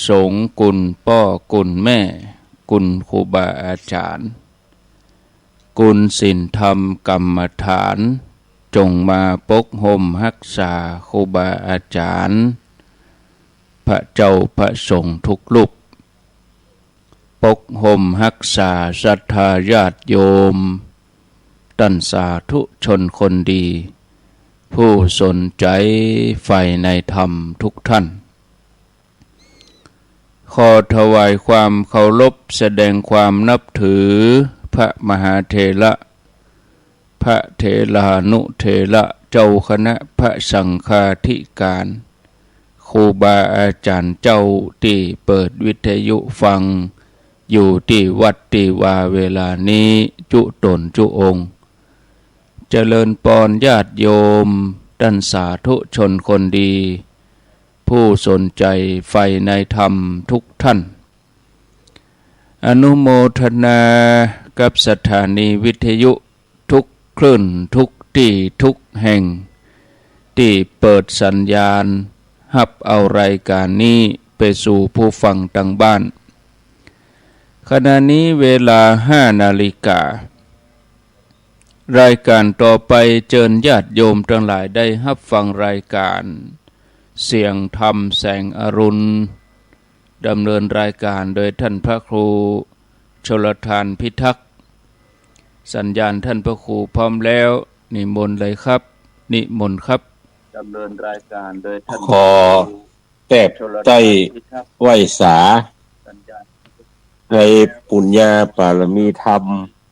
สงฆ์กุลพ่อกุลแม่กุลครูบาอาจารย์กุลศีลธรรมกรรมฐานจงมาปกห่มรักษาครูบาอาจารย์พระเจ้าพระสงฆ์ทุกรูปปกห่มรักษาศรัทธาญาติโยมตัณสาธุชนคนดีผู้สนใจใฝ่ในธรรมทุกท่านขอถวายความเคารพแสดงความนับถือพระมหาเถระพระเถรานุเถระเจ้าคณะพระสังฆาธิการครูบาอาจารย์เจ้าที่เปิดวิทยุฟังอยู่ที่วัดที่วาเวลานี้จุตนจุองค์เจริญปอนญาติโยมท่านสาธุชนคนดีผู้สนใจใฝ่ในธรรมทุกท่านอนุโมทนากับสถานีวิทยุทุกคลื่นทุกที่ทุกแห่งที่เปิดสัญญาณฮับเอารายการนี้ไปสู่ผู้ฟังทางบ้านขณะนี้เวลา5 นาฬิการายการต่อไปเชิญญาติโยมทั้งหลายได้รับฟังรายการเสียงธรรมแสงอรุณดำเนินรายการโดยท่านพระครูชลทานพิทักษ์สัญญาณท่านพระครูพร้อมแล้วนิมนต์เลยครับนิมนต์ครับดำเนินรายการโดยท่านขอแตบใจไหวสาในปุญญาปารมีธรรม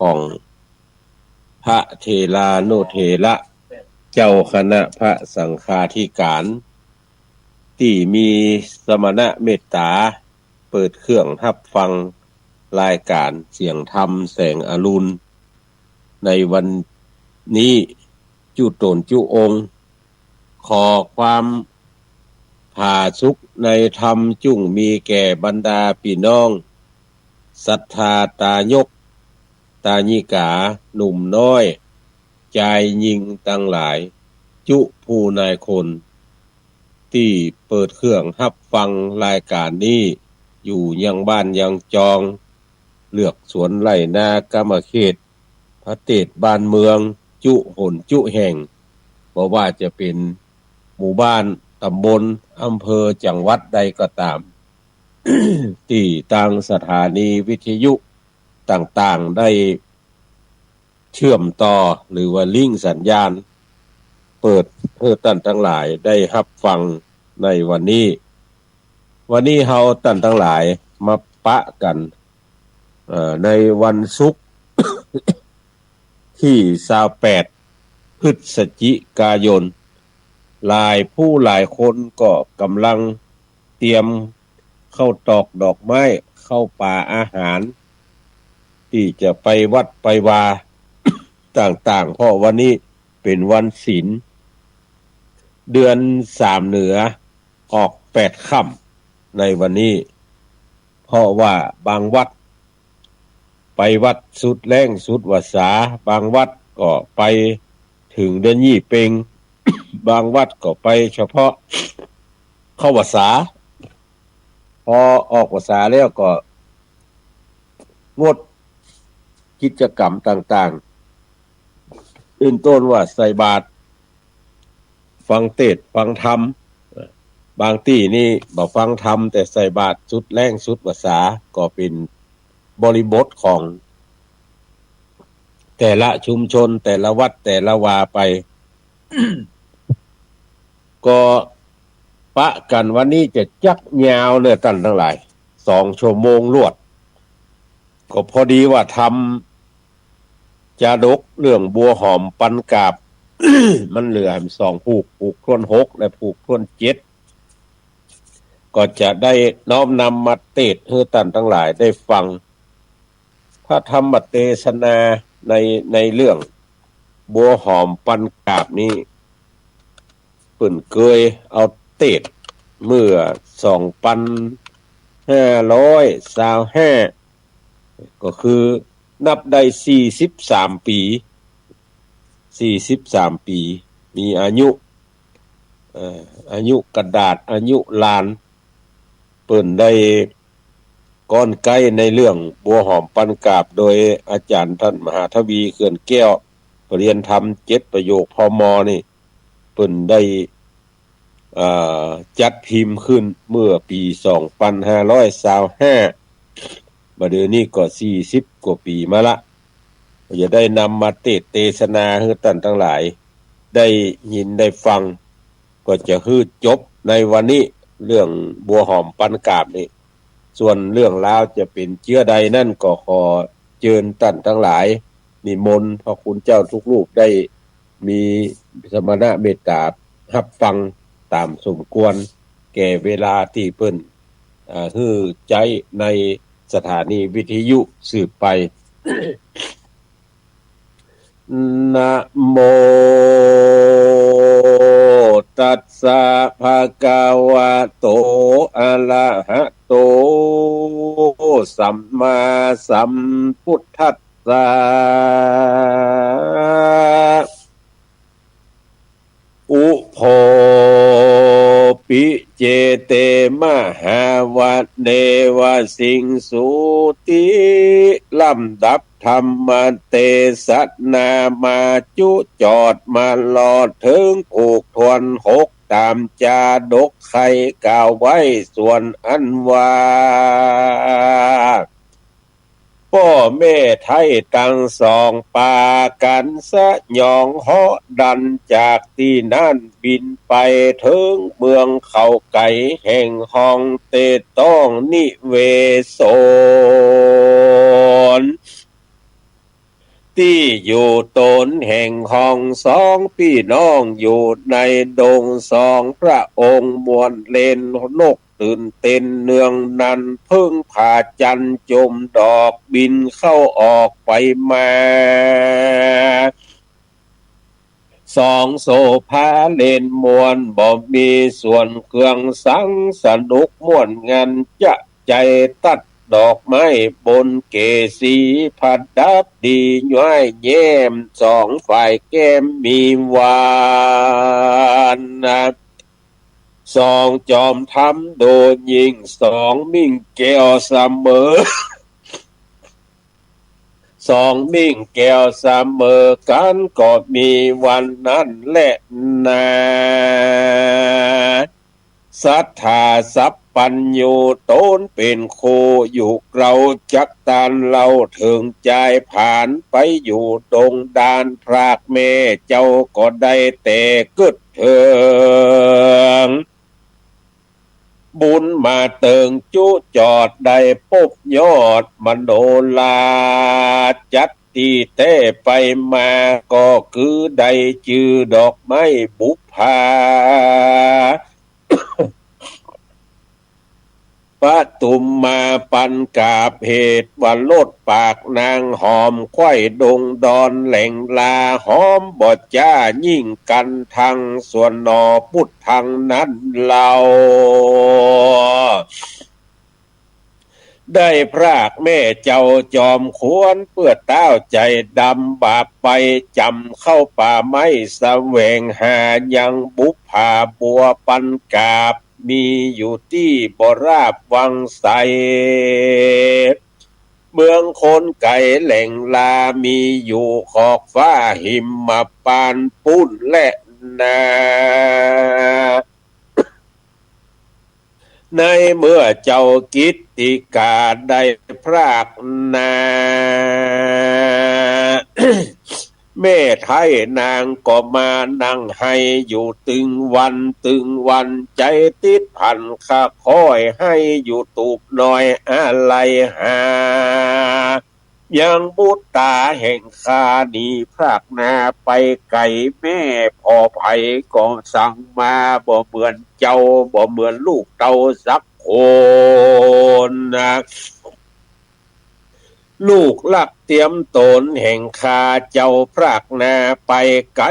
ของพระเถรานุเถระเจ้าคณะพระสังฆาธิการที่มีสมณะเมตตาเปิดเครื่องรับฟังรายการเสียงธรรมแสงอรุณในวันนี้จุตนจุองค์ขอความผาสุกในธรรมจุ่งมีแก่บรรดาพี่น้องศรัทธาตายกตาญิกาหนุ่มน้อยชายหญิงตั้งหลายจุผู้นายคนที่เปิดเครื่องรับฟังรายการนี้อยู่ยังบ้านยังจองเลือกสวนไร่นากรรมเขตพระเตศบ้านเมืองจุหนจุแห่งบ่ว่าจะเป็นหมู่บ้านตำบลอำเภอจังหวัดใดก็ตาม ที่ตั้งสถานีวิทยุต่างๆได้เชื่อมต่อหรือว่าลิงก์สัญญาณเปิดเพื่อท่านทั้งหลายได้รับฟังในวันนี้เฮาท่านทั้งหลายมาปะกันในวันศุกร์ ที่28 พฤศจิกายนหลายผู้หลายคนก็กำลังเตรียมเข้าตอกดอกไม้เข้าป่าอาหารที่จะไปวัดไปวา ต่างๆเพราะวันนี้เป็นวันศีลเดือน3เหนือออก8ค่ำในวันนี้เพราะว่าบางวัดไปวัดสุดแรงสุดวาสาบางวัดก็ไปถึงเดือนยี่เพ็ง บางวัดก็ไปเฉพาะเข้าวาสาพอออกวาสาแล้วก็งดกิจกรรมต่างๆอื่นต้นว่าใส่บาตรฟังเทศน์ฟังธรรมบางที่นี่บ่ฟังธรรมแต่ใส่บาตรสุดแรงสุดวาสาก็เป็นบริบทของแต่ละชุมชนแต่ละวัดแต่ละวาไป ก็ปะกันวันนี้จะจักยาวเลยท่านทั้งหลาย2 ชั่วโมงรวดก็พอดีว่าทำจาดกเรื่องบัวหอมปันกาบ มันเหลือ2ผูกครวน6และผูกครวน7ก็จะได้น้อมนำมาเทศน์ให้ท่านทั้งหลายได้ฟังพระธรรมเทศนาในเรื่องบัวหอมปันกาบนี้เพิ่นเคยเอาเทศน์เมื่อ2525ก็คือนับได้43 ปีมีอายุกระดาษอายุลาน เปิ้นได้ก้อนใกล้ในเรื่องบัวหอมปันกาบโดยอาจารย์ท่านมหาทวีเขื่อนแก้วปรริญญาธรรม7ประโยคพมนี่เปิ้นได้จัดพิมพ์ขึ้นเมื่อปี2525บัดนี้ก็40กว่าปีมาละจะได้นำมาเทศนาให้ท่านทั้งหลายได้ยินได้ฟังก็จะฮืดจบในวันนี้เรื่องบัวหอมปันกาบนี่ส่วนเรื่องราวจะเป็นเชื้อใดนั่นก็ขอเชิญท่านทั้งหลายนิมนต์พระคุณเจ้าทุกรูปได้มีสมณะเมตตารับฟังตามสมควรแก่เวลาที่เพิ่นฮือใจในสถานีวิทยุสืบไป นะโมตัสสะภะคะวะโตอะระหะโตสัมมาสัมพุทธัสสะอุโภปิเจเตมหาวะเนวะสิงสุติลำดับธรรมเตสัตนามาจุจอดมาลอดถึงผูกทวน6ตามจาดกไข่กล่าวไว้ส่วนอันว่าพ่อแม่ไทยตั้งสองปากันสะยองเหาะดันจากที่นั่นบินไปถึงเมืองเขาไก่แห่งห้องเตต้องนิเวศนที่อยู่ตนแห่งห้องสองพี่น้องอยู่ในดงสองพระองค์มวลเล่นนกตื่นเต้นเนืองนั้นพึ่งผ่าจันจมดอกบินเข้าออกไปมาสองโสภาเล่นมวนบ่มีส่วนเครื่องสังสนุกม่วนงานจะใจตัดดอกไม้บนเกสีผัดดับดีย้อยแย้มสองฝ่ายแก้มมีหวานนะสองจอมทำโดนยิงสองมิ่งแก้วเสมอ สองมิ่งแก้วเสมอกันก็มีวันนั้นแหละนาศรัทธาสัพปัญโยตนเป็นโคอยู่เราจักตานเราถึงใจผ่านไปอยู่ดงดานพรากแม่เจ้าก็ได้แต่กึดเถิงบุญมาเติงจุจอดได้พบยอดมโนลาจัดตีเต้ไปมาก็คือได้จือดอกไม้บุพภาปะตุมมาปันกาบเหตุวันโลดปากนางหอมไข่ดงดอนแหล่งลาหอมบอดจ้ายิ่งกันทางส่วนนอพุทธทางนั้นเราได้พรากแม่เจ้าจอมควรเพื่อเต้าใจดำบาปไปจำเข้าป่าไม้แสวงหายังบุพภาบัวปันกาบมีอยู่ที่บราบวังไสเมืองคนไก่แหล่งลามีอยู่ขอบฟ้าหิมมาปานปุ้นและนาในเมื่อเจ้ากิตติกาได้พรากนา แม่ไทยนางก็มานั่งให้อยู่ตึงวันใจติดพันข้าคอยให้อยู่ตูบน้อยอะไรหายังบุตตาแห่งคานีพรากนาไปไก่แม่พอไผ่ก็สั่งมาบ่เหมือนเจ้าบ่เหมือนลูกเต้าสักคนนะลูกลักเตรียมตนแห่งคาเจ้าพรากนาไปไกล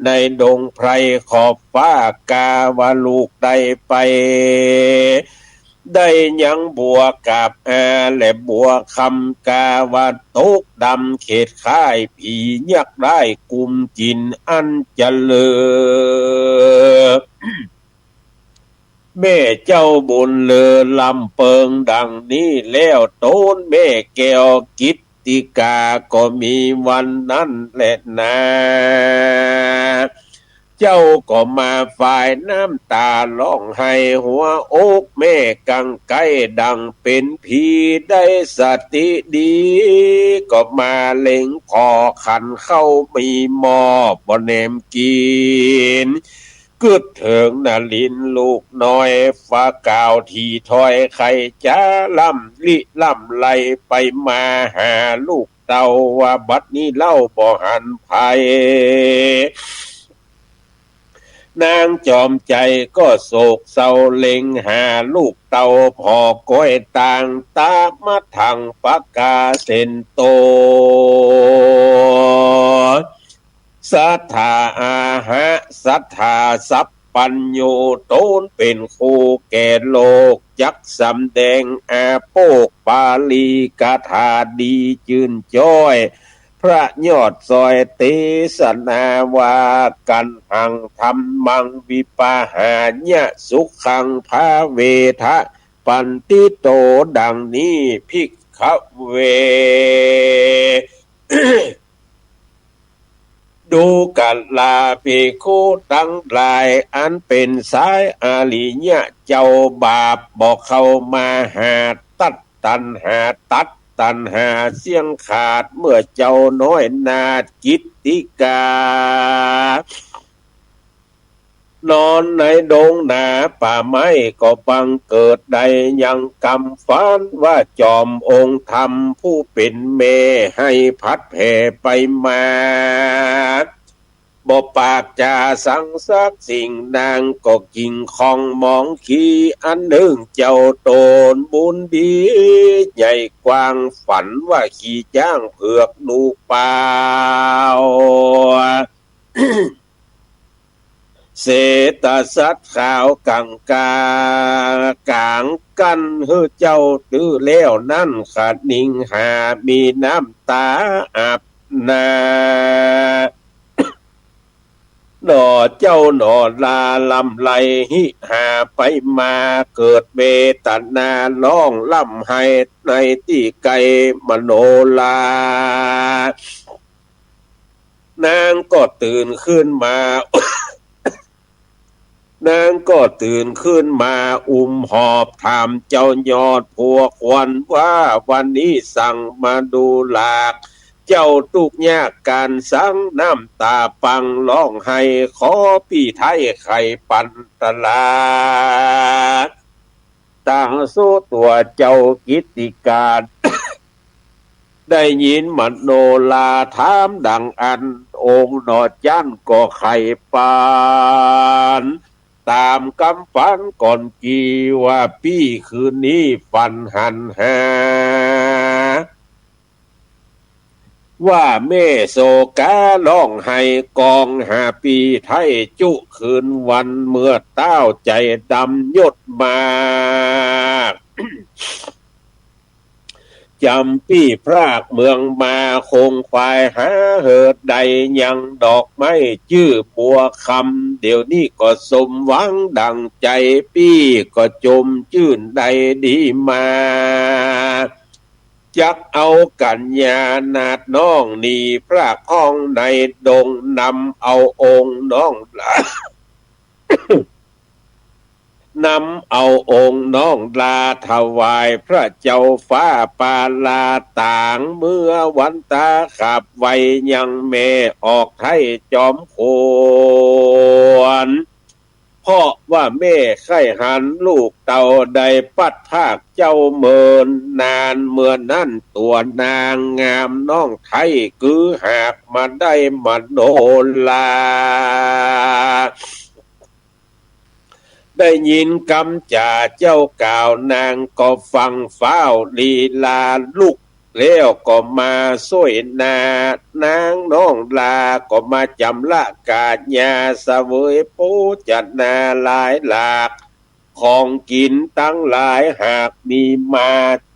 ในดงไพรขอบฟ้ากาว่าลูกได้ไปได้ยังบัวกับและบัวคำกาว่าตกดำเขตค่ายผียักได้กุมจินอันเจริญ แม่เจ้าบุญเลอลำเปิงดังนี้แล้วโตนแม่แก้วกิตติกาก็มีวันนั้นแหละนะเจ้าก็มาฝ่ายน้ำตาร้องไห้หัวอกแม่กังไกดังเป็นผีได้สติดีก็มาเล็งพอขันเข้ามีหมอบบ่แนมกินกึดเถิงนาลินลูกน้อยฟ้ากาวทีถอยไข่จ้าล่ำลิล่ำไหลไปมาหาลูกเต่าว่าบัดนี้เล่าบ่หันภัยนางจอมใจก็โศกเศร้าเล็งหาลูกเต่าพอก้อยต่างตามาถังปากกาเส้นโตสัทธาอาหะสัทธาสัพปัญโยโตนเป็นคู่แก่โลกจักสำแดงอาโปกปาลีกาถาดีจื่นจ้อยพระยอดซอยเตสนาวากันหังธรรมังวิปาหาญะสุขังภาเวทะปันติโตดังนี้ภิกขเว ดูกันลาภิกขุทั้งหลายอันเป็นสายอาลิญะเจ้าบาปบอกเข้ามาหาตัดตันหาตัดตันหาเสียงขาดเมื่อเจ้าน้อยนากิตติกานอนในดงนาป่าไม้ก็บังเกิดใดยังกำฝันว่าจอมองค์ธรรมผู้เป็นเมให้พัดแผ่ไปมาบ่ปากจาสังสักสิ่งนางก็กิ่งคองมองขี้อันหนึ่งเจ้าโตนบุญดีใหญ่กว้างฝันว่าขี่จ้างเผือกดูเปล่า เศตสัตว์ขาวกังกากางกันเฮือเจ้าตื้อแล้วนั่นขาดนิ่งหามีน้ำตาอาบนาหนอเจ้าหนอลาลำไหลหิหาไปมาเกิดเวตนาร้องล่ำให้ในที่ไกลมโนลานางก็ตื่นขึ้นมา นางก็ตื่นขึ้นมาหอบถามเจ้ายอดพวกควันว่าวันนี้สั่งมาดูหลากเจ้าตุกยากการสั่งน้ำตาปังร้องให้ขอพี่ไทยไข่ปันตลาต่างสู้ตัวเจ้ากิตติการ ได้ยินมโนลาถามดังอันองค์นอจันก็ไข่ปานตามกำฝันก่อนกีว่าพี่คืนนี้ฝันหันหาว่าแม่โศการ้องให้กองหาปีไทยจุคืนวันเมื่อเต้าใจดำยศมา จำปี้พรากเมืองมาคงควายหาเหิดใดยังดอกไม้ชื่อบัวคำเดี๋ยวนี้ก็สมหวังดังใจปี้ก็จมชื่นใดดีมาจักเอากัญญานาดน้องนีพรากห้องในดงนำเอาองค์น้องหลานำเอาองค์น้องลาถวายพระเจ้าฟ้าปาลาต่างเมื่อวันตาขับไว้ยังแม่ออกไทยจอมโคนเพราะว่าแม่ไข้หันลูกเต่าใดปัดภาคเจ้าเมินนานเมื่อนั้นตัวนางงามน้องไทยคือหากมาได้มโนลาได้ยินคำจ่าเจ้ากล่าวนางก็ฟังฟ้าวลีลาลุกแล้วก็มาช่วยนางน้องลาก็มาจำละกาญญาเสวยปูจัดนาหลายหลากของกินตั้งหลายหากมีมา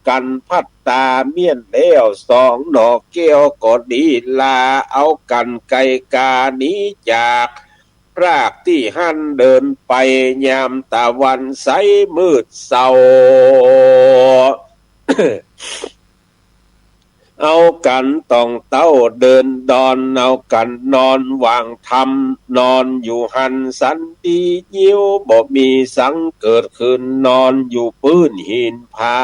กันพัดตาเมียนแล้วสองดอกแก้วก็ดีลาเอากันไกกานี้จาก พรากที่หันเดินไปยามตะวันใสมืดเศร้า เอากันต้องเต้าเดินดอนเอากันนอนวางทำนอนอยู่หันสันติยิ้วบ่มีสังเกิดขึ้นนอนอยู่ปื้นหินผา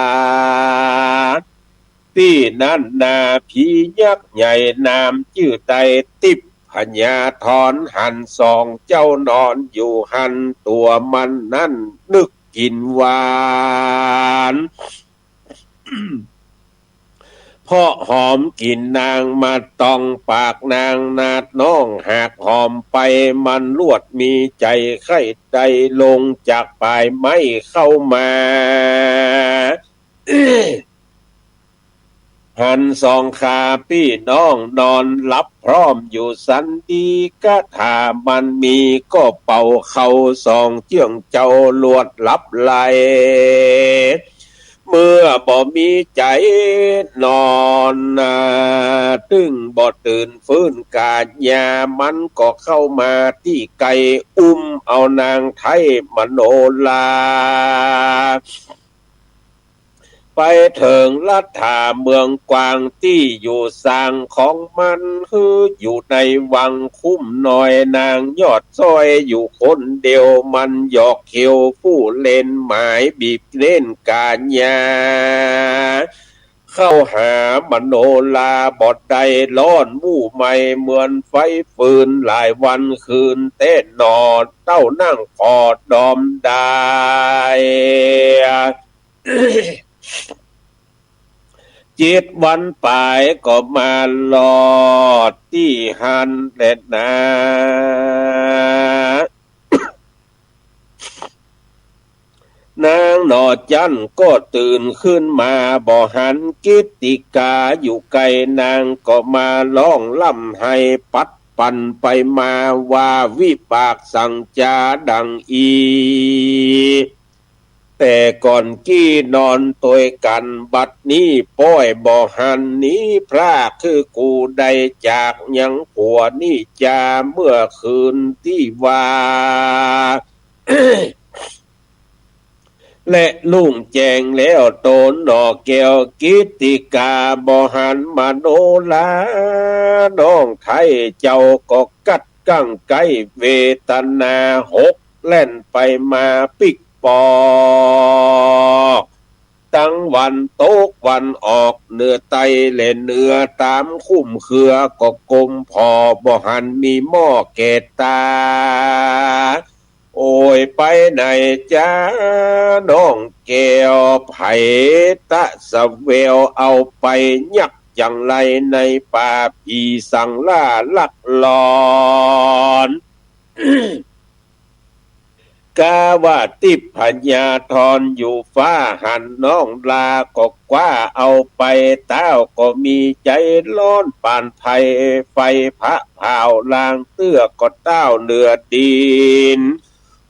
ที่นั่นนาผียักษ์ใหญ่นามชื่อไตติบพญาธรหันสองเจ้านอนอยู่หันตัวมันนั่นนึกกินหวานพ่อหอมกินนางมาตองปากนางนาดน้องหากหอมไปมันลวดมีใจไข้ใจลงจากปลายไม้เข้ามา หันสองขาพี่น้องนอนหลับพร้อมอยู่สันดีก็ถ้ามันมีก็เป่าเขาสองเจื่องเจ้าลวดลับไหลเมื่อบ่มีใจนอนตึงบ่ตื่นฟื้นกาดยามันก็เข้ามาที่ไก่อุ้มเอานางไทยมโนลาไปถึงลัทธาเมืองกวางที่อยู่สร้างของมันคืออยู่ในวังคุ้มน้อยนางยอดซอยอยู่คนเดียวมันหยอกเขียวผู้เล่นหมายบีบเล่นกาญญาเข้าหามโนลาบอดใดร้อนวู่ไม่เหมือนไฟฟืนหลายวันคืนเต้นนอนเต้านั่งกอดดอมได้ จิตวันปลายก็มาลอดที่หันเด็ดนานางหนอจันก็ตื่นขึ้นมาบ่หันกิตติกาอยู่ไกลนางก็มาร้องล่ำให้ปัดปั่นไปมาว่าวิปากสั่งจาดังอีแต่ก่อนกี้นอนตัวกันบัดนี้ป้อยบ่หันนี้พระคือกูได้จากยังผัวนี่จาเมื่อคืนที่ว่า และลุงแจงแล้วโตนดอกแก้วกิตติกาบ่หันมาโนลาน้องไทยเจ้าก็กัดกั้งไกเวทนาหกแล่นไปมาปิกปอกตั้งวันโตกวันออกเนื้อไตเล่นเนื้อตามคุ้มเครือก็กลมพอบ่หันมีหม้อเกตตาโอ้ยไปไหนจ้าน้องแก้วไผ่ตะสะเววเอาไปยักจังไรในป่าผีสังล่าลักหลอน กาว่าติพพญาธรอยู่ฟ้าหันน้องลาก็กว่าเอาไปเต้าก็มีใจร้อนปานไฟไฟพระเผาลางเตื้อก็เต้าเนื้อดิน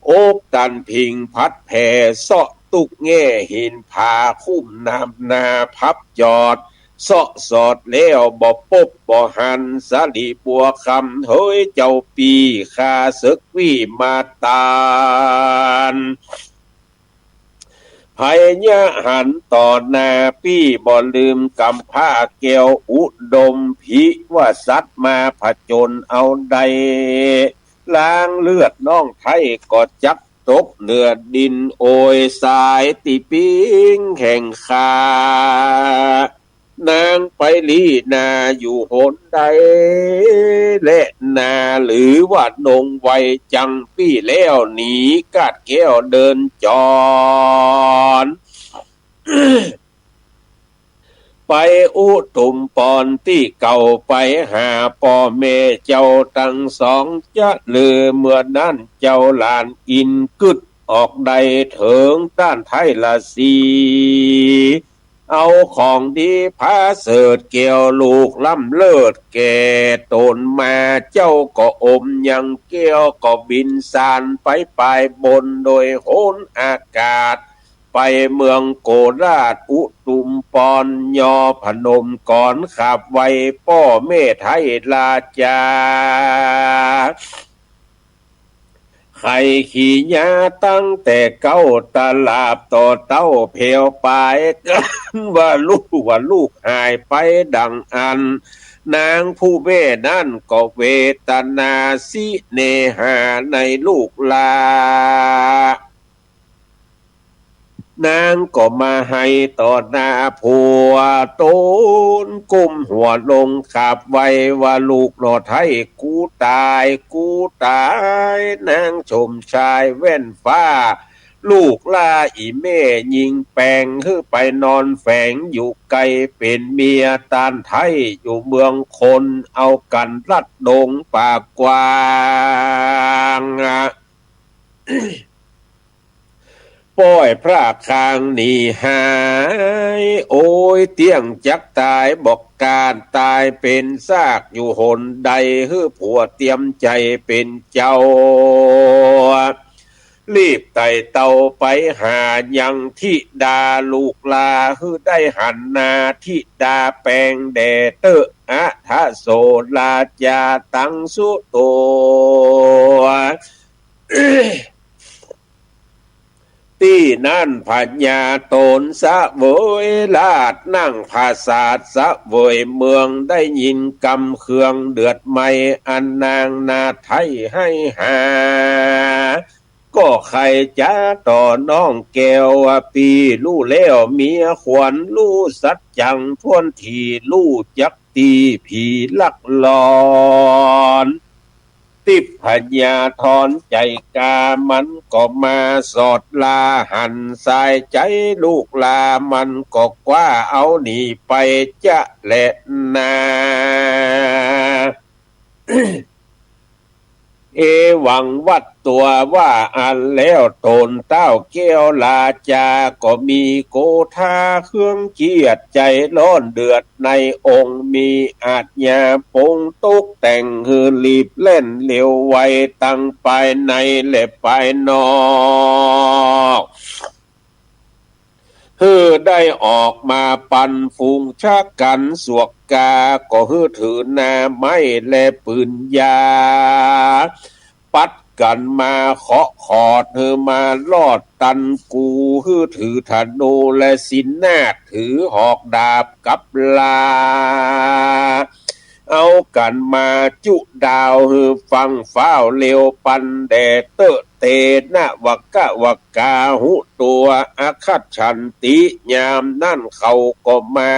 โอกตันพิงพัดแผ่เสาะตุกแง่หินผาคุ้มน้ำนาพับจอดเสาะสอดแล้วบ่ปบบ่หันสาลีบัวคำเฮ้ยเจ้าปีข้าศึกวิมาตานพญาหันต่อหน้าปี้บ่ลืมกำผ้าแก้วอุดมพิว่าสัตว์มาผจญเอาใดล้างเลือดน้องไทยก็จักตกเนื้อดินโอยสายติปิงแห่งขานางไปลีนาอยู่หนใดและนาหรือว่านงไวจังปี้แล้วหนีกาดแก้วเดินจร ไปอุตุมปอนที่เก่าไปหาพ่อแม่เจ้าทั้งสองจะลือเมื่อนั้นเจ้าหลานอินกึดออกใดเถิงต้านไทยละสีเอาของดีพาเสดเกี่ยวลูกล้ำเลิศแก่ตนมาเจ้าก็อมยังเกี่ยวก็บินสานไปปลายบนโดยโหนอากาศไปเมืองโกราชอุตุมปอนยอพนมก่อนขับไว้ป้อเมไทยลาจา ไข่ขี่ยาตั้งแต่เก้าตลาบต่อเต้าเพลวปลายกันว่าลูกหายไปดังอันนางผู้แม่นั่นก็เวทนาสิเนหาในลูกลานางก็มาให้ต่อหน้าผัวโตนก้มหัวลงขับไว้ว่าลูกหลอดให้กูตายนางชมชายแว่นฟ้าลูกล่าอีแม่ยิงแปงคือไปนอนแฝงอยู่ไกลเป็นเมียตานไทยอยู่เมืองคนเอากันรัดดงปากกว้างป้อยพระคางหนีหายโอ้ยเตี้ยงจักตายบอกการตายเป็นซากอยู่หนใดฮือผัวเตรียมใจเป็นเจ้ารีบไต่เตาไปหายังทิดาลูกลาฮือได้หันนาทิดาแปลงแดเตออะทะโสลาจาตังสุโตที่นั่นพญาโตนสะเวยลาดนั่งภาษาสะเวยเมืองได้ยินกำเคืองเดือดไม่อันนางนาไทยให้หาก็ใครจะต่อน้องแก้วปีลู่แล้วเมียขวัญลู่สัจจังทวนทีลู่จักตีผีลักหลอนติบพญาทอนใจกามันก็มาสอดลาหันสายใจลูกลามันก็กว่าเอาหนีไปจะแหละนาเอวังวัดตัวว่าอันแล้วโตนเต้าแก้วลาจาก็มีโกธาเครื่องเกียดใจร้อนเดือดในองค์มีอาจญาปงตุกแต่งคือรีบเล่นเร็วไวตั้งไปในและไปนอกฮือได้ออกมาปันฟูงชักกันสวกกาก็ฮือถือนาไม้และปืนยาปัดกันมาเคาะขอดฮือมาลอดตันกูฮือถือธนูและสินนาฏถือหอกดาบกับลาเอากันมาจุดาวฮือฟังฟ้าวเร็วปันแดเตอเตนะวักกะวักกาหุตัวอาคัตฉันติยามนั่นเขาก็มา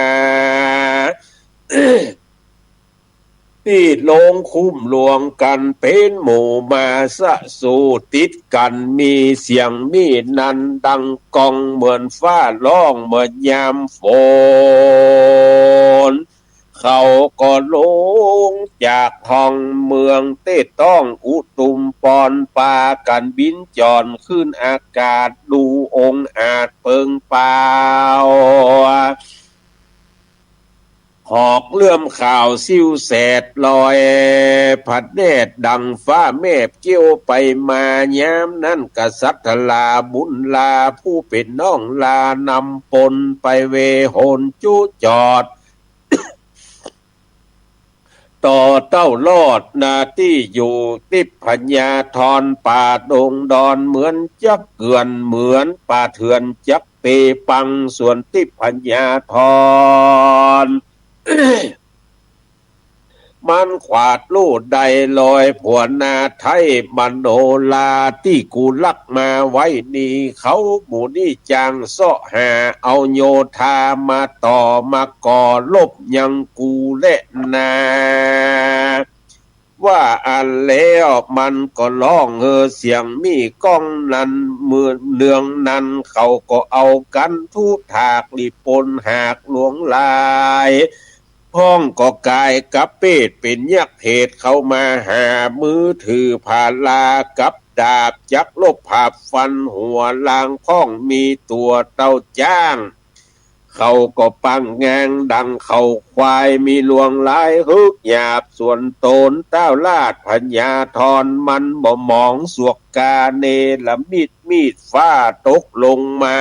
ที่ลงคุ้มลวงกันเป็นหมู่มาสะสู่ติดกันมีเสียงมีนันดังกองเหมือนฟ้าร้องเหมือนยามฝนเขาก็ลงจากห้องเมืองเต้ต้องอุตุมปอนปากันบินจอนขึ้นอากาศดูองค์อาจเปิงเปล่าหอกเลื่อมข่าวซิวแสดลอยผัดแดดดังฟ้าเมฆเกี่ยวไปมายามนั้นกษัตริย์ลาบุญลาผู้เป็นน้องลานำปนไปเวโหนจุจอดต่อเต้าลอดนาที่อยู่ติบพญาทรป่าดงดอนเหมือนจักเกือนเหมือนป่าเถื่อนจักเปปังส่วนติบพญาทร มันขวาดลู่ใดลอยผัวนาไทยมโนลาที่กูลักมาไว้นี่เขาหมู่นี่จางเสาะหาเอาโยธามาต่อมาก่อลบยังกูและนาว่าอันแล้วมันก็ร้องเสียงมีก้องนั้นมือเนืองนั้นเขาก็เอากันทุถากลิปนหากหลวงลายพ้องก็กายกับเป็ดเป็นยักษ์เหตุเข้ามาหามือถือผ่าลากับดาบจักลบผาฟันหัวลางพ้องมีตัวเต้าจ้างเขาก็ปังงางดังเขาควายมีลวงลายฮึกหยาบส่วนโตนเต้าลาดพญาทรมันบ่มองสวกกาเนละมีดฟ้าตกลงมา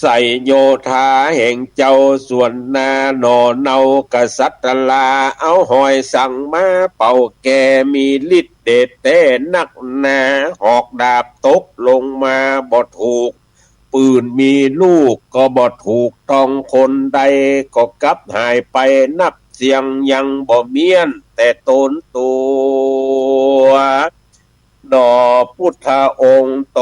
ใส่โยธาแห่งเจ้าส่วนนาหนอเนากษัตริลาเอาหอยสั่งมาเป่าแกมีฤทธิ์เดชแต่นักหนาหอกดาบตกลงมาบ่ถูกปืนมีลูกก็บ่ถูกต้องคนใดก็กลับหายไปนับเสียงยังบ่เมียนแต่ตนตัวดอพุทธองค์โต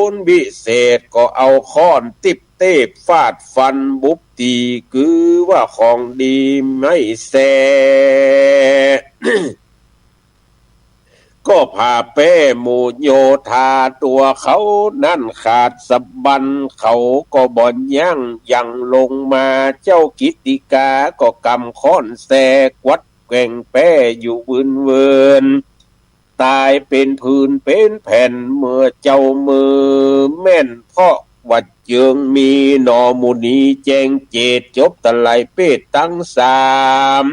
นวิเศษก็เอาค้อนติบเทพฟาดฟันบุบตีคือว่าของดีไม่แส ก็พาเป้หมู่โยธาตัวเขานั่นขาดสะบันเขาก็บ่นยั่งยังลงมาเจ้ากิตติกาก็กำค้อนแสกวัดแกว่งแป้อยู่เวินตายเป็นพื้นเป็นแผ่นเมื่อเจ้ามือแม่นเพราะวัดเจิงมีหนอมุนีแจงเจตจบตะไลเป้ตั้งสาม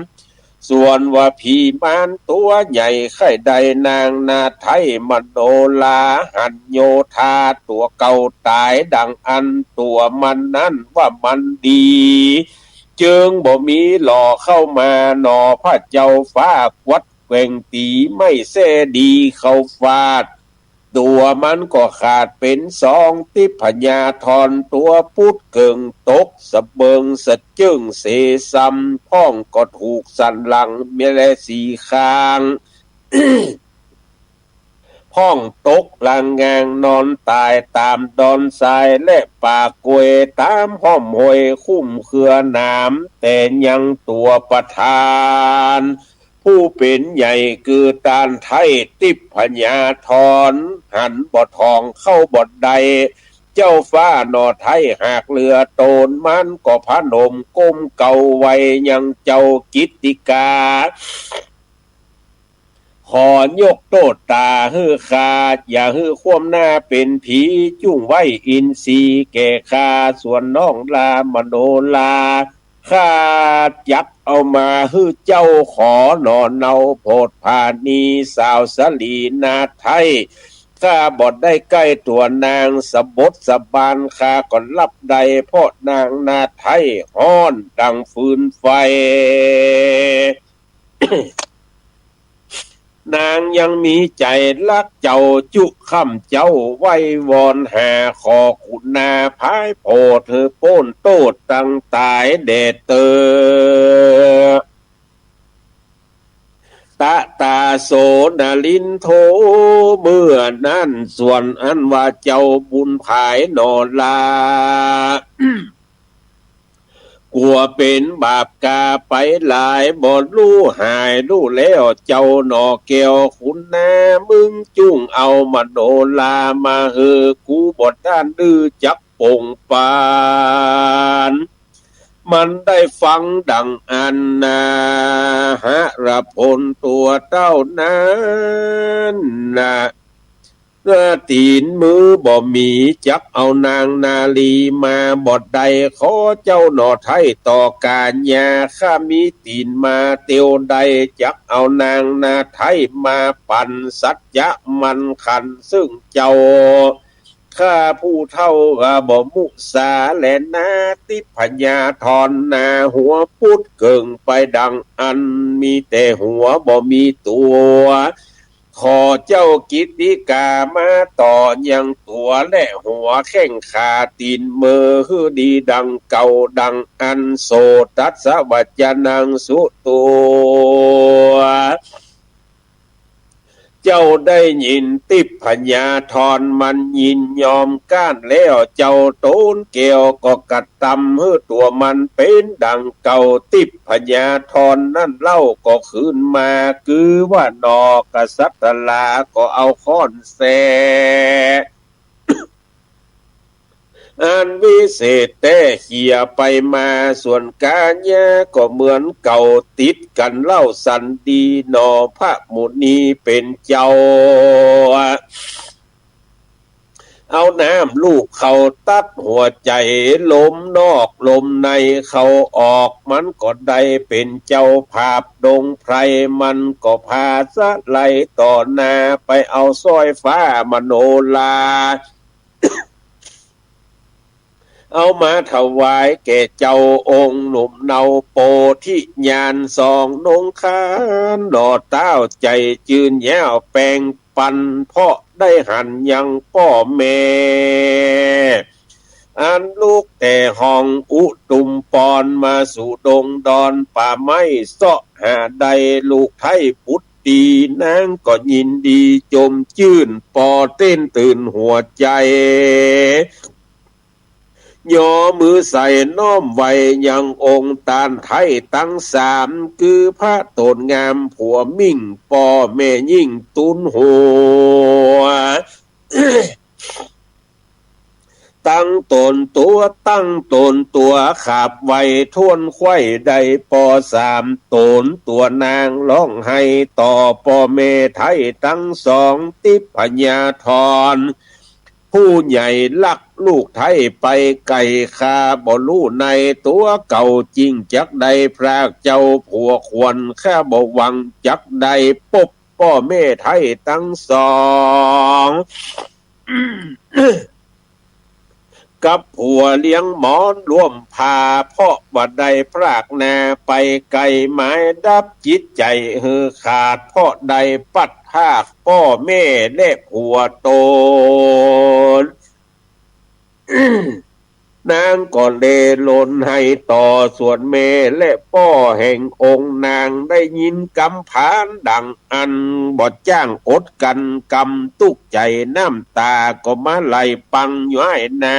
ส่วนว่าผีมานตัวใหญ่ไข่ใดนางนาไทยมโนลาหันโยธาตัวเก่าตายดังอันตัวมันนั้นว่ามันดีเจิงบ่มีหล่อเข้ามาหนอพระเจ้าฟ้าวัดแกว่งตีไม่เสดีเข้าฟาดตัวมันก็ขาดเป็นสองติพญาธรตัวพุดเกิงตกสะเบิงสะจึงเสซัมพ้องก็ถูกสันหลังเมลสีคาง พ้องตกลางงางนอนตายตามดอนทรายและป่ากวยตามห้อมหวยคุ้มเครือน้ำแต่ยังตัวประธานผู้เป็นใหญ่คือตานไทยติบพญาธรหันบ่อทองเข้าบ่อใดเจ้าฟ้าหนอไทยหากเรือโตนมันก็พนมก้มเก่าไว้ยังเจ้ากิตติกาขอยกโตดตาฮือขาดอย่าฮือความหน้าเป็นผีจุ้งไว้อินทรีแก่คาส่วนน้องลามโนลาข้าจักเอามาฮือเจ้าขอหนอเนาโพดพานีสาวสลีนาไทยข้าบอดได้ใกล้ตัวนางสบดสบานข้าก่อนรับใดเพราะนางนาไทยฮ้อนดังฟืนไฟ นางยังมีใจรักเจ้าจุค่ำเจ้าไว้วอนหาขอคุณนาพายโพดเธอโป้นโตดตั้งตายเดดเตอตะตาโสนาลินโทเมื่อนั้นส่วนอันว่าเจ้าบุญภายนอลา กลัวเป็นบาปกาไปหลายบ่รู้หายรู้แล้วเจ้าหนอแก้วคุณนามึงจุ้งเอามาโนลามาเฮอกูบ่ด้านดื้อจักปงปานมันได้ฟังดังอันนาหะระพลตัวเต้านั้นนะตีนมือบ่มีจักเอานางนาลีมาบดใดขอเจ้าหนอไทยต่อการยาข้ามีตีนมาเตียวใดจักเอานางนาไทยมาปั่นสัจจะมันขันซึ่งเจ้าข้าผู้เท่าบ่มุสาและนาติพญาธรนาหัวพุดเกิงไปดังอันมีแต่หัวบ่มีตัวขอเจ้ากิตติกามาต่อยังตัวและหัวแข้งขาตีนมือฮือดีดังเก่าดังอันโสตัสสะวัจจนังสุตัวเจ้าได้ยินติพญาธรมันยินยอมก้านแล้วเจ้าโตนเกี่ยวก็กัดตำฮือตัวมันเป็นดังเก่าติพญาธรนั่นเล่าก็คืนมาคือว่านอกษัตริลาก็เอาค้อนแสอันวิเศษแต่เขี่ยไปมาส่วนกาญาก็เหมือนเก่าติดกันเล่าสันดีหนอพระมุนีเป็นเจ้าเอาน้ำลูกเขาตัดหัวใจลมนอกลมในเขาออกมันก็ได้เป็นเจ้าภาพดงไพรมันก็พาสะไหลต่อหน้าไปเอาสร้อยฟ้ามโนลา เอามาถวายแก่เจ้าองค์หนุ่มเนาโปธิญาณสองนงคานดอดเต้าใจจืนแย้วแปลงปันเพราะได้หันยังพ่อแม่อันลูกแต่ห้องอุตุมปอนมาสู่ดงดอนป่าไม้เสาะหาใดลูกไทยพุทธดีนางก็ยินดีจมชื่นปอเต้นตื่นหัวใจย่อมือใส่น้อมไว้ยังองค์ตาลไทยตั้งสามคือพระโตนงามผัวมิ่งปอแม่ยิ่งตุนหัว ตั้งตนตัวตั้งตนตัวขาบไว้ทวนไข่ใดปอสามตนตัวนางร้องให้ต่อปอเมไทยตั้งสองติพญาธรผู้ใหญ่ลักลูกไทยไปไก่คาบ่รู้ในตัวเก่าจริงจักใดพรากเจ้าผัวควรแค่บ่หวังจักใดปบป้อเมไทยตั้งสอง กับผัวเลี้ยงหมอนร่วมพาเพราะว่าใดพรากนาไปไกลหมายดับจิตใจเฮือขาดเพราะใดปัดภาคพ่อแม่และผัวโตน นางก็เลลนให้ต่อส่วนเมและพ่อแห่งองค์นางได้ยินกำผานดังอันบอดจ้างอดกันกำตุกใจน้ำตาก็มาไหลปังย้อยนา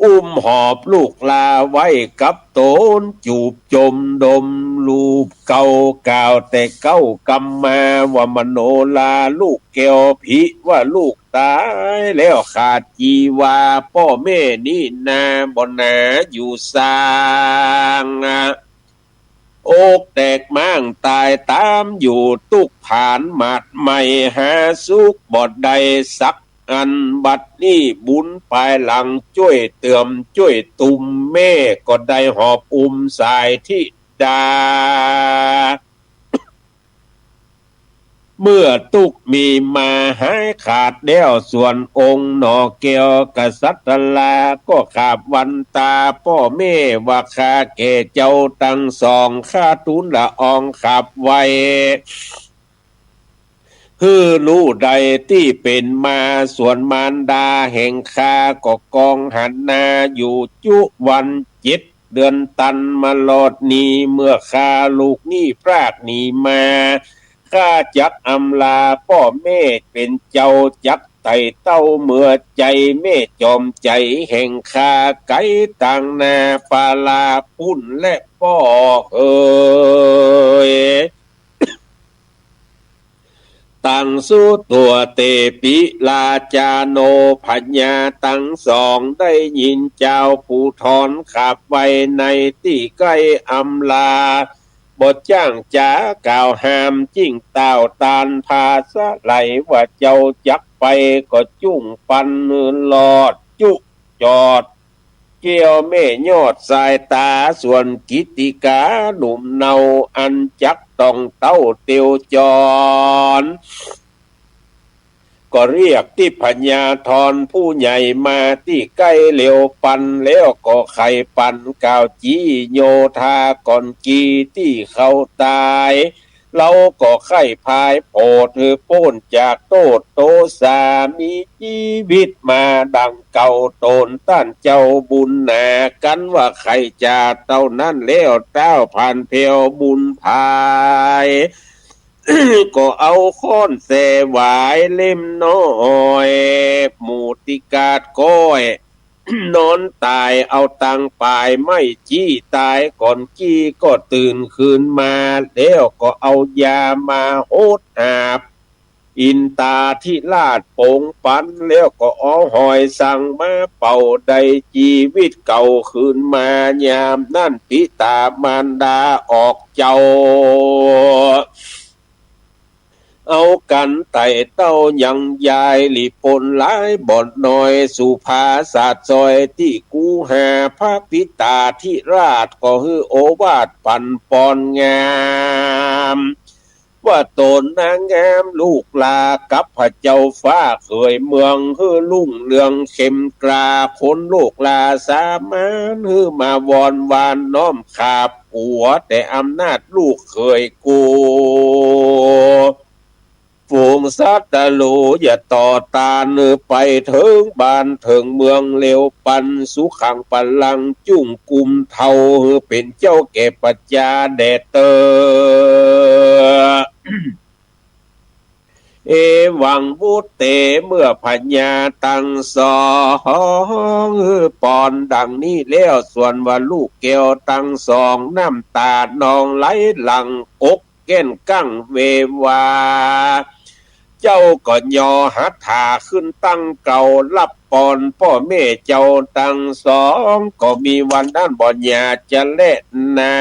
อุ้มหอบลูกลาไว้กับโตนจูบจมดมลูบเก่ากล่าวแต่เก้ากำมาว่ามโนลาลูกแก้วพิว่าลูกตายแล้วขาดจีวาพ่อแม่นี่นาบ่นาอยู่สร้างอกแตกมั่งตายตามอยู่ตุกผ่านหมัดไม่หาสุขบอดใดสักอันบัดนี้บุญปลายหลังช่วยเติมช่วยตุ่มแม่ก็ได้หอบสายที่ดา เมื่อตุกมีมาหายขาดเดี่ยวส่วนองค์หนอเกียวกษัตริย์ลาก็ขาบวันตาพ่อแม่ว่าคาเกเจ้าตั้งสองข้าตุนละอองขับไว้คือรู้ใดที่เป็นมาส่วนมารดาแห่งข้าก็กองหันนาอยู่จุวัน7 เดือนตันมาลอดนี้เมื่อข้าลูกนี่พรากหนีมาข้าจักอำลาพ่อแม่เป็นเจ้าจักไต่เต้าเมื่อใจแม่จอมใจแห่งข้าไก่ต่างนาปาลาพุ่นและพ่อเอ๋ยตั้งสู้ตัวเตปิลาจาโนพัญญาตั้งสองได้ยินเจ้าผู้ถอนขับไว้ในที่ใกล้อำลาบทจ้างจาก่าวห้ามจิ้งเต่าตาลพาสะไหลว่าเจ้าจักไปก็จุ่งปันลอดจุจอดเกี่ยวแม่ยอดสายตาส่วนกิติกาหนุ่มเนาอันจักต้องเต้าเตียวจรก็เรียกที่พญาธรผู้ใหญ่มาที่ใกล้เหลียวปันแล้วก็ไข่ปันกาวจีโยธาก่อนกีที่เขาตายเราก็ไข่พายโผดเธอป้นจากโตดโตสามีชีวิตมาดังเก่าโตนต้านเจ้าบุญนากันว่าไข่จะเต้านั้นแล้วเต้าผ่านเพวบุญพาย ก็เอาค้อนแสหวายเล่มน้อยหมูติกาดก้อย นอนตายเอาตังปลายไม่จี้ตายก่อนจี้ก็ตื่นคืนมาแล้วก็เอายามาโหดหาบอินตาที่ลาดโป่งปันแล้วก็อ้อหอยสั่งมาเป่าใดชีวิตเก่าคืนมายามนั่นปิตามารดาออกเจ้าเอากันไต่เต้ายังยายหลีปนหลายบ่อนน้อยสุภาษาซอยที่กูหาพระพิตาที่ราชก็ฮือโอวาทปันปอนงาม ว่าตนนางงามลูกลากับพระเจ้าฟ้าเคยเมืองคือลุ่งเรืองเข้มกราคนลูกลาสามานคือมาวอนวานน้อมขาบปัวแต่อำนาจลูกเคยกูฝูงสัตว์โลอย่าต่อตาเนื้อไปถึงบ้านถึงเมืองเร็วปันสุขังปันลังจุ่งกุมเทาเป็นเจ้าแก่ปัจจาแดเตอเอวังบุเตเมื่อพญาตังสองปอนดังนี้แล้วส่วนว่าลูกแก้วตังสองน้ำตานองไหลหลังอกแก้นกั้งเววาเจ้าก็ย่อหัตถาขึ้นตั้งเก่ารับปอนพ่อแม่เจ้าตั้งสองก็มีวันด้านบ่ญาจะเล่นนา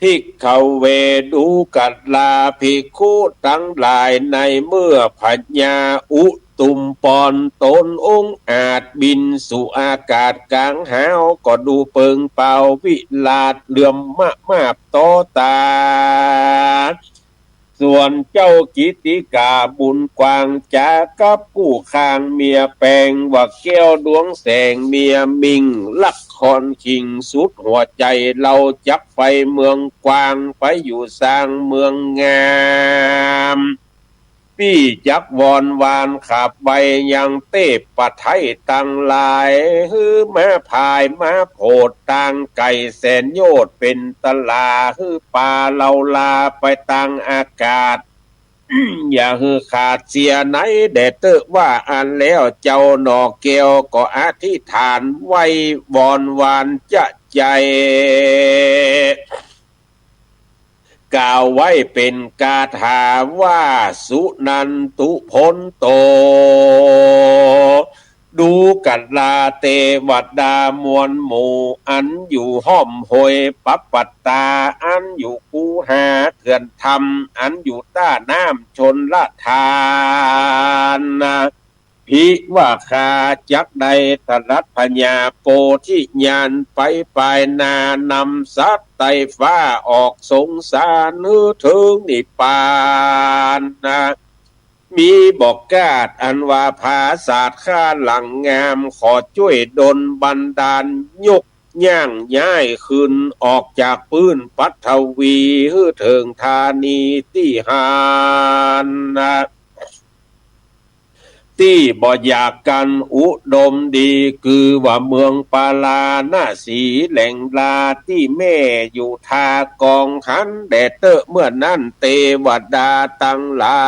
ภิกขเวดูกัดลาภิกขุทั้งหลายในเมื่อพญาอุตุมปอนตนองค์อาจบินสู่อากาศกลางหาวก็ดูเปิงเป่าวิลาดเหลื่อมมาบต่อตาส่วนเจ้ากิติกาบุญกวางจากับกู้คางเมียแปลงว่าแก้วดวงแสงเมียมิงลักคอนคิงสุดหัวใจเราจับไปเมืองกวางไปอยู่สร้างเมืองงามพี่จักวอนวานขับใบยังเต้ปะไทยตังลายฮือมาพายมาโผดตังไก่แสนโยดเป็นตลาฮือป่าเลาลาไปตังอากาศ อย่าฮือขาดเสียไหนแดดเตอว่าอันแล้วเจ้าหนอเกวก็อธิษฐานไว้วอนวานจะใจกล่าวไว้เป็นกาถาว่าสุนันตุพนโตดูกัดลาเตวัดดามวลหมู่อันอยู่ห้อมหอยปัปปัตตาอันอยู่กูหาเถื่อนธรรมอันอยู่ต้าน้ำชนละทานพิว่าคาจักใดตรัสพญาโปธิญาณไปปลายนานำสัตว์ไตฟ้าออกสงสารนึกถึงนิพพานมีบอกกาดอันว่าภาศาสตร์ข้าหลังงามขอช่วยดลบันดาลยกย่างย้ายขึ้นออกจากปื้นปัทวีฮือเถิงธานีที่หานที่บ่อยากกันอุดมดีคือว่าเมืองปาลาหน้าสีแหล่งลาที่แม่อยู่ทากองหันแดดเตอเมื่อนั้นเตวดาตั้งหลา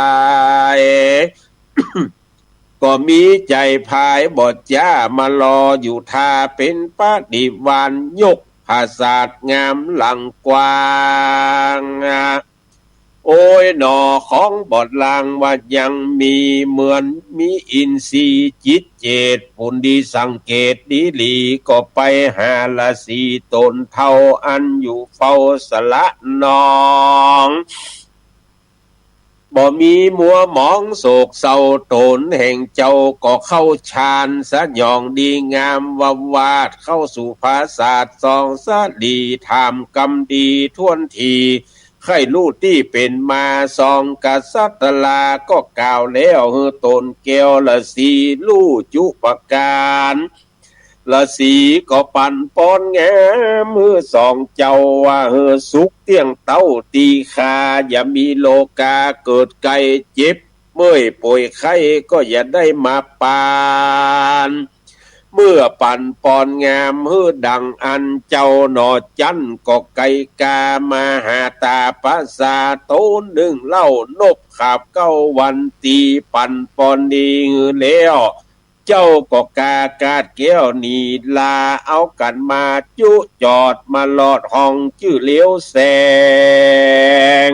ย ก็มีใจพายบทจ้ามารออยู่ทาเป็นปฏิวานยกภาษาดงามหลังกว้างโอ้ยหนอของบทลางว่ายังมีเหมือนมีอินทรีย์จิตเจตผลดีสังเกตดีหลีก็ไปหาละสีตนเท่าอันอยู่เฝ้าสละนองบ่มีมัวหมองโศกเศร้าตนแห่งเจ้าก็เข้าฌานสะยองดีงามวาดเข้าสู่ภาษาสองสะดีทำกรรมดีท่วนทีใครรู้ที่เป็นมาสองกษัตลาก็กล่าวแล้วเฮอตนแก้วละสีลู่จุปการละสีก็ปั่นปอนแงมือสองเจ้าว่าเฮอสุกเตี้ยงเต้าตีคาอย่ามีโลกาเกิดไก่เจ็บเมื่อยป่วยไข้ก็อย่าได้มาปานเมื่อปั่นปอนงามฮือดังอันเจ้าหนอจันก็ไก่กามาหาตาภาษาโตนึงเล่านบขับเก้าวันตีปั่นปอนดีแล้วเจ้าก็กากาดแก้วนีลาเอากันมาจุจอดมาลอดห้องชื่อเลี้ยวแสง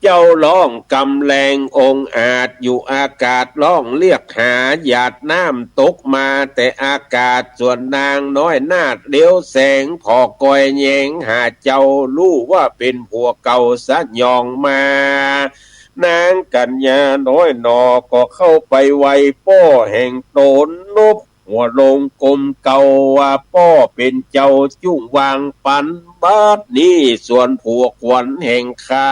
เจ้าร้องกำแรงองอาจอยู่อากาศร้องเรียกหาหยาดน้ำตกมาแต่อากาศส่วนนางน้อยนาดเลี้ยวแสงพอกอยแยงหาเจ้ารู้ว่าเป็นผัวเก่าสะยองมานางกัญญาน้อยหนอก็เข้าไปไวป้อแห่งโตนนบ หัวลงกลมเก่าว่าป้อเป็นเจ้าจุ้งวางปันบัดนี้ส่วนผัวขวัญแห่งคา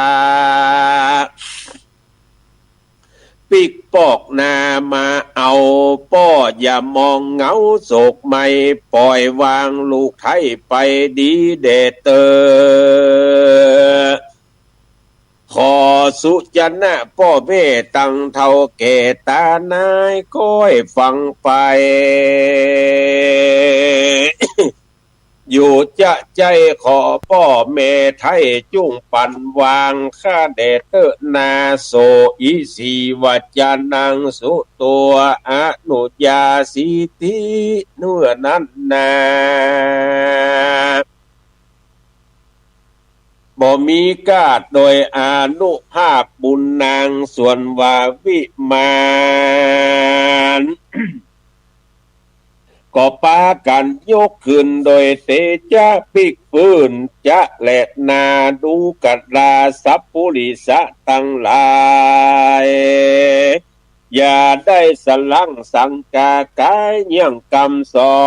ปิกปอกนามาเอาป้ออย่ามองเหงาโศกไม่ปล่อยวางลูกไทยไปดีเดเตอขอสุจนะพ่อแม่ตั้งเท่าแก่ตานายก้อยฟังไป อยู่จะใจขอพ่อแม่ไทยจุ้งปันวางข้าเดเตอนาโสอิสีวัจานังสุตัวอนุญาสิธิเนื้อนั้นนาบ่มีกาดโดยอานุภาพบุญนางส่วนวาวิมานก็ปากันยกขึ้นโดยเตจะปิกปืนจะแหลดนาดูกัดลาสัพปุริสะตั้งหลายอย่าได้สลังสังกากายเยี่ยงกรรมสอ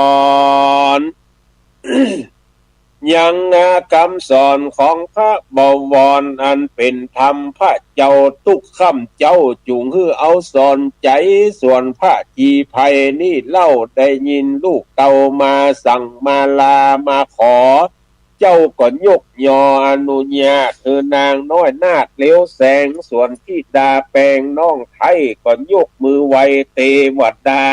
นยังคำสอนของพระบวรอันเป็นธรรมพระเจ้าทุกคำเจ้าจุงฮือเอาสอนใจส่วนพระจีไพนี่เล่าได้ยินลูกเต่ามาสั่งมาลามาขอเจ้าก็ยกยออนุญาตนางน้อยนาดเลี้ยวแสงส่วนที่ดาแปลงน้องไทยก็ยกมือไวเตวดา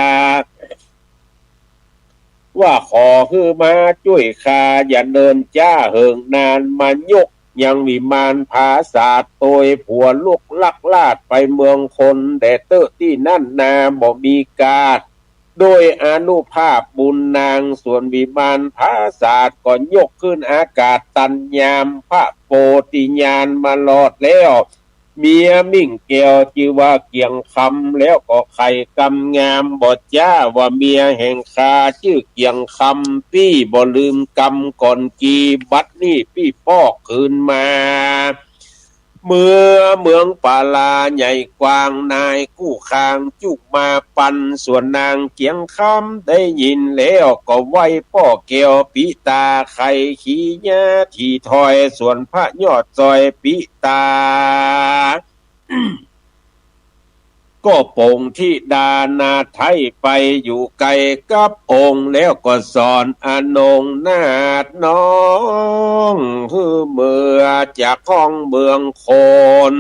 ว่าขอคือมาช่วยคาอย่าเดินจ้าเหิงนานมายกยังวิมานภาษาโตยผัวลูกลักลาดไปเมืองคนแดเตอที่นั่นนาบ่มีกาดโดยอนุภาพบุญนางส่วนวิมานภาษาก็ยกขึ้นอากาศตันยามพระโพธิญาณมาลอดแล้วเมียมิ่งแก้วจิว่าเกียงคำแล้วก็ไข่กำงามบทจ้าว่าเมียแห่งคาชื่อเกียงคำพี่บ่ลืมกำก่อนกีบัดนี่พี่พ่อคืนมาเมื่อเมืองปาลาใหญ่กว้างนายกู้คางจุกมาปันส่วนนางเกียงคำได้ยินแล้วก็ไหวพ่อแก้วปิตาไข่ขี้ยาที่ถอยส่วนพระยอดซอยปิตา ก็โป่งที่ดานาไทยไปอยู่ไกลกับองค์แล้วก็สอนอนงนาดน้องคือเมื่อจากห้องเมืองโคน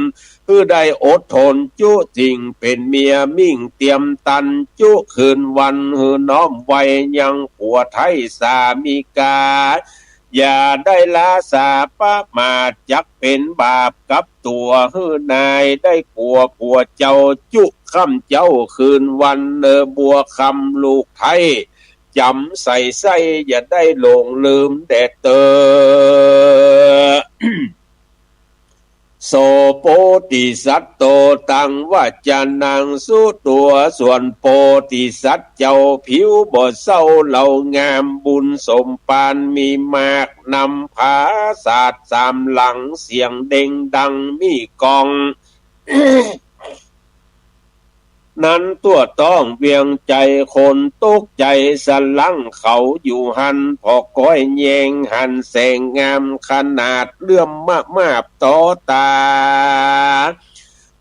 คือได้อดทนจุจริงเป็นเมียมิ่งเตรียมตันจุคืนวันคือน้อมไว้ยังผัวไทยสามีกาอย่าได้ลาสาปะมาจักเป็นบาปกับตัวฮือนายได้ผัวเจ้าจุค่ำเจ้าคืนวันบัวคำลูกไทยจำใส่ไส้อย่าได้หลงลืมแต่เตอ โสโปติสัตโตตังวจานังสุตัวส่วนโปติสัตเจ้าผิวบ่เศร้าเหล่างามบุญสมปานมีมากนำผาศาสตร์สามหลังเสียงเด้งดังมีกอง นั้นตัวต้องเวียงใจคนตกใจสลังเขาอยู่หันพอก้อยแยงหันแสงงามขนาดเลื่อมมากต่อตา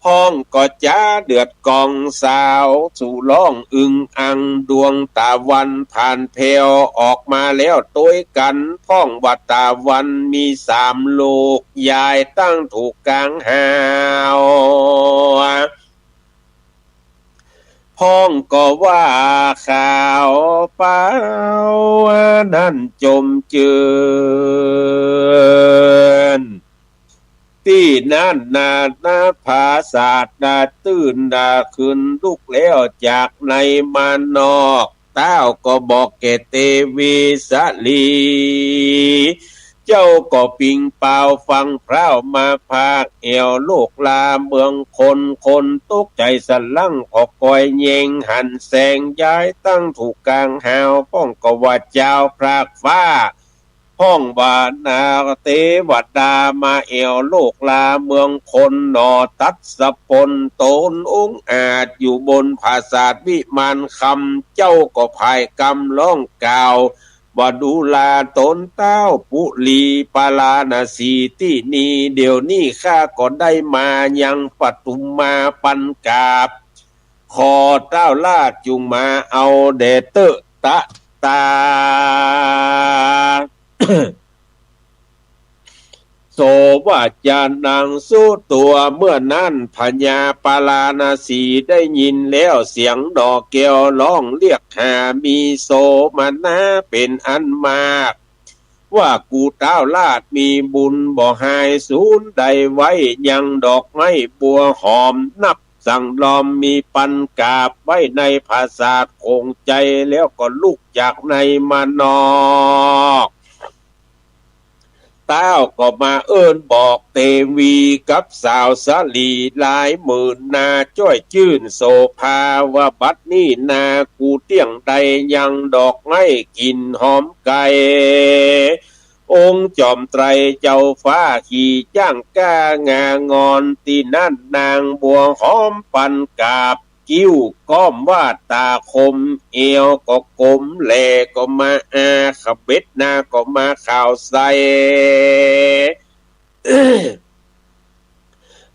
ห้องก็จ้าเดือดกองสาวสู่ร้องอึงอังดวงตาวันผ่านเพลวออกมาแล้วต้วยกันพ้องวัดตาวันมี3 ลูกยายตั้งถูกกลางหาวพ้องก็ว่าข่าวเป้านั่นจมเจือนที่นั่นนาภาษานาตื่นนาขึ้นลุกแล้วจากในมานอกเต้าก็บอกแกเตวีสลีเจ้าก็ปิงเปล่าฟังพร้าวมาพากเอวลูกลาเมืองคนตกใจสลังพอคอยเยงหันแสงย้ายตั้งถูกกลางหาวป้องก็ว่าเจ้าพรากฟ้า ห้องบานาเทวดามาเอวโลกลาเมืองคนหนอตัดสะพลโตนองอาจอยู่บนภาษาวิมานคำเจ้าก็ภายกำล่องกล่าวว่าดูลาตนเต้าปุลีปาลานาสีที่นี่เดี๋ยวนี้ข้าก็ได้มายังปทุมมาปันกาบขอเต้าลาดจุงมาเอาเดเตอตะตา โสว่าจานางสู้ตัวเมื่อนั้นพญาปาลานาสีได้ยินแล้วเสียงดอกแก้วร้องเรียกหามีโสมานะเป็นอันมากว่ากูเต้าลาดมีบุญบ่หายสูญใดไว้ยังดอกไม้บัวหอมนับสั่งลอมมีปันกาบไว้ในภาษาคงใจแล้วก็ลุกจากในมานอกเต้าก็มาเอิ้นบอกเตวีกับสาวสาลีหลายหมื่นนาจ้อยชื่นโสภาว่าบัดนี้นากูเตี้ยงใดยังดอกไม้กินหอมไก่องค์จอมไตรเจ้าฟ้าขี่จ้างก้างางอนตีนั่นนางบัวหอมปันกาบกิ้วก้อมว่าตาคมเอวก็กลมแหลก็มาอาขเบ็ดนาก็มาข่าวใส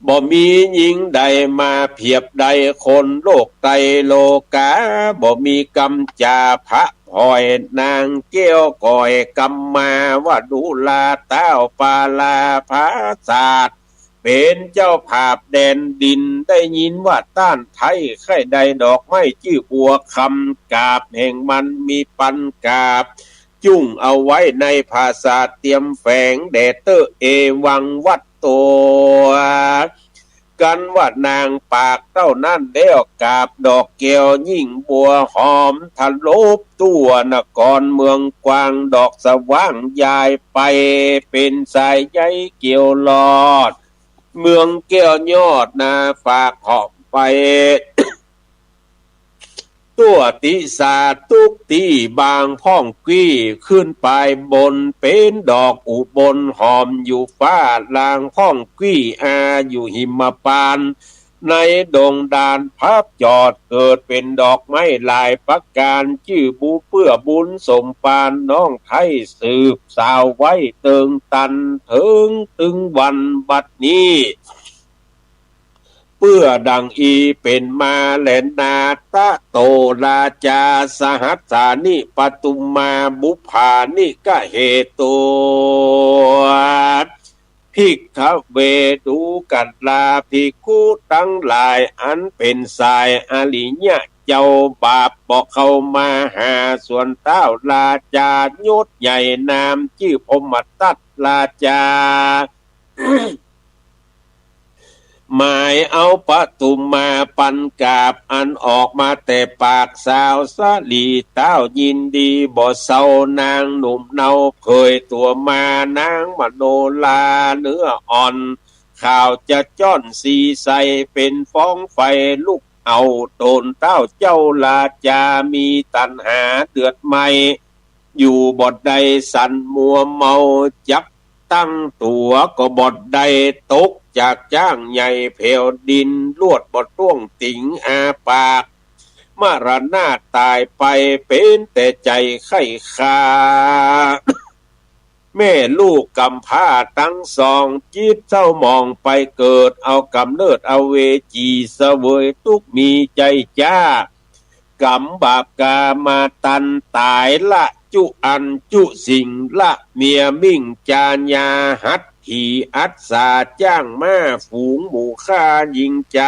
บ่มีหญิงใดมาเพียบใดคนโลกไตโลกาบ่มีกำจาพระพอยนางเกี้ยวก่อยกำมาว่าดูลาเต้าปาลาภาศาสตร์เป็นเจ้าภาพแดนดินได้ยินว่าต้านไทยไข่ใดดอกไม้ชื่อบัวคำกาบแห่งมันมีปันกาบจุ้งเอาไว้ในภาษาเตรียมแฝงแดเตอร์เอวังวัดตัวกันว่านางปากเต้านั่นแล้วกาบดอกแก้วยิ่งบัวหอมทะลบตัวนครเมืองกวางดอกสว่างยายไปเป็นสายใยเกี่ยวลอดเมืองแก้วยอดนาฝากหอบไป ตัวติสาตุกตีบางพ่องกี้ขึ้นไปบนเป็นดอกอุบลหอมอยู่ฟ้าลางพ่องกี้อาอยู่หิมพานต์ในดงดานพับจอดเกิดเป็นดอกไม้ลายประการชื่อบูเพื่อบุญสมปานน้องไทยสืบสาวไว้เติงตันถึงตึงวันบัดนี้เพื่อดังอีเป็นมาแลนนาตะโตราจาสหัสสานิปตุมมาบุพานิกะเหตุภิกขเวดูกัตลาภิกขุทั้งหลายอันเป็นสายอริยะเจ้าบาปบอกเข้ามาหาส่วนเต้าราจายศใหญ่นามชื่อพมตัตราจา หมายเอาปทุมมาปันกาบอันออกมาแต่ปากสาวสาลีเต้ายินดีบ่เศร้านางหนุ่มเนาเผยตัวมานางมโนลาเนื้ออ่อนข่าวจะจ้อนสีใสเป็นฟ้องไฟลุกเอาโตนเต้าเจ้าลาจามีตัณหาเดือดไหมอยู่บทใดสันมัวเมาจับตั้งตัวก็บทใดตกจากจ้างใหญ่เพวดินลวดบทต้วงติงอาปากมรณะตายไปเป็นแต่ใจไข้คา แม่ลูกกำพร้าทั้งสองจิตเศร้ามองไปเกิดเอากำเนิดเอาเวจีเสวยทุกมีใจจ้ากำบาปกามาตันตายละจุอันจุสิ่งละเมียมิ่งจานยาหัดขี่อัศสาจ้างม้าฝูงหมู่ฆ่ายิงใจ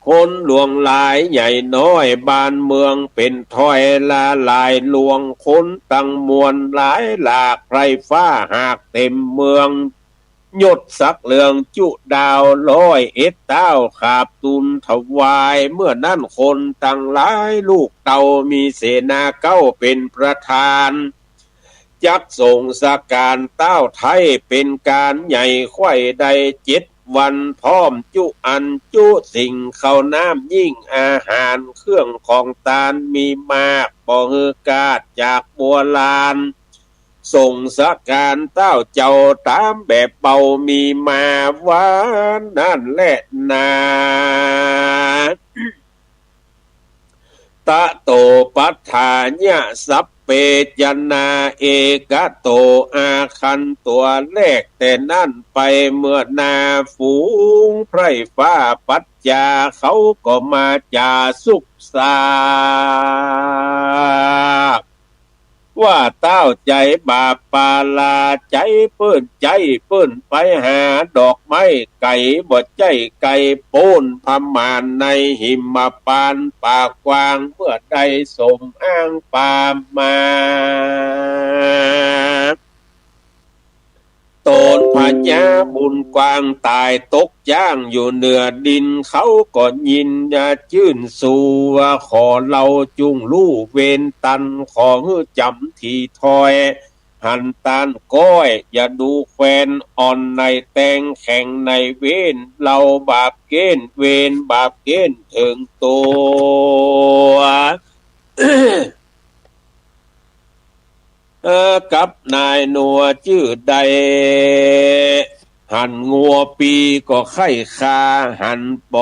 คนหลวงหลายใหญ่น้อยบ้านเมืองเป็นถ้อยละลายลวงคนตั้งมวลหลายหลากไพรฟ้าหากเต็มเมืองยศสักเหลืองจุดาวร้อยเอ็ดเต้าขาบตุนถวายเมื่อนั่นคนตั้งหลายลูกเต่ามีเสนาเก้าเป็นประธานจักส่งสการเต้าไทยเป็นการใหญ่ไข่ใด7 วันพร้อมจุอันจุสิ่งเข้าน้ำยิ่งอาหารเครื่องของตาลมีมากบ่ฮือกาดจากโบราณส่งสการเต้าเจ้าตามแบบเบามีมาว่านั่นแหละนาตะโตปัฏฐาญะสัพเปจนาเอกโตอาคันตัวแรกแต่นั่นไปเมื่อนาฝูงไพร่ฟ้าปัจจาเขาก็มาจาสุขสาว่าเต้าใจบาปปาลาใจเปิ้นใจเปิ้นไปหาดอกไม้ไก่บ่ใจไก่โป้นพมานในหิมปานป่ากวางเมื่อใดสมอ้างปามมาโตนพญาบุญกวางตายตกย่างอยู่เหนือดินเขาก็ยินชื่นสู่ว่าขอเราจุงลู่เวนตันขอฮื้อจำทีถอยหันตานก้อยอย่าดูแควนอ่อนในแตงแข่งในเวนเราบาปเกณฑ์เวนบาปเกณฑ์ถึงตัว กับนายนัวชื่อใดหันงัวปีก็ไข้คาหันป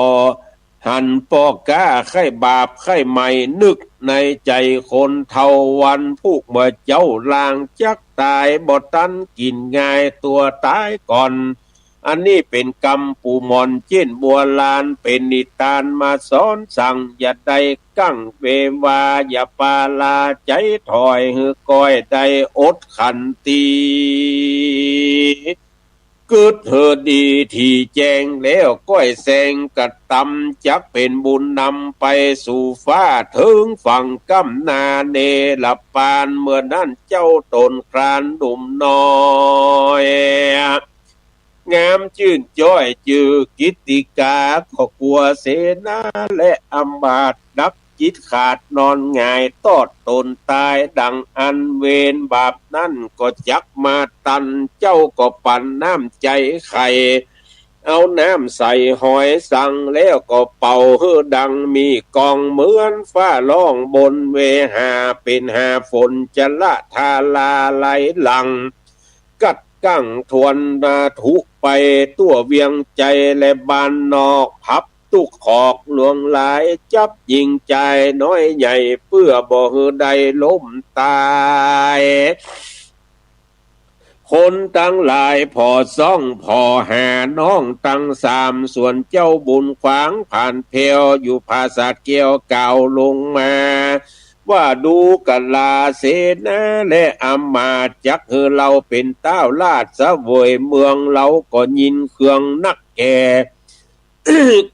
อก้าไข้บาปไข้ใหม่นึกในใจคนเทาวันผูกเมื่อเจ้าลางจักตายบ่ตันกินง่ายตัวตายก่อนอันนี้เป็นกรรมปูมอนเช่นบัวลานเป็นนิทานมาสอนสั่งอย่าได้กั้งเววาอย่าปาลาใจถอยหือก้อยได้อดขันตีเกิดเธอดีที่แจ้งแล้วก้อยแสงกระตำจักเป็นบุญนำไปสู่ฟ้าถึงฝั่งกำนาเนลปานเมื่อนั้นเจ้าตนครานดุมน้อยงามชื่นจ้อยจือกิตติกาขอกลัวเสนาและอำมาตย์ดับจิตขาดนอนหงายตอดตนตายดังอันเวรบาปนั่นก็จักมาตันเจ้าก็ปั่นน้ำใจไข่เอาน้ำใส่หอยสั่งแล้วก็เป่าเฮือดังมีกองเหมือนฟ้าล่องบนเวหาเป็นหาฝนจะละทาลาไหลหลังกัดกั้งทวนนาทุไปตัวเวียงใจและบานนอกพับตุกขอกหลวงหลายจับยิงใจน้อยใหญ่เพื่อบ่ฮือใดล้มตายคนตั้งหลายพอซ่องพอหาน้องตั้งสามส่วนเจ้าบุญขวางผ่านเพลอยู่ภาษาเกี่ยวเก่าลงมาว่าดูกันลาเสนาและอำมาตย์จักเฮอเราเป็นเต้าลาดสะเวยเมืองเราก็ยินเครื่องนักแก่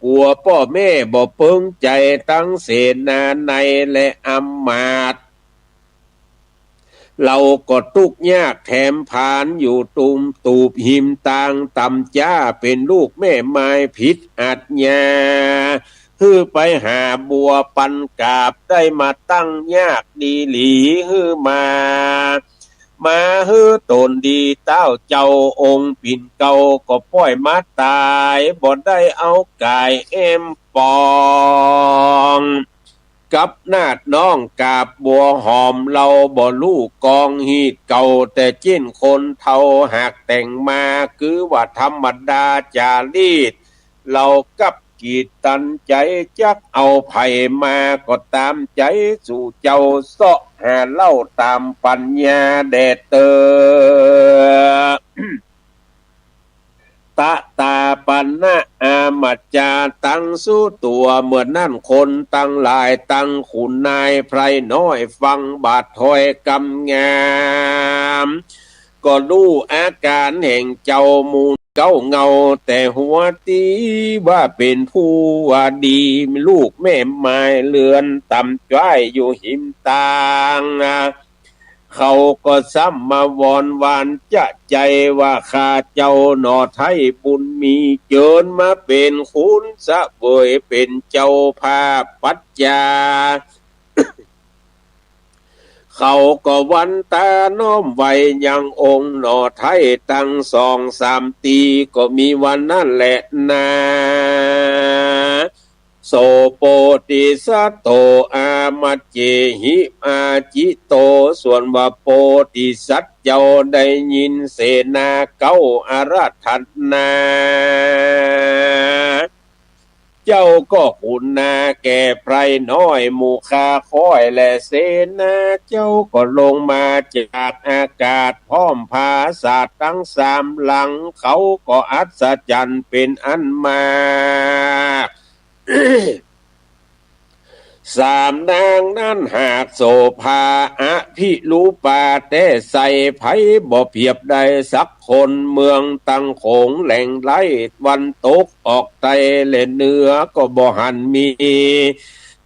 กลัวพ่อแม่บ่เปิงใจตั้งเสนาในและอำมาตย์เราก็ทุกข์ยากแถมผานอยู่ตุมตูบหิมตางต่ำจ้าเป็นลูกแม่ไม้ผิดอัจญาฮือไปหาบัวปันกาบได้มาตั้งยากดีหลีฮือมาฮือตนดีเต้าเจ้าองค์ปิ่นเก่าก็ป้อยมาตายบ่ได้เอากายเอ็มปองกับนาดน้องกาบบัวหอมเราบ่ลูกกองฮีดเก่าแต่จิ้นคนเท่าหากแต่งมาคือว่าธรรมดาจารีตเรากับกีดตันใจจักเอาไผ่มาก็ตามใจสู่เจ้าเสาะหาเล่าตามปัญญาแดดเตอ ตะตาปันนะอามัจจาตั้งสู้ตัวเมื่อนั่นคนตั้งหลายตั้งขุนนายไพรน้อยฟังบาดถอยกำงามก็ดูอาการแห่งเจ้ามูลเก้าเงาแต่หัวตีว่าเป็นผู้ว่าดีลูกแม่ไม้เลือนต่ำจ้อยอยู่หิมตางเขาก็ซ้ำมาวอนวานจะใจว่าข้าเจ้าหนอไทยบุญมีเจิญมาเป็นคุณสะเวยเป็นเจ้าภาพปัจจา เ เขาก็วันตาน้อมไว้ยังองค์หนอไทยตั้ง2-3 ตีก็มีวันนั่นแหละนาโสโปติสัตโตอามัจเจหิอาจิโตส่วนว่าโปติสัตเจ้าได้ยินเสนาเก้าอาราธนาเจ้าก็คุณนาแก่ไพรน้อยหมู่คาค้อยและเสนาเจ้าก็ลงมาจากอากาศพร้อมภาษาทั้ง3หลังเขาก็อัศจรรย์เป็นอันมาก 3นางนั้นหากโสภาอภิรูปาแต่ใส่ไผบ่เพียบใดสักคนเมืองตังโขงแหล่งไหลวันตกออกไตเล่นเนื้อก็บ่หันมี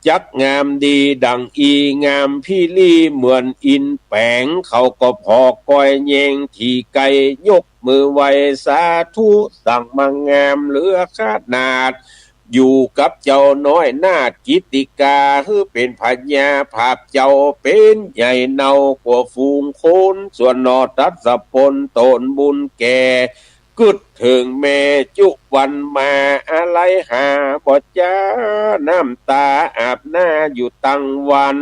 จักงามดีดังอีงามพี่ลี่เหมือนอินแปงเขาก็พอก้อยแยงที่ไกยกมือไหวสาธุสั่งมางามเหลือขนาดอยู่กับเจ้าน้อยนาฏกิติกาคือเป็นพญาภาพเจ้าเป็นใหญ่เนากว่าฟูงโคนส่วนนอตัดสะพลตนบุญแก่กึดถึงแม่จุวันมาอะไรหาบ่จ้าน้ำตาอาบหน้าอยู่ตั้งวัน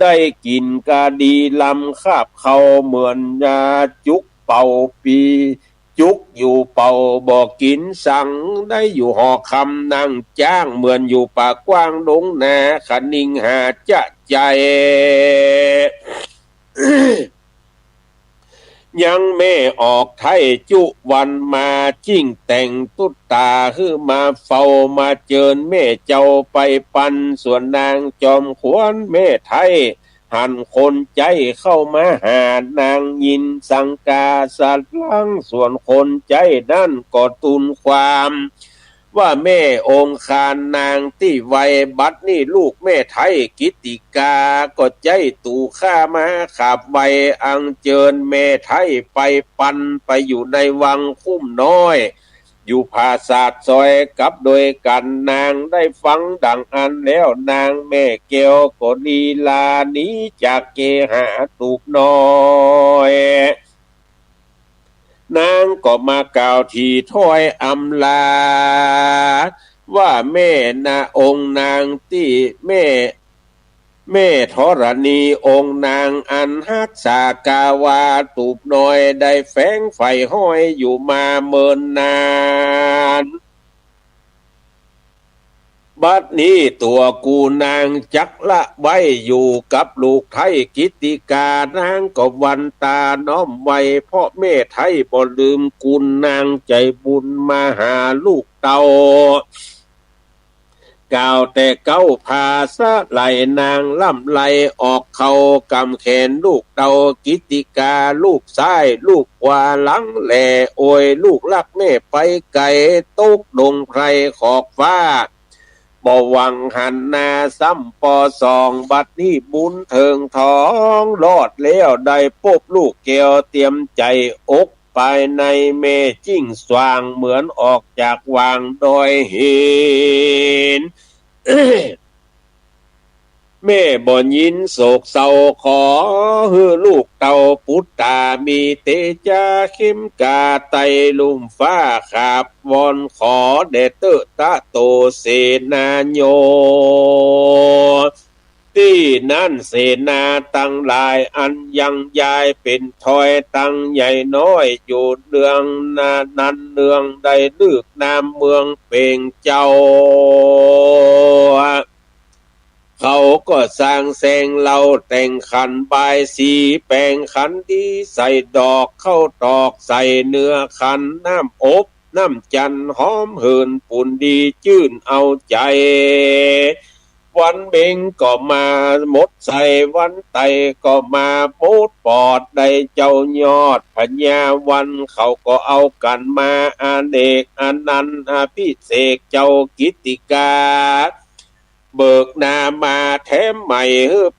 ได้กินกาดีลำคาบเขาเหมือนยาจุกเป่าปีจุกอยู่เป่าบอกกินสั่งได้อยู่หอคำนั่งจ้างเหมือนอยู่ป่ากว้างดงนาขันนิงหาจะใจ ยังแม่ออกไทยจุวันมาจิ้งแต่งตุ๊ดตาคือมาเฝ้ามาเจิญแม่เจ้าไปปันส่วนนางจอมขวัญแม่ไทยหันคนใจเข้ามาหานางยินสังกาสัตลังส่วนคนใจนั่นก็ตุนความว่าแม่องค์คานนางที่ไวบัดนี่ลูกแม่ไทยกิติกาก็ใจตู่ข้ามาขับไวอังเจิญแม่ไทยไปปันไปอยู่ในวังคุ้มน้อยอยู่ภาษาซอยกับโดยกันนางได้ฟังดังอันแล้วนางแม่เกียวก็ลีลานี้จากเกหาตูบน้อยนางก็มากล่าวทีถ้อยอำลาว่าแม่นาองค์นางที่แม่ธรณีองค์นางอันฮักษากาวาตูบน้อยได้แฝงไฟห้อยอยู่มาเมินนานบัดนี้ตัวกูนางจักละไว้อยู่กับลูกไทยกิติกานางก็วันตาน้อมไว้เพราะแม่ไทยบ่ลืมกุลนางใจบุญมาหาลูกเต่ากล่าวแต่เก้าภาษาไหลนางล่ำไหลออกเขากำแขนลูกเต่ากิติกาลูกซ้ายลูกขวาหลังแหล่โอยลูกลักแม่ไปไกลตกดงไพรขอบฟ้าบ่หวังหันนาซ้ำปอ2บัดนี้บุญเถิงท้องรอดแล้วได้พบลูกแก้วเตรียมใจอกภายในเมจิ้งสว่างเหมือนออกจากวางดอยหิน แม่บ่ยินโศกเศร้าขอฮือลูกเต่าปุตตามีเตจาเข้มกาไตลุ่มฟ้าขาบวอนขอเดเตตะโตเสนาโยที่นั่นเสนาตั้งหลายอันยังยายเป็นถอยตั้งใหญ่น้อยอยู่เดืองนานันเนืองได้ลึกนามเมืองเป่งเจ้าเขาก็สร้างแสงเหล่าแต่งขันบายสีแปลงขันดีใส่ดอกเข้าตอกใส่เนื้อขันน้ำอบน้ำจันหอมเหินปุ่นดีจื่นเอาใจวันเบงก็มาหมดใส่วันไตก็มาโปดปอดได้เจ้ายอดพญาวันเขาก็เอากันมาอาเนกอนันต์อภิเษกเจ้ากิติกาเบิกนามาแถมใหม่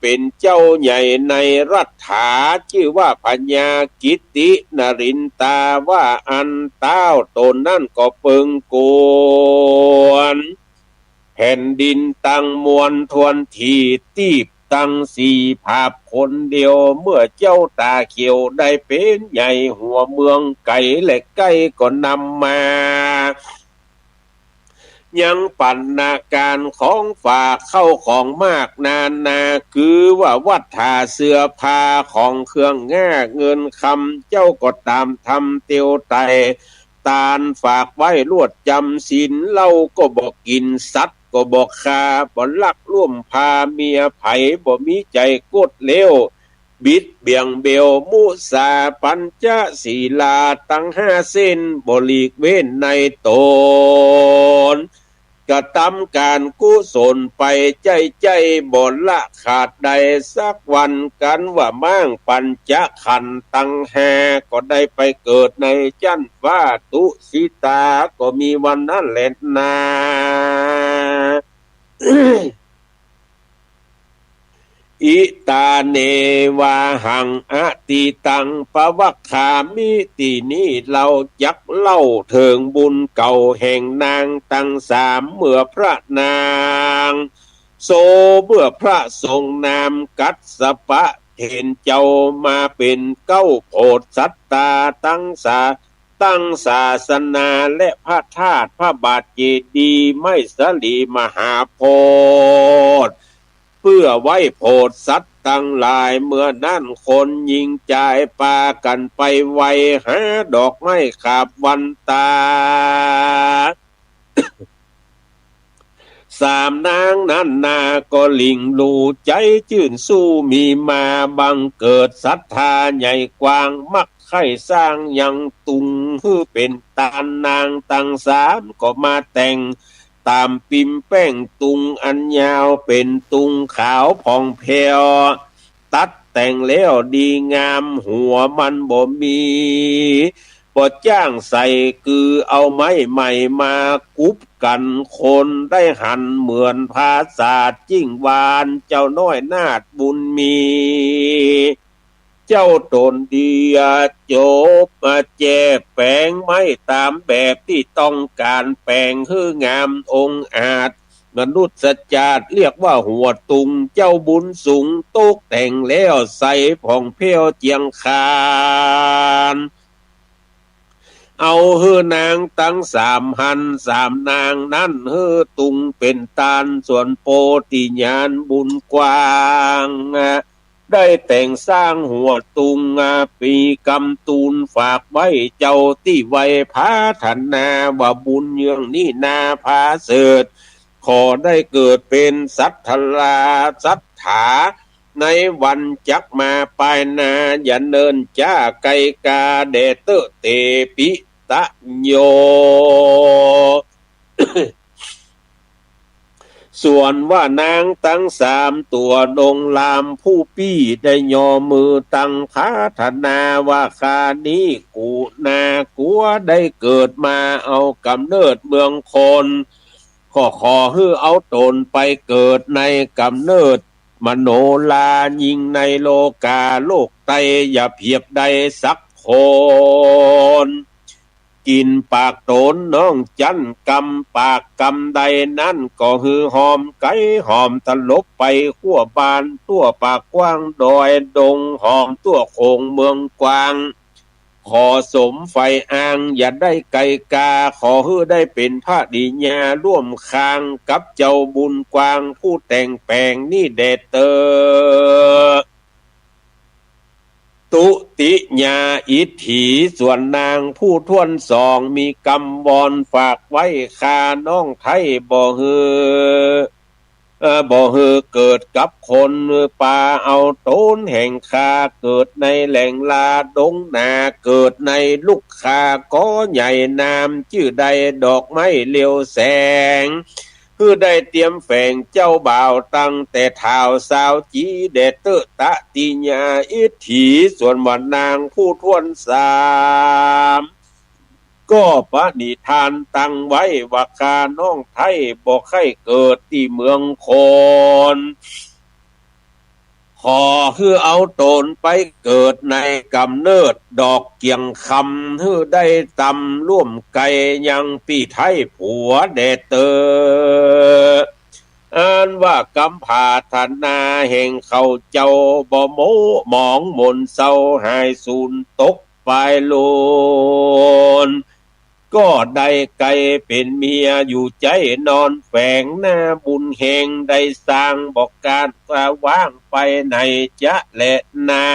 เป็นเจ้าใหญ่ในรัฐาชื่อว่าพญากิตินรินตาว่าอันเต้าตนนั่นก็เปิงโกนแผ่นดินตั้งมวลทวนทีตี ตั้งสี่ภาพคนเดียวเมื่อเจ้าตาเขียวได้เป็นใหญ่หัวเมืองไก่และไก่ก็นำมายังปันนาการของฝากเข้าของมากนาคือว่าวัดถาเสื้อผ้าของเครื่องแง่เงินคำเจ้าก็ตามทำเตียวไตตาลฝากไว้ลวดจำศีลเล่าก็บอกกินสัตว์ก็บอกคาบ่ลักร่วมพาเมียไผ่บ่มีใจกดเลวบิดเบี่ยงเบลมุสาปัญจศีลาตั้งห้าเส้นบลีกเว้นในตนกระทำการกุศลไปใจบ่ละขาดใดสักวันกันว่ามั่งปัญจขันธ์ตั้งแหก็ได้ไปเกิดในจันฟ้าตุสิตาก็มีวันนั้นแหละนา อิตาเนวาหังอติตังปวัคคามิตินี้เราจักเล่าเถิงบุญเก่าแห่งนางตั้งสามเมื่อพระนางโซเมื่อพระทรงนามกัสสปะเห็นเจ้ามาเป็นเก้าโพธิสัตตาตั้งศาสนาและพระธาตุพระบาทเจดีย์ไม่สลีมหาโพธิ์เพื่อไว้โพธิสัตว์ตั้งหลายเมื่อนั่นคนยิงใจปากันไปไวหาดอกไม้ขาบวันตา สามนางนั้นนาก็ลิงลูใจจื่นสู้มีมาบังเกิดศรัทธาใหญ่กว้างมักไข่สร้างยังตุงคือเป็นตานางตั้งสามก็มาแต่งตามปิมแป้งตุงอันยาวเป็นตุงขาวผ่องแผ้วตัดแต่งแล้วดีงามหัวมันบ่มีบ่จ้างใส่คือเอาไม้ใหม่มากุบกันคนได้หันเหมือนภาษาจิ้งวานเจ้าน้อยนาฏบุญมีเจ้าตนเดียจบมาแจกแปลงไม้ตามแบบที่ต้องการแปลงคืองามองอาจมนุษย์สัจจาเรียกว่าหัวตุงเจ้าบุญสูงตกแต่งแล้วใส่ผ่องเพียวเจียงคานเอาฮือนางตั้งสามหันสามนางนั้นฮือตุงเป็นตาลส่วนโปติญาณบุญกว้างได้แต่งสร้างหัวตุงปีกำตูนฝากไว้เจ้าที่ไว้พาธนาว่าบุญเยืองนี่นาพาเสดขอได้เกิดเป็นสัทธลาสัทธาในวันจักมาปายนาอย่าเนินจ้าไกกาเดเตเตปิตะโย ส่วนว่านางตั้งสามตัวดงลามผู้ปี้ได้ยอมือตั้งพาธนาว่าคานี้กูนากัวได้เกิดมาเอากำเนิดเมืองคนขอให้เอาตนไปเกิดในกำเนิดมโนลายิงในโลกาโลกไตอย่าเพียบใดสักคนกินปากโตนน้องจันกำปากกำใดนั่นก็ฮือหอมไก่หอมตลบไปขั้วบานตัวปากกว้างดอยดงหอมตัวโคงเมืองกว้างขอสมไฟอ้างอย่าได้ไก่กาขอฮือได้เป็นพระดิญาร่วมคางกับเจ้าบุญกว้างผู้แต่งแปลงนี่เดเตอตุติญาอิทธิส่วนนางผู้ท่วนสองมีกำวอนฝากไว้คาน้องไทยบ่ฮือเกิดกับคนป่าเอาโตนแห่งคาเกิดในแหล่งลาดงนาเกิดในลูกคาก็ใหญ่นามชื่อใดดอกไม้เลียวแสงคือได้เตรียมแฝงเจ้าบ่าวตั้งแต่เท้าสาวจีเดเตตะติญาอิทธิส่วนวันนางผู้ท่วนสามก็ปณิธานตั้งไว้ว่าคาน้องไทยบอกให้เกิดที่เมืองคนขอคือเอาตนไปเกิดในกำเนิดดอกเกียงคำคือได้ตำร่วมไก่ยังปีไทยผัวเดเตอ อ่านว่ากำผาธนาแห่งเขาเจ้าบ่โมหมองมนเศร้าหายสูญตกไปโลนก็ได้ไกลเป็นเมียอยู่ใจนอนแฝงหน้าบุญแห่งได้สร้างบอกการว่าว่างไปในจะและนา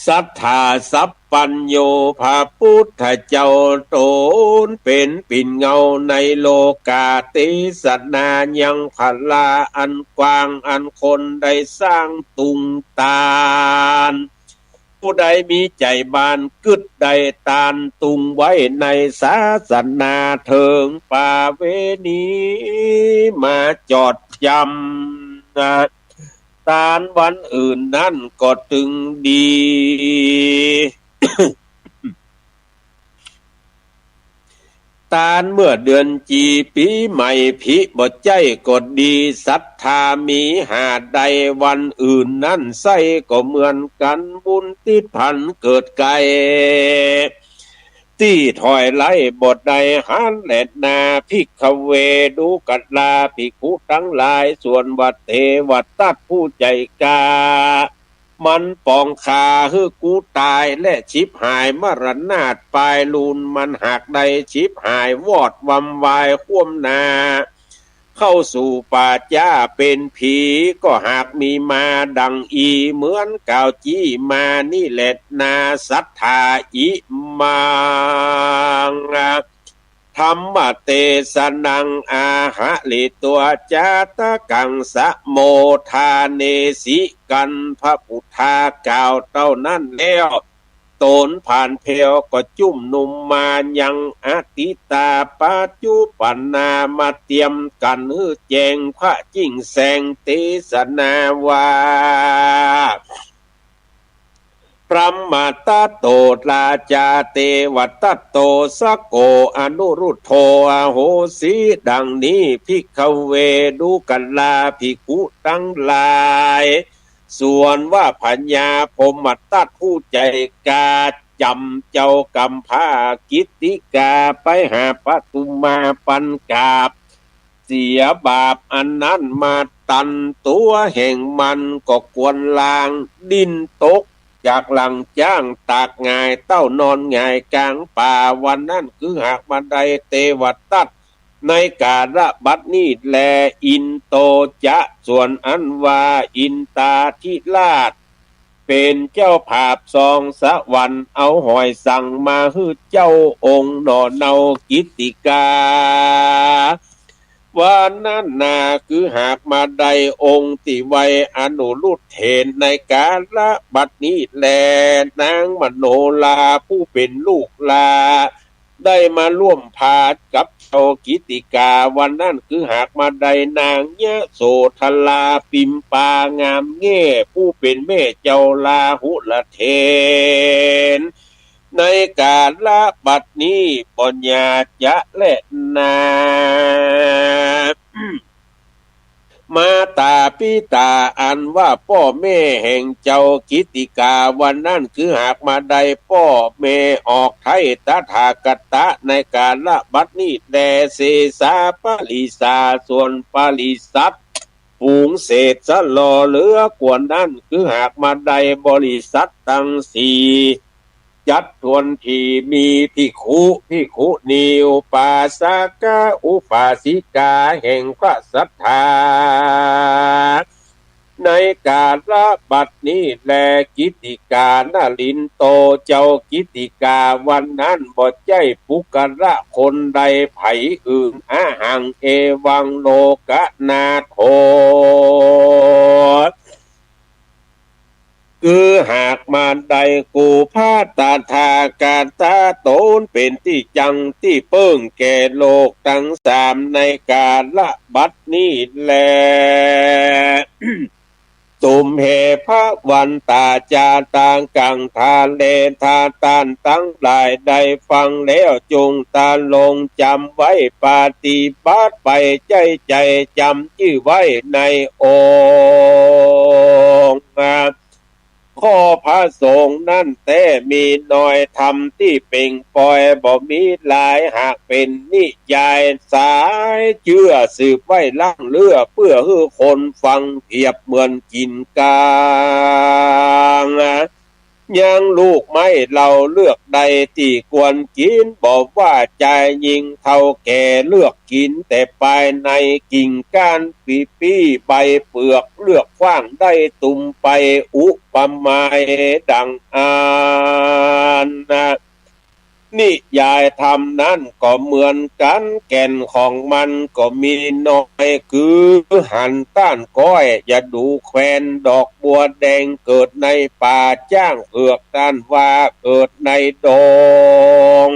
ศรัทธาสัพปัญโยพระพุทธเจ้าโตนเป็นปิ่นเงาในโลกาติสนายังพลาอันกว้างอันคนได้สร้างตุงตานผู้ใดมีใจบานกึดใดตานตุงไว้ในศาสนาเถิงป่าเวนีมาจอดจำตานวันอื่นนั่นก็ตึงดี ตานเมื่อเดือนจีปีใหม่พิบทใจกดดีศรัทธามีหาใดวันอื่นนั่นใส่ก็เหมือนกันบุญติดพันเกิดไกลที่ถอยไล่บทใดหันแหลดนาพิกเวดูกัดลาภิกขุทั้งหลายส่วนวัดเทวัดตัดผู้ใจกามันปองคาฮือกูตายและชิบหายมรณาตปลายลูนมันหักใดชิบหายวอดวำวายข่วมนาเข้าสู่ป่าจ้าเป็นผีก็หากมีมาดังอีเหมือนกาวจี้มานี่แหละนาศรัทธาอิมังธรรมเตสนังอาหะลิตัวจาตะกังสะโมทาเนสิกันพระพุทธากล่าวเท่านั้นแล้วโตนผ่านเพลก็จุ่มนุมมายังอติตาปัจจุปันนามาเตรียมกันฮือแจงพระจิ้งแสงเตสนาวาพระมาตโตลาจาเตวัตโตสะโกอนุรุตโธอโหสีดังนี้ภิกขเวดูกันลาภิกขุทั้งหลายส่วนว่าปัญญาพรหมตัดผู้ใจกาจำเจ้ากำพากิตติกาไปหาปทุมมาปันกาบเสียบาปอันนั้นมาตันตัวแห่งมันก็กวนลางดินตกจากหลังจ้างตากง่ายเต้านอนง่ายกลางป่าวันนั้นคือหากมาได้เตวตัดในกาละบัดนี้แลอินโตจะส่วนอันว่าอินตาธิราชเป็นเจ้าภาพสองสวรรค์เอาหอยสั่งมาฮือเจ้าองค์หนอเนากิตติกาวันนั้นนาคือหากมาได้องค์ที่ไวอนุรุตเถนในกาละบัดนี้แลนางมโนลาผู้เป็นลูกลาได้มาร่วมพาดกับเจ้ากิตติกาวันนั้นคือหากมาได้นางยะโสธลาปิมปางามแง่ผู้เป็นแม่เจ้าลาหุละเทนในกาละบัดนี้ปัญญาจะและนามาตาปิตาอันว่าพ่อแม่แห่งเจ้ากิตติกาวันนั้นคือหากมาได้พ่อแม่ออกไทยตถาคตะในกาละบัดนี้แดเสสาปลิสาส่วนปลิสัตฝูงเศษสะลอเหลือกว่านั้นคือหากมาได้บริษัทตั้งสี่จัดทวนที่มีภิกขุนีอุปาสกะอุปาสิกาแห่งพระศรัทธาในกาลบัดนี้แลกิตติกาณลินโตเจ้ากิตติกาวันนั้นบ่ใจปุกระคนใดไผอื่นอาหังเอวังโลกนาโถคือหากมาได้กูพาตาทากาตาโตนเป็นที่จังที่เปิ้งแก่โลกทั้งสามในกาละบัดนี้แล ตุมเหพระวันตาจาต่างกังทาเลทาตานตั้งหลายได้ฟังแล้วจงตาลงจำไว้ปฏิบัติไปใจจำชื่อไว้ในองค์ ข้อพระสงฆ์นั่นแต่มีน้อยธรรมที่เป่งปล่อยบ่มีหลายหากเป็นนิยายสายเชื่อสืบไว้ล่างเลือเพื่อให้คนฟังเทียบเหมือนกินกลางยังลูกไม่เราเลือกใดที่ควรกินบอกว่าใจยิงเท่าแก่เลือกกินแต่ภายในกิ่งก้านปีใบเปลือกเลือกขว้างได้ตุ่มไปอุปมาดังอ่านนิยายธรรมนั้นก็เหมือนกันแก่นของมันก็มีน้อยคือหันต้านก้อยอย่าดูแควนดอกบัวแดงเกิดในป่าจ้างเผือกต้านว่าเกิดในดง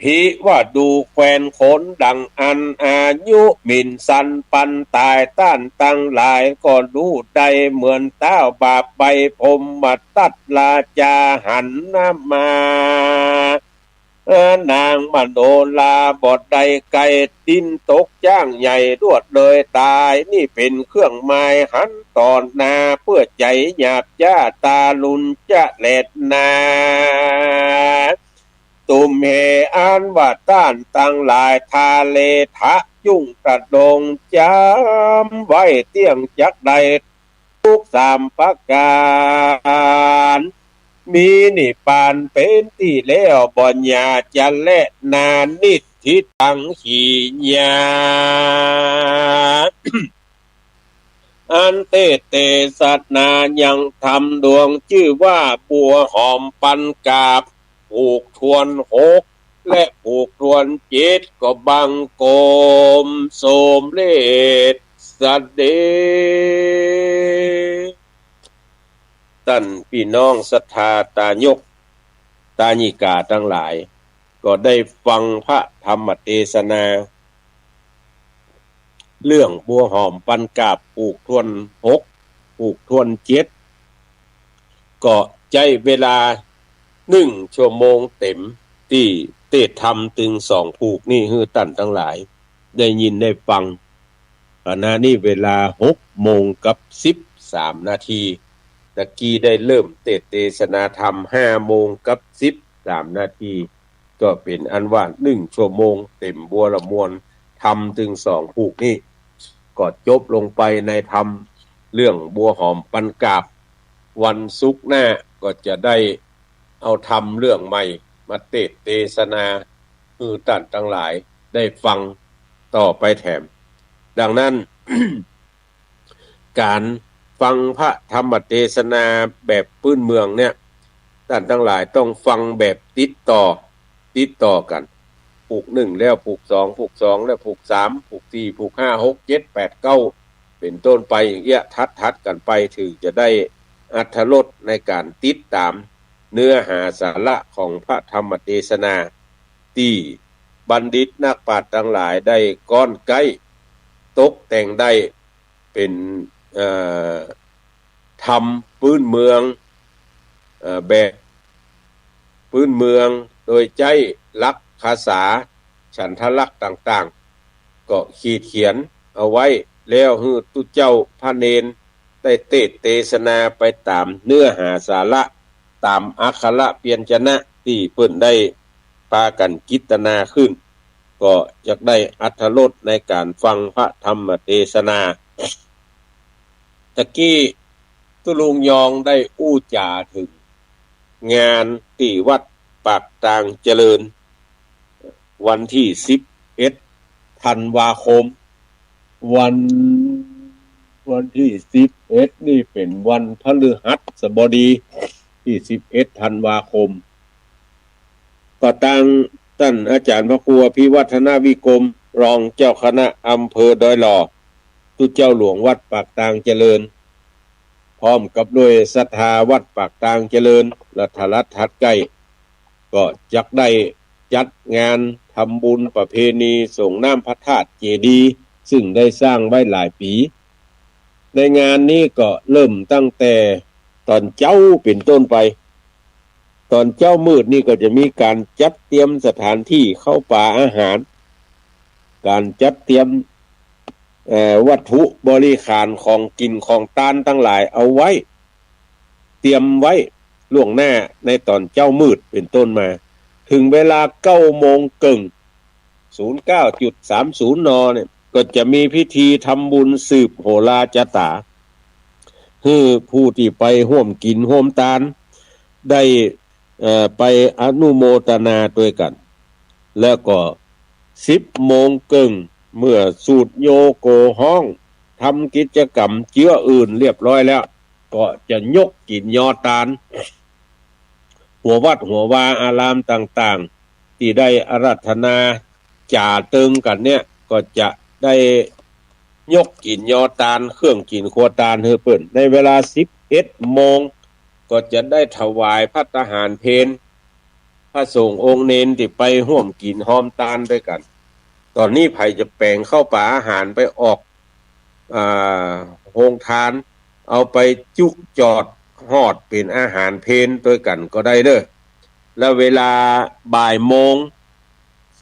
พิว่าดูแควนขนดังอันอายุหมิ่นสันปันตายต้านตั้งหลายก็ดูได้เหมือนเต้าบาปใบพรมมาตัดลาจาหันน้ำมานางมโนลาบอดใดไก่ดินตกจ้างใหญ่รวดเลยตายนี่เป็นเครื่องหมายหันตอนนาเพื่อใจหยาบจ้าตาลุนจะแหลดนาตุมเฮอันว่าต้านตั้งหลายทาเลทะยุ่งกระดงจำไว้เตี้ยงจักใดทุกสามประการมีนิพพานเป็นที่แล้วบ่ญาจะและนานิทิตังขีญา อันเตเตสัตนายังทำดวงชื่อว่าบัวหอมปันกาบผูกทวนหกและผูกทวนเจ็ดก็บังโกมโสมเลศสเดท่านพี่น้องศรัทธาตายกตาญิกาทั้งหลายก็ได้ฟังพระธรรมเทศนาเรื่องบัวหอมปันกาบปลูกทวนหกปลูกทวนเจ็ดก็ใช้เวลา1 ชั่วโมงเต็มที่เตทำถึง2ผูกนี่ฮือตั้นทั้งหลายได้ยินได้ฟังขณะนี้เวลา6:13 นาทีตะกี้ได้เริ่มเทศนาธรรม5:13 นาทีก็เป็นอันว่า1 ชั่วโมงเต็มบัวละมวลทำถึง2ผูกนี่ก็จบลงไปในธรรมเรื่องบัวหอมปันกาบวันศุกร์หน้าก็จะได้เอาธรรมเรื่องใหม่มาเทศนาคือท่านทั้งหลายได้ฟังต่อไปแถมดังนั้น การฟังพระธรรมเทศนาแบบพื้นเมืองเนี่ยท่านทั้งหลายต้องฟังแบบติดต่อกันผูก1แล้วผูก2ผูก2แล้วผูก3ผูก4ผูก5 6 7 8 9เป็นต้นไปอย่างเงี้ยทัดกันไปถึงจะได้อรรถรสในการติดตามเนื้อหาสาระของพระธรรมเทศนาที่บัณฑิตนักปราชญ์ทั้งหลายได้ก้อนไกตกแต่งได้เป็นธรรมพื้นเมืองแบบพื้นเมืองโดยใจลักษณ์ภาษาฉันทลักษณ์ต่างๆก็ขีดเขียนเอาไว้แล้วให้ตุเจ้าพระเนนได้เทศนาไปตามเนื้อหาสาระตามอักขระเปลี่ยนชนะที่เพิ่นได้พากันกิตนาขึ้นก็จะได้อรรถรสในการฟังพระธรรมเทศนาตะกี้ตุลุงยองได้อู้จ่าถึงงานที่วัดปากตางเจริญวันที่11 ธันวาคมวันที่11นี่เป็นวันพฤหัสบดีที่11 ธันวาคมก็ตั้งท่านอาจารย์พระครูพิวัฒนวิกรมรองเจ้าคณะอำเภอดอยหล่อตุเจ้าหลวงวัดปากตางเจริญพร้อมกับด้วยศรัทธาวัดปากตางเจริญรัฐรัฐทัดใกล้ก็จักได้จัดงานทำบุญประเพณีส่งน้ำพระธาตุเจดีย์ซึ่งได้สร้างไว้หลายปีในงานนี้ก็เริ่มตั้งแต่ตอนเจ้าเป็นต้นไปตอนเจ้ามืดนี่ก็จะมีการจัดเตรียมสถานที่เข้าป่าอาหารการจัดเตรียม วัตถุบริขารของกินของทานทั้งหลายเอาไว้เตรียมไว้ล่วงหน้าในตอนเจ้ามืดเป็นต้นมาถึงเวลา9 โมงครึ่ง 09.30 นเนี่ยก็จะมีพิธีทำบุญสืบโหราจตาคือผู้ที่ไปร่วมกินร่วมทานได้ไปอนุโมทนาด้วยกันแล้วก็10 โมงครึ่งเมื่อสูตรโยโกห้องทำกิจกรรมเจื้ออื่นเรียบร้อยแล้วก็จะยกกินยอตานหัววัดหัววาอารามต่างๆที่ได้อาราธนาจ่าเติงกันเนี่ยก็จะได้ยกกินยอตานเครื่องกินครัวตานเฮอเปิ้นในเวลา11 โมงก็จะได้ถวายภัตตาหารเพลพระสงฆ์องค์เนนที่ไปร่วมกินหอมตานด้วยกันตอนนี้ไผจะแปลงเข้าป่าอาหารไปออกโรงทานเอาไปจุจอดฮอดเป็นอาหารเพลด้วยกันก็ได้เด้อแล้วเวลาบ่ายโมง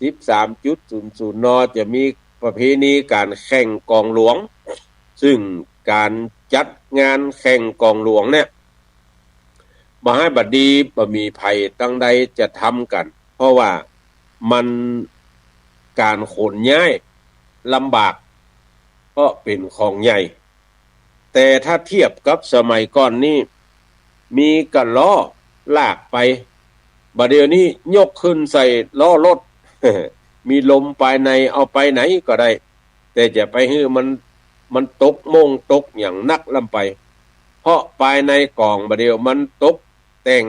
13.00 นจะมีประเพณีการแข่งกองหลวงซึ่งการจัดงานแข่งกองหลวงเนี่ยบ่ให้บัดดีบ่มีภัยตั้งใดจะทำกันเพราะว่ามันการขนย้ายลำบากเพราะเป็นของใหญ่แต่ถ้าเทียบกับสมัยก่อนนี้มีกระล้อลากไปบัดเดี๋ยวนี้ยกขึ้นใส่ล้อรถ มีลมภายในเอาไปไหนก็ได้แต่จะไปให้มันตกมงตกอย่างนักลำไปเพราะภายในกล่องบัดเดี๋ยวมันตกแต่ง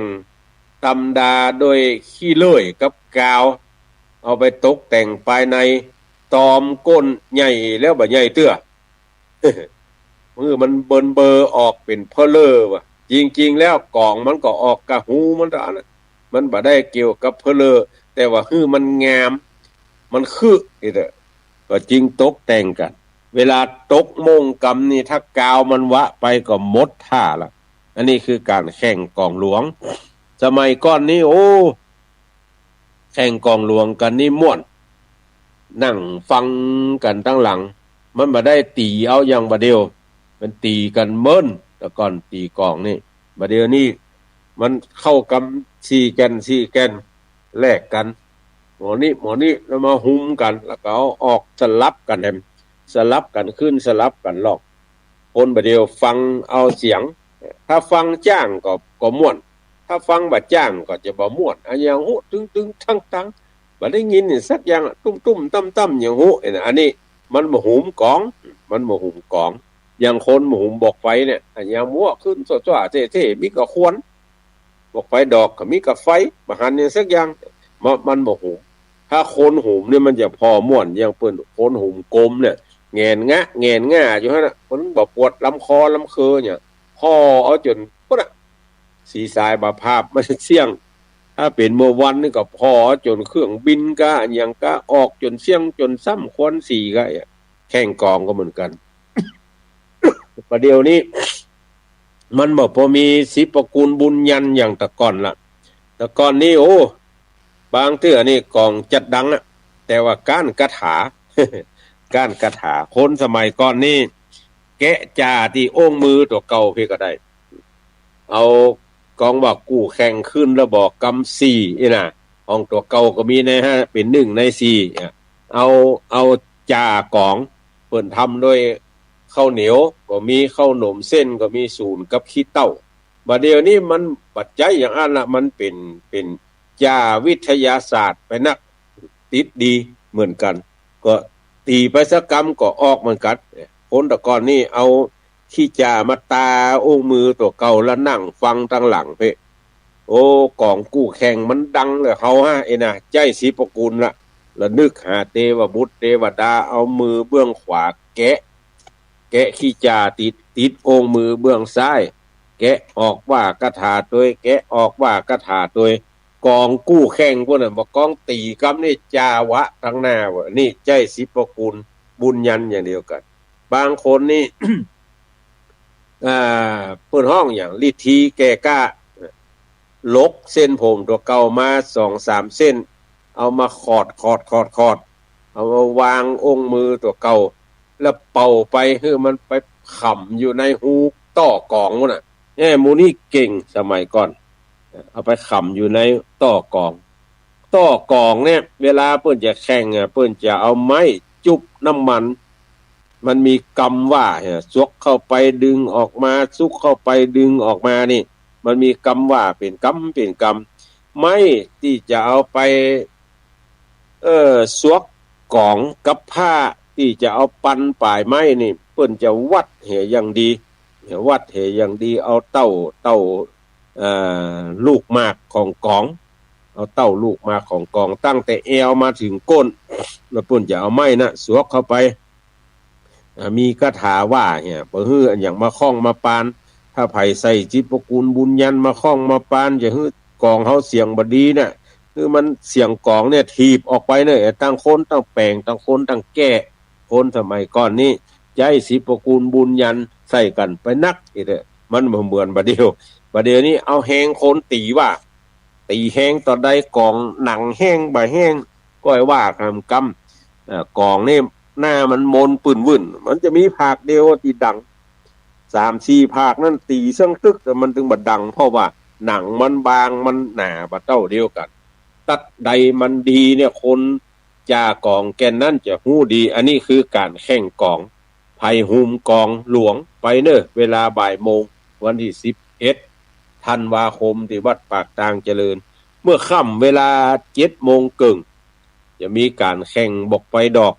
ธรรมดาโดยขี้เลื่อยกับกาวเอาไปตกแต่งภายในตอมก้นใหญ่แล้วบ่ใหญ่เตื้อ มือมันเบอออกเป็นเพลอว่ะจริงๆแล้วกล่องมันก็ออกกะหูมันตานะมันบ่ได้เกี่ยวกับเพลอแต่ว่ามันงามมันคือนี่แหละก็จริงตกแต่งกันเวลาตกมงกำนี่ถ้ากาวมันวะไปก็หมดท่าละอันนี้คือการแข่งกองหลวงสมัยก่อนนี้โอ้แข่งกองหลวงกันนี่ม่วนนั่งฟังกันตั้งหลังมันบ่ได้ตีเอาอย่างบ่เดียวมันตีกันเมิ้นแต่ก่อนตีกองนี่บ่เดียวนี้มันเข้ากำ4 แกนแลกกันหมอนี่แล้วมาหุ้มกันแล้วก็เอาออกสลับกันแฮมสลับกันขึ้นสลับกันลอกคนบ่เดียวฟังเอาเสียงถ้าฟังจ้างก็ม่วนถ้าฟังบ่จ้างก็จะบ่ม่วนอันอย่างฮู้ตึงๆทั้งๆบ่ได้ยินนี่สักอย่างตุ้มๆต่ำๆอย่างฮู้อันนี้มันบ่หุมกองอย่างคนบ่หุมบอกไฟเนี่ยอันอย่างมั่วขึ้นจ้าๆเท่ๆมีก็ควรบอกไฟดอกก็มีกับไฟบ่หันนี่สักอย่างมันบ่หุมถ้าคนหุมเนี่ยมันจะพอม่วนอย่างเปิ้นคนหุมกลมเนี่ยแงนง่าอยู่หั่นน่ะมันบ่ปวดลำคอลำเคอเนี่ยพอเอาจนพุ่นน่ะสีสายบาภาพมันเสี่ยงถ้าเป็นเมื่อวันนี่ก็พอจนเครื่องบินก็อันหยังก็ออกจนเสี่ยงจนซ้ำควนสีก็แข่งกองก็เหมือนกัน ประเดี๋ยวนี้มันบ่พอมีศิปกูลบุญยันอย่างแต่ก่อนล่ะแต่ก่อนนี้โอ้บางเทื่อนี่กองจัดดังอ่ะแต่ว่าการกถา การกถาคนสมัยก่อนนี่แกะจ่าที่โอ่งมือตัวเก่าเพิ่นก็ได้เอากองว่ากู้แข่งขึ้นแล้วบอกกำ4อีน่ะของตัวเก่าก็มีในฮะเป็น1ใน4เอาจ่ากองเพิ่นทำด้วยข้าวเหนียวก็มีข้าวหนมเส้นก็มีศูนย์กับขี้เต้าบัดเดี๋ยวนี้มันปัจจัยอย่างอันละมันเป็นจ่าวิทยาศาสตร์ไปนักติดดีเหมือนกันก็ตีไปสักกรรมก็ออกเหมือนกันคนแต่ก่อนนี่เอาขี้จ่ามาตาโอ่งมือตัวเก่าแล้วนั่งฟังตั้งหลังเพ่โอ้กองกู้แข่งมันดังเลยเขาฮะน่ะใจศิปกูลละแล้วนึกหาเทวบุตรเทวดาเอามือเบื้องขวาแกะขี้จ่าติดโอ่งมือเบื้องซ้ายแกะออกว่ากระถาตัวแกะออกว่ากระถาตัวกองกู้แข่งพวกนั้นบ่กองตีกำนี่จาวะทั้งหน้าว่านี่ใจศิปกูลบุญยันอย่างเดียวกันบางคนนี่ เปิ้นห้องอย่างลิธีแก่กล้าลกเส้นผมตัวเก่ามา 2-3 เส้นเอามาขอดเอามาวางองค์มือตัวเก่า แล้วเป่าไปคือมันไปขำอยู่ในหูต่อกองน่ะหมูนี่เก่งสมัยก่อนเอาไปขำอยู่ในต่อกองเนี่ยเวลาเปิ้นจะแข่งเปิ้นจะเอาไม้จุบน้ำมันมีกำว่าซกเข้าไปดึงออกมาซุกเข้าไปดึงออกมานี่มันมีกำว่าเป็นกำไม้ที่จะเอาไปสวกกองกับผ้าที่จะเอาปันปลายไม้นี่เปิ้นจะวัดเหอย่างดีเอาเต้าลูกมากของกองเอาเต้าลูกมากของกองตั้งแต่เอวมาถึงก้นแล้วเปิ้นจะเอาไม้นะสวกเข้าไปมีคาถาว่าบ่ฮื้ออันอย่างมาคล้องมาปานถ้าไผใส่จิตปกูลบุญยันมาคล้องมาปานจะฮื้อกองเฮาเสียงบ่ดีน่ะคือมันเสียงกองเนี่ยถีบออกไปเนี่ยตั้งคนตั้งแปลงตั้งคนตั้งแก้คนสมัยก่อนนี้ย้ายสิปกูลบุญยันใส่กันไปนักอีกมันบ่เหมือนบัดเดียวนี้เอาแฮงคนตีว่าตีแฮงตอนใดกองหนังแห้งบ่แห้งก็ให้ว่าคำกองนี่หน้ามันมนปืนวุ่นมันจะมีภาคเดียวที่ดัง 3-4 ภาคนั่นตีซึ่งตึกแต่มันถึงบ่ดังเพราะว่าหนังมันบางมันหนาบ่เท่าเดียวกันตัดใดมันดีเนี่ยคนจากองแก่นนั่นจะฮู้ดีอันนี้คือการแข่งกองไผหุมกองหลวงไปเน้อเวลาบ่ายโมงวันที่11ธันวาคมที่วัดปากตางเจริญเมื่อค่ำเวลา 7:00 นจะมีการแข่งบอกไฟดอก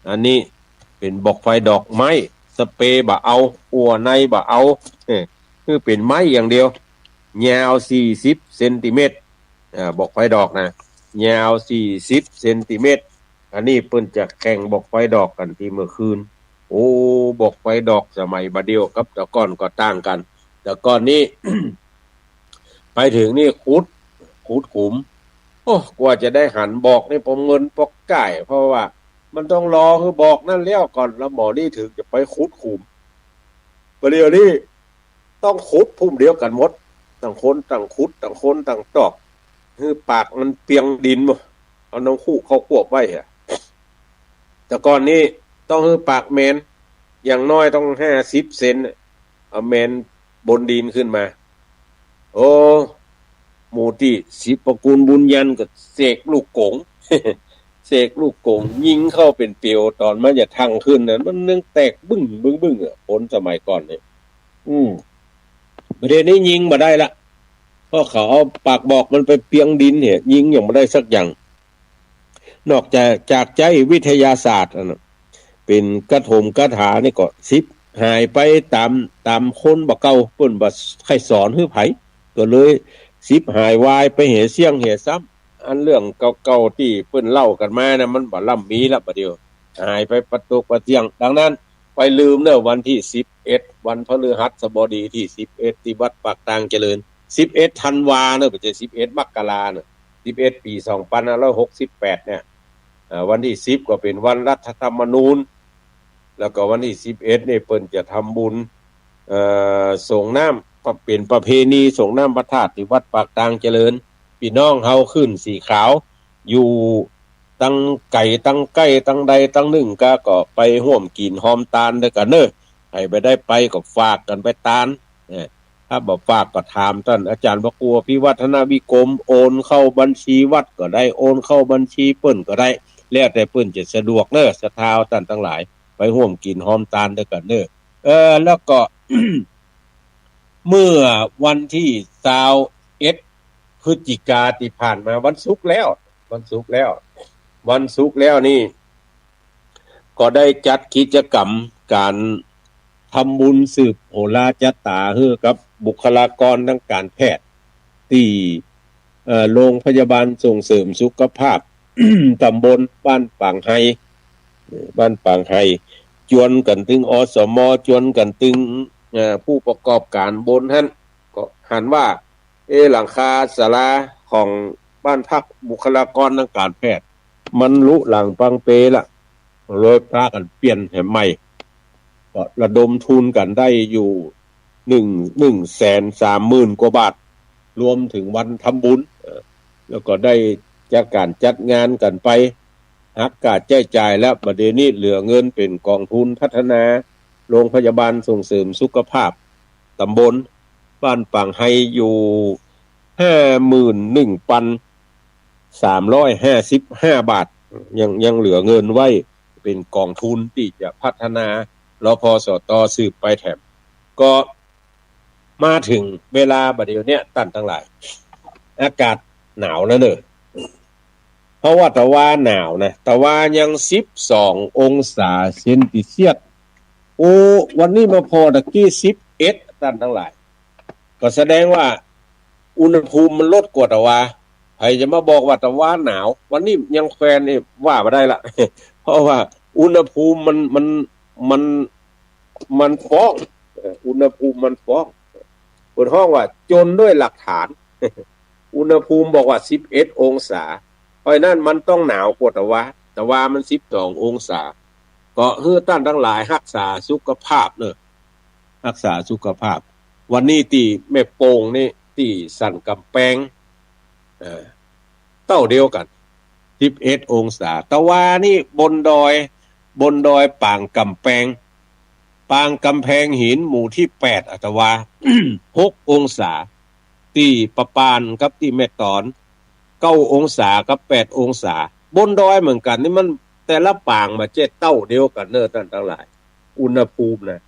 อันนี้เป็นบอกไฟดอกไม้สเปรย์บ่เอาอัวในบ่เอาคือเป็นไม้อย่างเดียวยาว40 เซนติเมตรบอกไฟดอกนะยาว40 เซนติเมตรอันนี้เพิ่นจะแข่งบอกไฟดอกกันที่เมื่อคืนโอ้บอกไฟดอกสมัยบัดเดียวกับแต่ก่อนก็ต่างกันแต่ก่อนนี้ ไปถึงนี่ขุดขุมโอ้กว่าจะได้หันบอกนี่ผมเงินปอกไก่เพราะว่ามันต้องรอคือบอกนั่นแล้วก่อนแล้วหมอนี่ถึงจะไปขุดขุมประเดี๋ยวนี้ต้องขุดพุ่มเดียวกันหมดต่างคนต่างขุดต่างคนต่างตอกคือปากมันเปียงดินบ่เอาน้ำคู่เข้าควบไว้แต่ก่อนนี้ต้องคือปากแมนอย่างน้อยต้อง50 เซนเอาแมนบนดินขึ้นมาโอ้หมู่ที่สิบประกูลบุญยันก็เสกลูกกง เสกลูกกงยิงเข้าเป็นเปียวตอนมันจะทังขึ้นนั้นมันนึงแตกบึ้งคนสมัยก่อนนี่ประเด็นนี้ยิงบ่ได้ละเพราะเขาเอาปากบอกมันไปเปียงดินเนี่ยยิงยังบ่ได้สักอย่างนอกจากใจวิทยาศาสตร์เป็นกระถมกระถานี่ก็สิบหายไปตามคนบ่เก่าเพิ่นบ่ใครสอนฮื้อไผก็เลยสิบหายวายไปเหเสียงเหซ้ำอันเรื่องเก่าๆที่เพิ่นเล่ากันมานะมันบ่ล่ำมีละบัดเดียวหายไปประตูประเตียงดังนั้นไปลืมเด้อวันที่11วันพฤหัสบดีที่11ที่วัดปากตางเจริญ11ธันวาเด้อบ่ใช่11มกราเด้อ11ปี2568เนี่ยวันที่10ก็เป็นวันรัฐธรรมนูญแล้วก็วันที่11นี่เพิ่นจะทำบุญส่งน้ำก็เป็นประเพณีส่งน้ำพระธาตุที่วัดปากตางเจริญพี่น้องเฮาขึ้นสีขาวอยู่ตั้งไก่ตั้งใกล้ตั้งใดตั้งหนึ่งก็ไปร่วมกินหอมตาลด้วยกันเด้อให้ไปได้ไปก็ฝากกันไปตาลถ้าบ่ฝากก็ถามท่านอาจารย์พระครูพิวัฒนวิกรมโอนเข้าบัญชีวัดก็ได้โอนเข้าบัญชีเปิ้นก็ได้แล้วแต่เปิ้นจะสะดวกเด้อศรัทธาท่านทั้งหลายไปร่วมกินหอมตาลด้วยกันเด้อแล้วก็ เมื่อวันที่21พฤศจิกายนที่ผ่านมาวันศุกร์แล้วนี่ก็ได้จัดกิจกรรมการทำบุญสืบโหราจตาให้กับบุคลากรทางการแพทย์ที่โรงพยาบาลส่งเสริมสุขภาพ ตำบลบ้านปางไฮจวนกันถึงอสมจวนกันถึงผู้ประกอบการบนท่านก็หันว่าหลังคาศาลาของบ้านพักบุคลากรทางการแพทย์มันลุหลังปังเปละเลยพากันเปลี่ยนให้ใหม่ก็ระดมทุนกันได้อยู่130,000 กว่าบาทรวมถึงวันทำบุญแล้วก็ได้จากการจัดงานกันไป หักกาดจ่ายแล้วประเดี๋ยวนี้เหลือเงินเป็นกองทุนพัฒนาโรงพยาบาลส่งเสริมสุขภาพตำบลบ้านปังไฮอยู่ 51,355 บาทยังเหลือเงินไว้เป็นกองทุนที่จะพัฒนารพสตสืบไปแถมก็มาถึงเวลาบัดเดี๋ยวนี้ท่านทั้งหลายอากาศหนาวแล้วเนอะเพราะว่าตะวันหนาวนะตะวันยัง12 องศาเซนติเซียสโอ้วันนี้มาพอตะกี้11ท่านทั้งหลายก็แสดงว่าอุณหภูมิมันลดกว่าตะวันใครจะมาบอกว่าตะวันหนาววันนี้ยังแฟนนี่ว่าบ่ได้ละ เพราะว่าอุณหภูมิมันฟ้องอุณหภูมิมันฟ้องบนห้องว่าจนด้วยหลักฐาน อุณหภูมิบอกว่า11 องศาเพราะนั้นมันต้องหนาวกว่าตะวันมัน12 องศาก็เฮือท่านทั้งหลายรักษาสุขภาพเนอะรักษาสุขภาพวันนี้ที่แม่โป่งนี่ที่สันกำแพงเต้าเดียวกัน11 องศาตะวันนี่บนดอยป่างกำแพงหินหมู่ที่8อัตวา 6 องศาที่ปะปานกับที่แม่ตอน9 องศากับ8 องศาบนดอยเหมือนกันนี่มันแต่ละป่างมาเจ็ดเต้าเดียวกันเนอะท่านทั้งหลายอุณหภูมินะ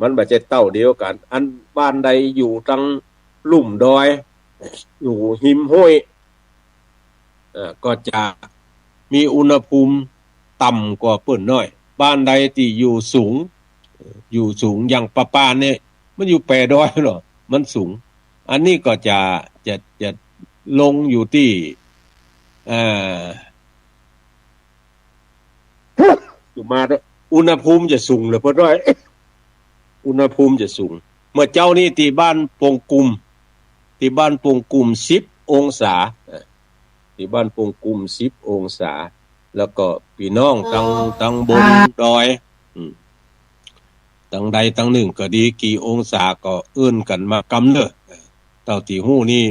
มันมาเจ็ดเต้าเดียวกันอันบ้านใดอยู่ตั้งลุ่มดอยอยู่หิมห้วยก็จะมีอุณหภูมิต่ำกว่าเปิ้นน้อยบ้านใดที่อยู่สูงอย่างปะปานเนี่ยมันอยู่แปรดอยหรอมันสูงอันนี้ก็จะลงอยู่ที่อยู่มาอุณหภูมิจะสูงเลยเพิ่นว่าอุณหภูมิจะสูงเมื่อเจ้านี่ที่บ้านปงกุม10 องศาที่บ้านปงกุม10 องศาแล้วก็พี่น้องตั้งบนดอยตั้งใดตั้งหนึ่งก็ดีกี่องศาก็เอื้นกันมากำเนอะเต่าที่หู้นี่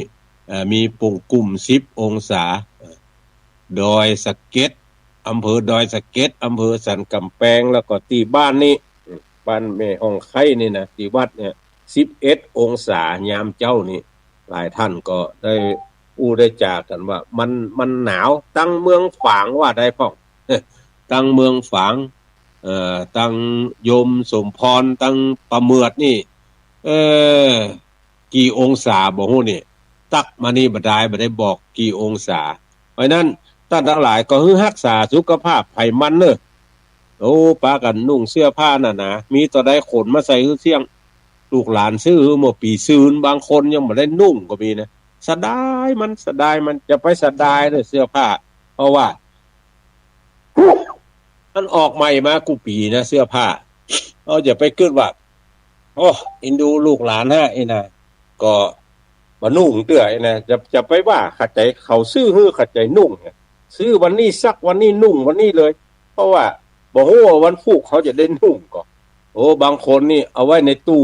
มีปงกุม10 องศาดอยสะเก็ดอำเภอดอยสะเก็ดอำเภอสันกำแพงแล้วก็ที่บ้านนี่บ้านแม่อ่องไข่นี่นะที่วัดเนี่ย11 องศายามเจ้านี่หลายท่านก็ได้ได้จากกันว่ามันหนาวตั้งเมืองฝางว่าได้พ่อง ตั้งเมืองฝางตั้งยมสมพรตั้งประเมือดนี่กี่องศาบ่ฮู้นี่ตักมานี่บ่ได้บอกกี่องศาเพราะนั้นท่านทั้งหลายก็ฮึรักษาสุขภาพให้มันเด้อโอ้ปากันนุ่งเสื้อผ้าน่ะนะมีต่อได้ขนมาใส่คือเสี่ยงลูกหลานซื้อเมื่อปีซื้อบางคนยังบ่ได้นุ่งก็มีนะสดายมันจะไปสดายเด้อเสื้อผ้าเพราะว่ามันออกใหม่มากูปีนะเสื้อผ้าอย่าไปคิดว่าโอ้อินดูลูกหลานฮะไอ้น่ะก็บ่นุ่งเตื้อไอ้น่ะจะไปว่าขัดใจเขาซื้อฮื้อขัดใจนุ่งซื้อวันนี้ซักวันนี้นุ่งวันนี้เลยเพราะว่าบ่ฮู้ว่าวันพุธเขาจะได้นุ่งก็บางคนนี่เอาไว้ในตู้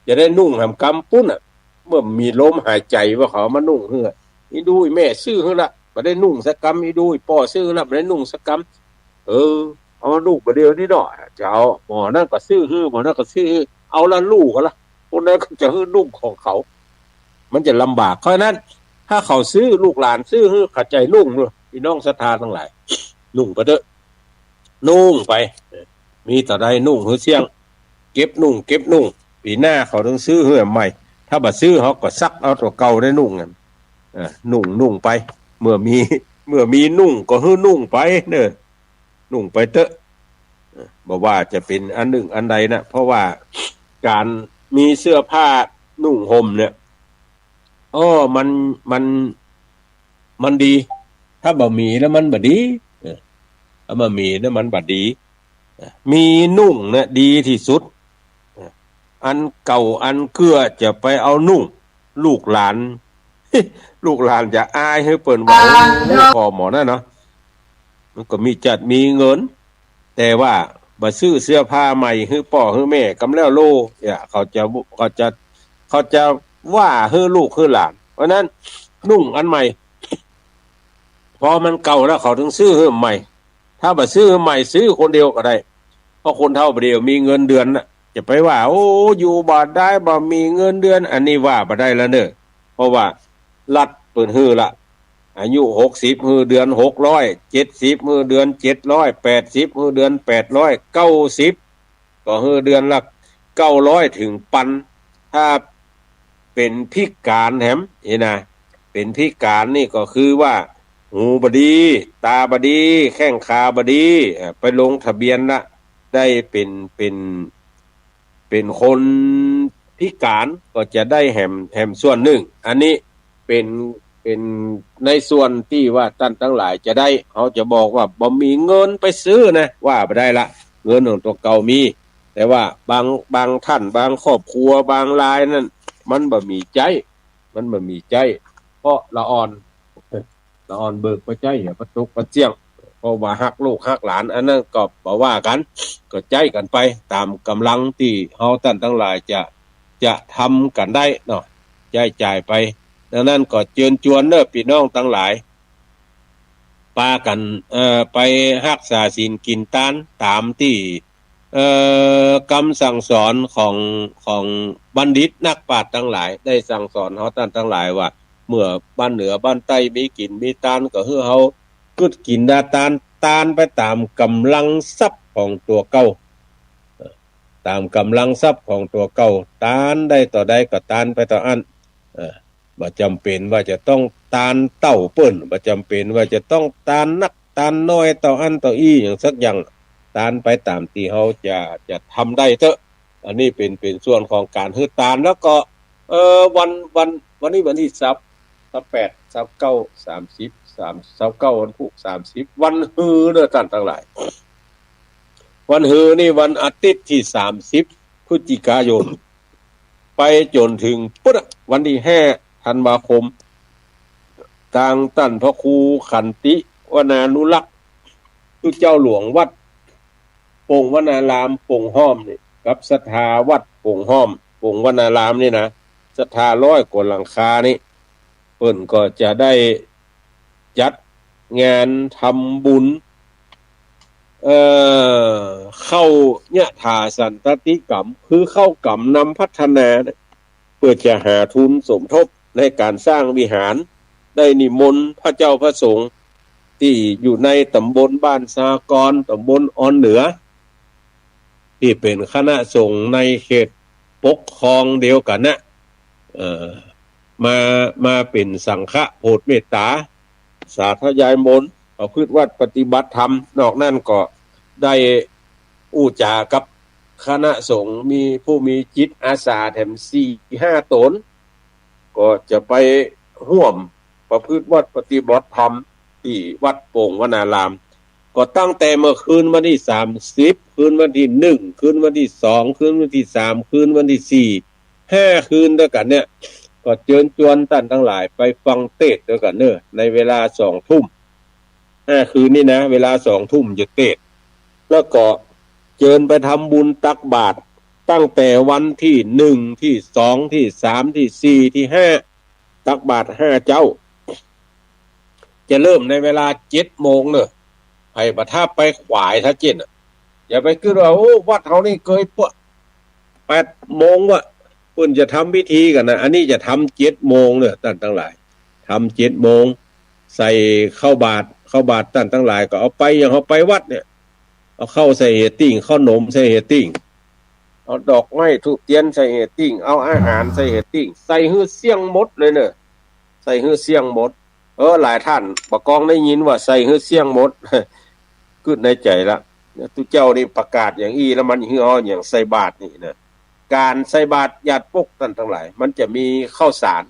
จะได้นุ่งหำกำปุ้นเมื่อมีลมหายใจว่าเขามานุ่งฮื้ออีดูแม่ซื้อฮื้อละบ่ได้นุ่งสักกำอีดูพ่อซื้อละบ่ได้นุ่งสักกำเอาลูกประเดี๋ยวนี้เนาะจะเอาหมอนั่นก็ซื้อฮื้อหมอนั่นก็ซื้อเอาละลูกก็ละคนนั้นก็จะฮื้อนุ่งของเขามันจะลำบากเพราะนั้นถ้าเขาซื้อลูกหลานซื้อฮื้อขัดใจนุ่งเนาะพี่น้องศรัทธาทั้งหลายนุ่งไปเถอะนุ่งไปมีต่อใดนุ่งฮื้อเสี่ยงเก็บนุ่งปีหน้าเขาต้องซื้อฮื้อใหม่ถ้าบ่ซื้อเขาก็ซักเอาตัวเก่าได้นุ่งกันนุ่งไปเมื่อมีนุ่งก็ฮื้อนุ่งไปเด้อนุ่งไปเถอะบ่ว่าจะเป็นอันหนึ่งอันใดนะเพราะว่าการมีเสื้อผ้านุ่งห่มเนี่ยมันดีถ้าบ่มีแล้วมันบ่ดีถ้าบ่มีแล้วมันบ่ดีมีนุ่งเนี่ยดีที่สุดอันเก่าอันเกื้อจะไปเอานุ่งลูกหลาน ลูกหลานจะอายให้เปิ้นว่าพอหมอนั่นเนาะมันก็มีจัดมีเงินแต่ว่าบ่ซื้อเสื้อผ้าใหม่ให้พ่อให้แม่กำแล้วโลเนี่ยเขาจะว่าให้ลูกให้หลานเพราะนั้นนุ่งอันใหม่พอมันเก่าแล้วเขาถึงซื้อให้ใหม่ ถ้าบ่ซื้อใหม่ซื้อคนเดียวก็ได้เพราะคนเฒ่าบ่เดียวมีเงินเดือนน่ะจะไปว่าโอ้อยู่บ่ได้บ่มีเงินเดือนอันนี้ว่าบ่ได้แล้วเด้อเพราะว่ารัฐเปิ้นฮื้อละอายุ60ฮื้อเดือน600 70ฮื้อเดือน700 80ฮื้อเดือน800 90ก็ฮื้อเดือนละ900ถึงพันถ้าเป็นพิการแหมเห็นน่ะเป็นพิการนี่ก็คือว่าหูบดีตาบดีแข้งขาบดีไปลงทะเบียนละได้เป็นคนพิการก็จะได้แหมส่วนหนึ่งอันนี้เป็นในส่วนที่ว่าท่านทั้งหลายจะได้เขาจะบอกว่าบ่มีเงินไปซื้อนะว่าบ่ได้ละเงินของตัวเก่ามีแต่ว่าบางท่านบางครอบครัวบางรายนั่นมันบ่มีใจเพราะละอ่อนเบิกบ่ใจประตุกประเจียงเพราะว่าฮักลูกฮักหลานอันนั้นก็บ่ว่ากันก็ใจกันไปตามกำลังที่เฮาท่านทั้งหลายจะทำกันได้เนาะจ่ายไปดังนั้นก็เชิญชวนเด้อพี่น้องทั้งหลายปากันไปรักษาศีลกินทานตามที่คำสั่งสอนของบัณฑิตนักปราชญ์ทั้งหลายได้สั่งสอนเฮาท่านทั้งหลายว่าเมื่อบ้านเหนือบ้านใต้มีกินมีทานก็คือเฮากึดกินดาทานไปตามกำลังทรัพย์ของตัวเก่าตามกำลังทรัพย์ของตัวเก่าทานได้ต่อใดก็ทานไปต่ออันบ่จำเป็นว่าจะต้องทานเต้าเปิ้นบ่จำเป็นว่าจะต้องทานนักทานน้อยต่ออันต่ออีอย่างสักอย่างทานไปตามที่เฮาจะทำได้เถอะอันนี้เป็นส่วนของการฮื้อทานแล้วก็วันนี้วันที่28 29 30 29วันพุธ30วันฮื้อเด้อท่านทั้งหลายวันฮื้อนี่วันอาทิตย์ที่30พฤศจิกายนไปจนถึงวันที่5ธันวาคมทางท่านพระครูขันติวนานุรักษ์ผู้เจ้าหลวงวัดปงวนารามปงห้อมนี่กับศรัทธาวัดปงห้อมปงวนารามนี่นะศรัทธา100กว่าหลังคานี่เพิ่นก็จะได้จัดงานทำบุญเข้ายะถาสันตติกรรมคือเข้ากรรมนำพัฒนาเพื่อจะหาทุนสมทบในการสร้างวิหารได้นิมนต์พระเจ้าพระสงฆ์ที่อยู่ในตำบลบ้านสากรตำบลออนเหนือที่เป็นคณะสงฆ์ในเขตปกครองเดียวกันนะมาเป็นสังฆะโปรดเมตตาสาธยายมนต์ประพฤติวัดปฏิบัติธรรมนอกนั้นก็ได้อู้จากับคณะสงฆ์มีผู้มีจิตอาสาแถม 4-5 ตนก็จะไปร่วมประพฤติวัดปฏิบัติธรรมที่วัดโป่งวนารามก็ตั้งแต่เมื่อคืนวันที่30คืนวันที่1คืนวันที่2คืนวันที่3คืนวันที่4 5คืนด้วยกันเนี่ยก็เชิญชวนท่านทั้งหลายไปฟังเทศน์ด้วยกันเนอะในเวลา 20:00 น5คืนนี้นะเวลา 20:00 นจะเทศน์แล้วก็เชิญไปทำบุญตักบาตรตั้งแต่วันที่1ที่2ที่3ที่4ที่5ตักบาตร5เจ้าจะเริ่มในเวลา 7:00 นเนอะให้ประทับไปขวายถ้าเจ็ดอย่าไปคิดว่าโอ้วัดเฮานี่เคยปะ8:00 นว่าเพิ่นจะทำพิธีกันนะอันนี้จะทำ7:00 นเนอะท่านทั้งหลายทำ7:00 นใส่ข้าวบาตรท่านทั้งหลายก็เอาไปอย่างเอาไปวัดเนี่ยเอาเข้าใส่เฮติ้งข้าวหนมใส่เฮติ้งเอาดอกไม้ธูปเทียนใส่เฮติ้งเอาอาหารใส่เฮติ้งใส่ฮื้อเสียงหมดเลยเนอะใส่ฮื้อเสียงหมดหลายท่านประกองได้ยินว่าใส่ฮื้อเสียงหมดคิดในใจละตุเจ้านี่ประกาศอย่างอี้แล้วมันฮื้ออย่างใส่บาตรนี่นะการใส่บาตรญาติปกท่านทั้งหลายมันจะมีข้าวสาร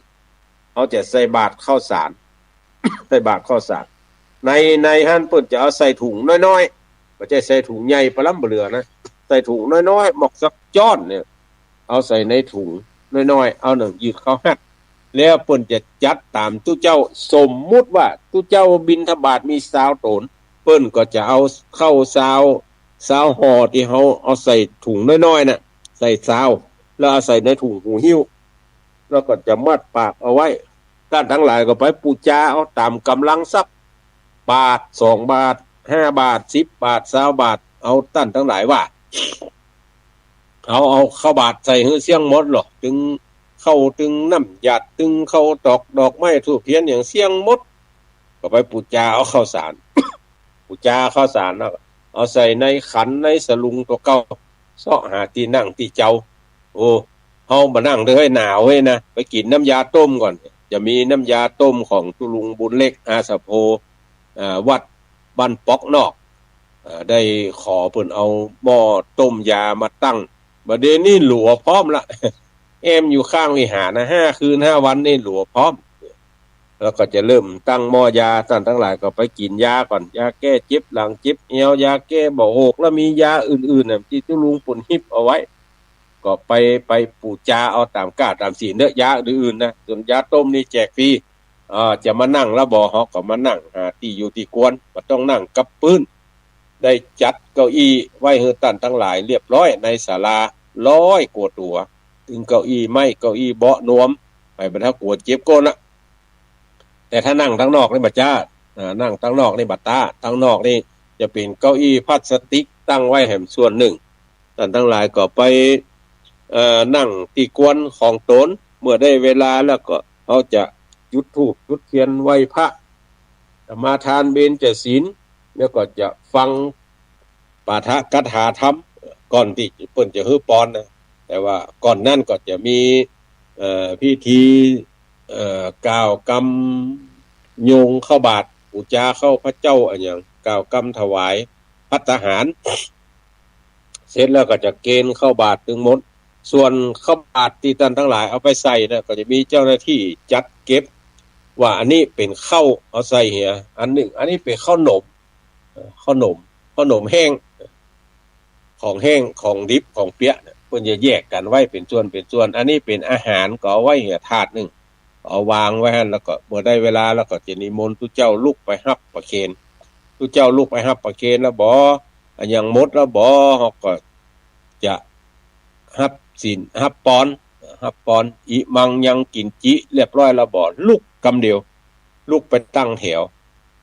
เขาจะใส่บาตรข้าวสาร ใส่บาตรข้าวสารในหันเพิ่นจะเอาใส่ถุงน้อยๆบ่ใช่ใส่ถุงใหญ่ปะล้ำบ่เหลือนะใส่ถุงน้อยๆหมอกสักจ้อนเนี่ยเอาใส่ในถุงน้อยๆเอาหนึ่งยืดเข้าหัดแล้วเพิ่นจะจัดตามตุเจ้าสมมุติว่าตุเจ้าบิณฑบาตมี20 ตนเพิ่นก็จะเอาเข้า20ห่อที่เฮาเอาใส่ถุงน้อยๆน่ะใส่20แล้วเอาใส่ในถุงหูหิ้วแล้วก็จะมัดปากเอาไว้ท่านทั้งหลายก็ไปปูจาเอาตามกำลังทรัพย์บาท2 บาท 5 บาท10 บาท20 บาทเอาตั้นทั้งหลายว่าเอาเข้าบาทใส่หื้อเสียงหมดหรอกถึงเข้าถึงน้ำหยาดถึงเข้าดอกไม้ธูปเทียนอย่างเสียงหมดก็ไปปูจาเอาข้าวสาร ปูจาข้าวสารแล้วเอาใส่ในขันในสลุงตัวเก่าเสาะหาที่นั่งที่เจ้าโอ้เฮามานั่งเด้อให้หนาวเว้ยนะไปกินน้ำยาต้มก่อนจะมีน้ำยาต้มของตุลุงบุญเล็กอาสะโพวัดบ้านปอกนอกได้ขอเพิ่นเอาหม้อต้มยามาตั้งบัดนี้หลัวพร้อมละ แอมอยู่ข้างวิหารนะ5 คืน 5 วันนี่หลัวพร้อมแล้วก็จะเริ่มตั้งหม้อยาท่านทั้งหลายก็ไปกินยาก่อนยาแก้เจ็บหลังเจ็บเอวยาแก้เบาโหกแล้วมียาอื่นๆน่ะที่ตุลุงปุ่นฮิปเอาไว้ก็ไปปูจาเอาตามกาตามศีลเด้อยาอื่นๆนะส่วนยาต้มนี่แจกฟรีจะมานั่งแล้วบ่เฮาก็มานั่งหาที่อยู่ที่กวนบ่ต้องนั่งกับปื้นได้จัดเก้าอี้ไว้ให้ท่านทั้งหลายเรียบร้อยในศาลา100 กว่าตัวถึงเก้าอี้ไม้เก้าอี้เบาะนวมไปบรรทัดกวดเจ็บก้นนะแต่ถ้านั่งทั้งนอกนี่บัดจ้านั่งทั้งนอกนี่บัดตาทั้งนอกนี่จะเป็นเก้าอี้พลาสติกตั้งไว้แห่งส่วนหนึ่งท่านทั้งหลายก็ไปนั่งที่กวนของตนเมื่อได้เวลาแล้วก็เขาจะจุดธูปจุดเทียนไหว้พระมาทานเบญจศีลแล้วก็จะฟังปาฐกถาธรรมก่อนที่เพิ่นจะฮื้อปอนนะแต่ว่าก่อนนั้นก็จะมีพิธีกล่าวกรรมโยงเข้าบาตรบูชาเข้าพระเจ้าอะไรอย่างกล่าวกรรมถวายภัตตาหารเสร็จแล้วก็จะเกณฑ์เข้าบาตรถึงหมดส่วนเข้าบาตรที่ท่านทั้งหลายเอาไปใส่นะก็จะมีเจ้าหน้าที่จัดเก็บว่าอันนี้เป็นข้าวเอาใส่เหียอันหนึ่งอันนี้เป็นข้าวหนมแห้งของแห้งของดิบของเปี๊ยะเพิ่นจะแยกกันไว้เป็นส่วนอันนี้เป็นอาหารก็เอาไว้เหียถาดนึงเอาวางไว้หั่นแล้วก็เมื่อได้เวลาแล้วก็จะนิมนต์ทุเจ้าลุกไปรับประเคนทุเจ้าลุกไปรับประเคนแล้วบ่อันยังหมดแล้วบ่เฮาก็จะรับศีลรับปอนอิมังยังกินจิเรียบร้อยแล้วบ่ลุกกำเดียวลุกไปตั้งแถว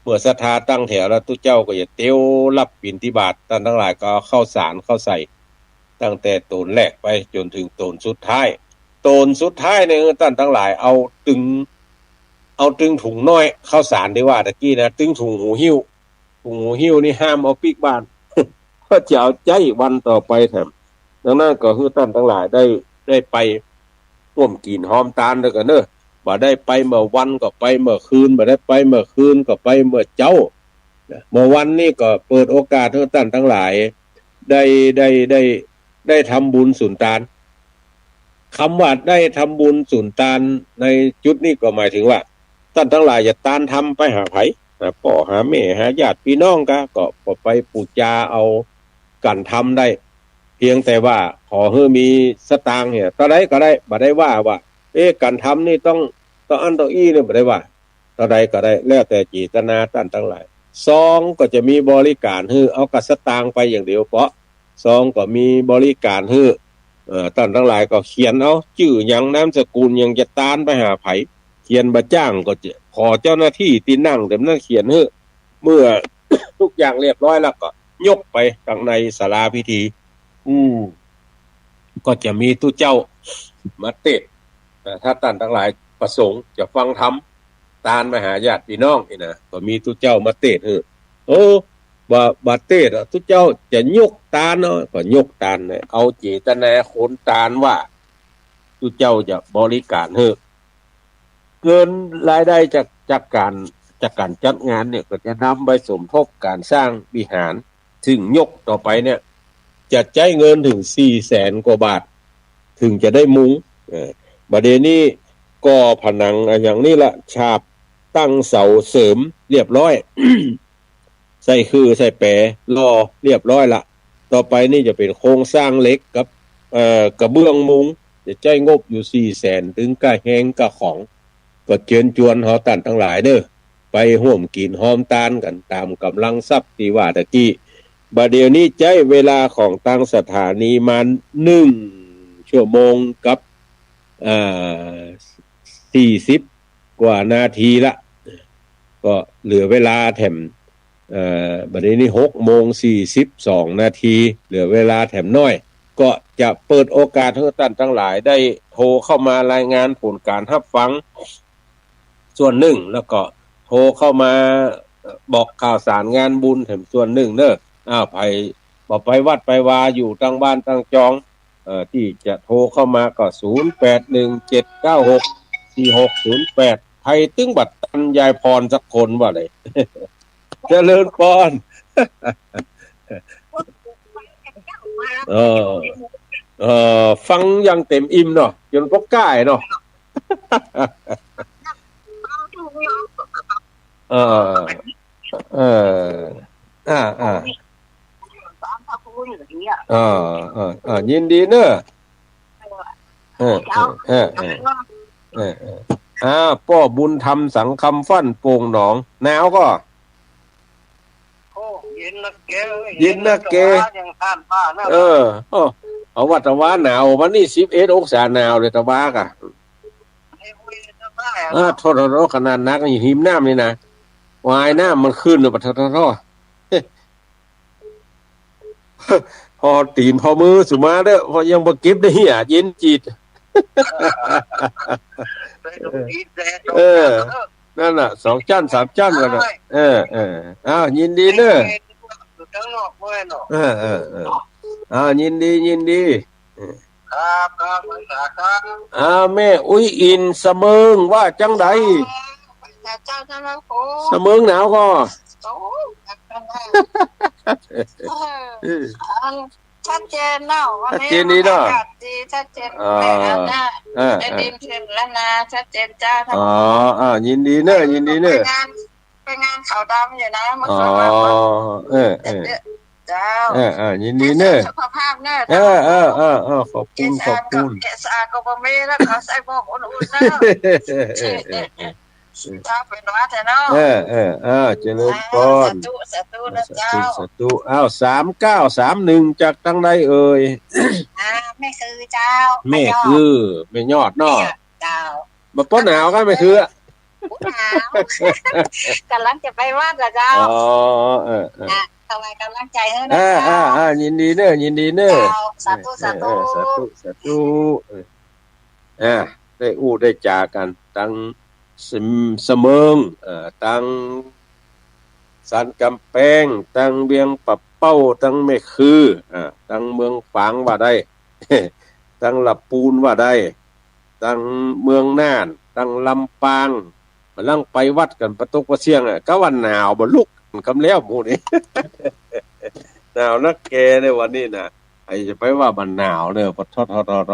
เมื่อศรัทธาตั้งแถวแล้วทุเจ้าก็จะเตียวรับบิณฑบาตท่านทั้งหลายก็เข้าสารเข้าใส่ตั้งแต่ตนแรกไปจนถึงตนสุดท้ายเนี่ยท่านทั้งหลายเอาตึงถุงน้อยข้าวสารได้ว่าตะกี้นะตึงถุงหูหิ้วนี่ห้ามเอาปีกบ้าน ก็จะเอาใจวันต่อไปแถมดังนั้นก็คือท่านทั้งหลายได้ไปร่วมกินหอมตาลแล้วกันเนอะบ่ได้ไปเมื่อวันก็ไปเมื่อคืนบ่ได้ไปเมื่อคืนก็ไปเมื่อเจ้าเมื่อวันนี้ก็เปิดโอกาสให้ท่านทั้งหลายได้ทำบุญสุนทานคำว่าได้ทำบุญสุนทานในจุดนี้ก็หมายถึงว่าท่านทั้งหลายอย่าตานทำไปหาไผหาพ่อหาแม่หาญาติพี่น้องก็ไปปูจาเอากันทำได้เพียงแต่ว่าขอให้มีสตางค์เนี่ยตอนใดก็ได้บ่ได้ว่าการทำนี่ต้องอันต้องอี้เนี่ยบ่ได้ว่าตอนใดก็ได้แล้วแต่เจตนาท่านทั้งหลาย2ก็จะมีบริการให้เอากระสตางค์ไปอย่างเดียวเพราะ2ก็มีบริการให้ท่านทั้งหลายก็เขียนเอาชื่อหยังนามสกุลหยังจะตานไปหาไผเขียนบ่จ้างก็จะขอเจ้าหน้าที่ที่นั่งแต่นั่นเขียนให้เมื่อ ทุกอย่างเรียบร้อยแล้วก็ยกไปข้างในศาลาพิธีก็จะมีตู้เจ้ามาเทศถ้าท่านทั้งหลายประสงค์จะฟังธรรมตานมาหาญาติพี่น้องนี่นะก็มีตู้เจ้ามาเทศบาเทศตู้เจ้าจะยกตานเนาะก็ยกตานเอาเจตนาคนตานว่าตู้เจ้าจะบริการเกินรายได้จากการจัดงานเนี่ยก็จะนำไปสมทบการสร้างวิหารซึ่งยกต่อไปเนี่ยจะใช้เงินถึง 400,000 กว่าบาทถึงจะได้มุ้งบัดนี้ก่อผนังอย่างนี้ละฉาบตั้งเสาเสริมเรียบร้อย ใส่แปรรอเรียบร้อยละต่อไปนี่จะเป็นโครงสร้างเล็กกับกระเบื้องมุ้งจะใช้งบอยู่ 400,000 ถึงกะแฮงกะของก็เชิญชวนเฮาท่านทั้งหลายเด้อไปร่วมกินหอมตาลกันตามกำลังทรัพย์ที่ว่าตะกี้บัดเดี๋ยวนี้ใช้เวลาของทางสถานีมา1 ชั่วโมงกับ40 กว่านาทีละก็เหลือเวลาแถม บัดนี้6:42 นาทีเหลือเวลาแถมน้อยก็จะเปิดโอกาสให้ท่านทั้งหลายได้โทรเข้ามารายงานผลการรับฟังส่วนหนึ่งแล้วก็โทรเข้ามาบอกข่าวสารงานบุญแถมส่วนหนึ่งเด้อไปบอกไปวัดไปวาอยู่ตั้งบ้านตั้งจองที่จะโทรเข้ามาก็0817964608ไทยตึงบัดตันยายพรสักคนว่าเลย เจริญพรฟังอย่างเต็มอิ่มเนาะจนก็ก้ายเนาะยินดีเนอะป้อบุญธรรมสังคำฟั่นโป่งหนองหนาวก็เย็นนะแกยังทานผ้านะเอาว่าตะวันหนาววันนี้11 องศาหนาวเลยตะวากะโทษขนาดนักหิมน้ำนี่นะวายน้ำมันขึ้นเลยปะทอพอตีนพอมือสุมาเด้อพอยังบ่เก็บได้เหี้ยเย็นจิตนั่นน่ะ2 จั่น 3 จั่นกันน่ะยินดีเด้อยินดีครับแม่อุ้ยอินเสมิงว่าจังไดเสมิงหนาวก็ชัดเจนเนาะวันนี้ชัดเจนได้ดินขึ้นแล้วนะชัดเจนจ้ายินดีเนอะไปงานขาวดำอยู่นะมันก็เจ้ายินดีเนอะสุขภาพเนอะขอบคุณแกสะก็บ่มีแล้วเขาใส่บอกอุ่นๆเนอะถ้าเป็นว่าแต่เนาะเจริญพรสาธุนะเจ้าสาธุ3931จากทางใดเอ่ยแม่คือเจ้าแม่ยอดเนาะเจ้าบ่ป้อหนาวกันแม่คือหนาวกำลังจะไปวัดล่ะเจ้าทำไมกำลังใจให้นะยินดีเนอะสาธุได้ได้จากันตั้งเสมิงตั้งสันกำแพงตั้งเวียงปับเป้าตั้งแม่คือตั้งเมืองฝางว่าได้ ตั้งลับปูนว่าได้ตั้งเมืองน่านตั้งลำปางมาลั่งไปวัดกันประตกประเสียงก็วันหนาวบ่ลุกคำแล้วหมู่นี้ หนาวนักแกในวันนี้นะไอ้จะไปว่ามันหนาวเด้อปะท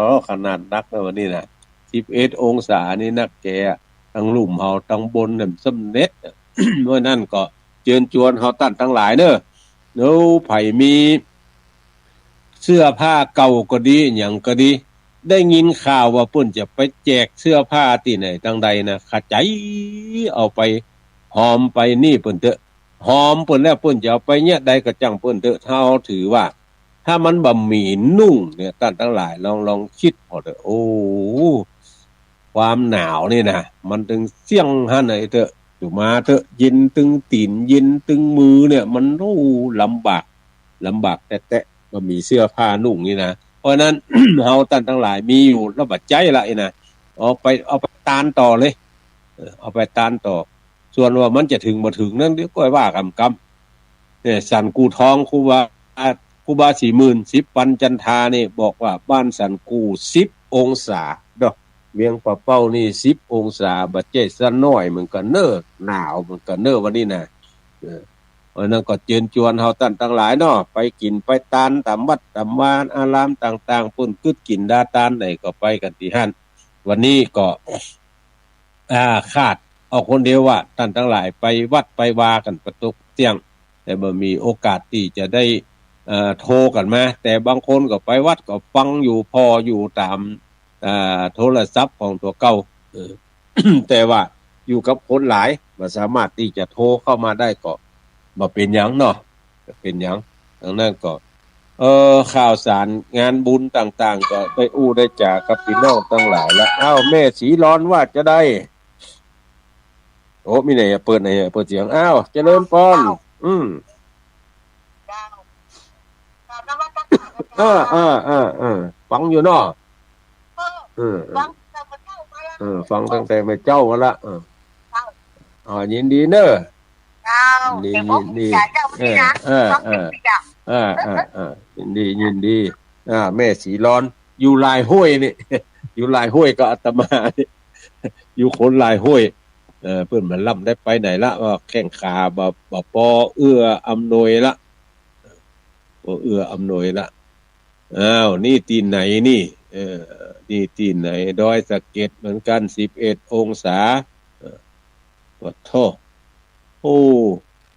อขนาดนักในวันนี้นะ11 องศานี่นักแกทั้งลุ่มเฮาทั้งบนน่ะสำเร็จ เมื่อนั้นก็เชิญชวนเฮาตั้นทั้งหลายเด้อไผมีเสื้อผ้าเก่าก็ดีหยังก็ดีได้ยินข่าวว่าเพิ่นจะไปแจกเสื้อผ้าที่ไหนทางใดนะขจายเอาไปหอมไปนี่เพิ่นเถอะหอมเพิ่นแล้วเพิ่นจะเอาไปเนี่ยใดก็จังเพิ่นเถอะเฮาถือว่าถ้ามันบ่มีนุ่งเนี่ยตั้นทั้งหลายลองคิดพอเถอะโอ้ความหนาวนี่นะมันถึงเสี่ยงหั่นไอ้เถอะอยู่มาเถอะเย็นตึงตีนเย็นตึงมือเนี่ยมันลำบากแต่บ่มีเสื้อผ้านุ่งนี่นะเพราะนั้น เฮาตั้นทั้งหลายมีอยู่แล้วบัดใจละไอ้นะเอาไปตานต่อเลยเอาไปตานต่อส่วนว่ามันจะถึงบ่ถึงนั่นเดี๋ยวก็ว่ากันเนี่ยสันกูทองครูบา40,010 ปันจันทานี่บอกว่าบ้านสันกู10 องศาดอกเวียงปะเป้านี่10 องศาบัดเจซะน้อยมันก็เน้อหนาวมันก็เน้อวันนี้นะเพราะนั้นก็เชิญชวนเฮาตั้นทั้งหลายเนาะไปกินไปตานตามวัดตามวานอารามต่างๆปุ่นกึดกินดาตานไหนก็ไปกันที่หั่นวันนี้ก็คาดเอาคนเดียวว่าท่านทั้งหลายไปวัดไปวากันประตกเที่ยงแต่บ่มีโอกาสที่จะได้โทรกันมาแต่บางคนก็ไปวัดก็ฟังอยู่พออยู่ตามโทรศัพท์ของตัวเก่า แต่ว่าอยู่กับคนหลายบ่สามารถที่จะโทรเข้ามาได้ก็บ่เป็นหยังเนาะเป็นหยังดังนั้นก็ข่าวสารงานบุญต่างๆก็ได้ได้จากับพี่น้องทั้งหลายแล้วแม่สีร้อนว่าจะได้โอ้มีไหนเปิดไหนเปิดเสียงเจริญพร เจ้าน้ำมันตักฟังอยู่เนาะฟังแต่พระเจ้ามาแล้วฟังตั้งแต่แม่เจ้ามาละยินดีเนอะเจ้าเดี๋ยวผมจะเจ้าพี่นะฟังเป็นพี่จ้ะยินดีแม่สีร้อนอยู่ลายห้วยนี่ อยู่ลายห้วยก็อาตมาอยู่คนลายห้วยเพิ่นมันล่ำได้ไปไหนละว่าแข้งขาบ่ปอเอื้ออำนวยละบ่เอื้ออำนวยละนี่ตีนไหนนี่นี่ตีนไหนดอยสะเก็ดเหมือนกัน11องศาวัดท่อ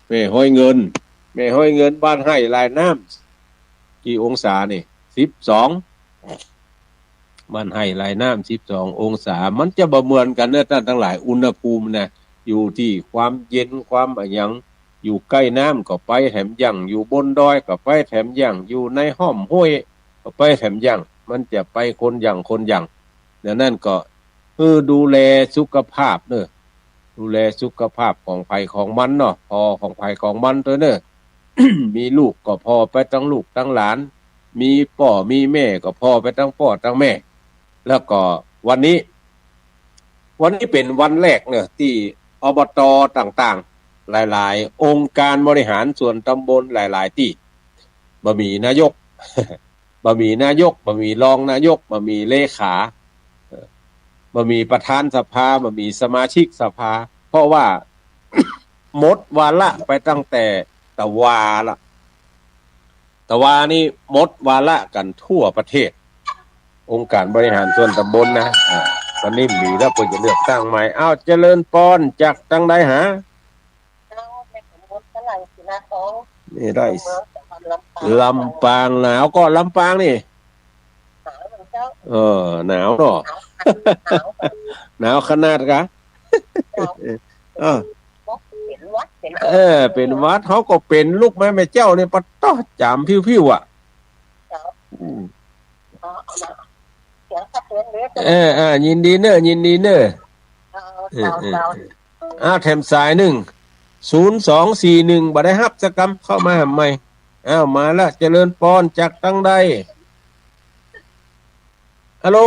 แม่ห้อยเงินบ้านให้ลายน้ำกี่องศานี่12บ้านให้ลายน้ำ12องศามันจะบ่เหมือนกันเนอะท่านทั้งหลายอุณหภูมินะอยู่ที่ความเย็นความอะไรอย่างอยู่ใกล้น้ำก็ไปแถมยังอยู่บนดอยก็ไปแถมยังอยู่ในห้อมห้วยก็ไปแถมยังมันจะไปคนอย่างดังนั้นก็ดูแลสุขภาพเนอะดูแลสุขภาพของไผของมันเนาะพอของไผของมันตัวเนอะ มีลูกก็พอไปทั้งลูกทั้งหลานมีพ่อมีแม่ก็พอไปทั้งพ่อทั้งแม่แล้วก็วันนี้เป็นวันแรกเนี่ยที่อบต.ต่างๆหลายๆองค์การบริหารส่วนตำบลหลายๆที่บ่มีนายก บ่มีรองนายกบ่มีเลขาบ่มีประธานสภาบ่มีสมาชิกสภาเพราะว่า หมดวาระไปตั้งแต่ตะวาละตะวานี่หมดวาระกันทั่วประเทศองค์การบริหารส่วนตำบลนะตอนนี้มีแล้วเพิ่นจะเลือกตั้งใหม่เจริญปอนจากตั้งใดหานี่ได้ลำปางหนาวก็ลำปางนี่หนาวเนาะหนาวขนาดกะเป็นวัดเขาก็เป็นลูกแม่เจ้าเนี่ยปะต้อจามพิ้วๆยินดีเนอะแถมสาย0241บ่ได้รับสักกำเข้ามาใหม่มาละเจริญปอนจากตั้งใดฮัลโหล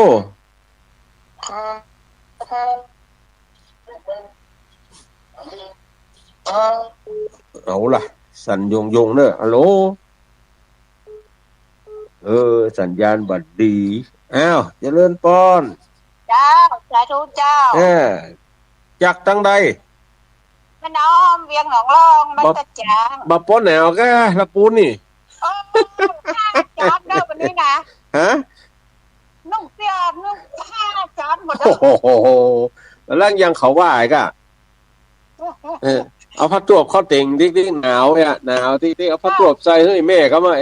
เอาล่ะสัญยงเนอะฮัลโหลสัญญาณบัดดีเจริญปอนเจ้าสาธุเจ้าจากตั้งใดแม่น้อมเวียงหนองรองมันตะจางบ่ป้อนแนวก็ละปูนนี่จอดเด้อวันนี้นะนุ่งเสื้อนุ่งผ้าจอดหมดโอ้โหแล้วยังเขาว่าอีกอ่ะเอาผ้าตัวเข้าเต็งติ๊กๆหนาวหนาวติ๊กๆเอาผ้าตัวใส่ให้แม่ก็มา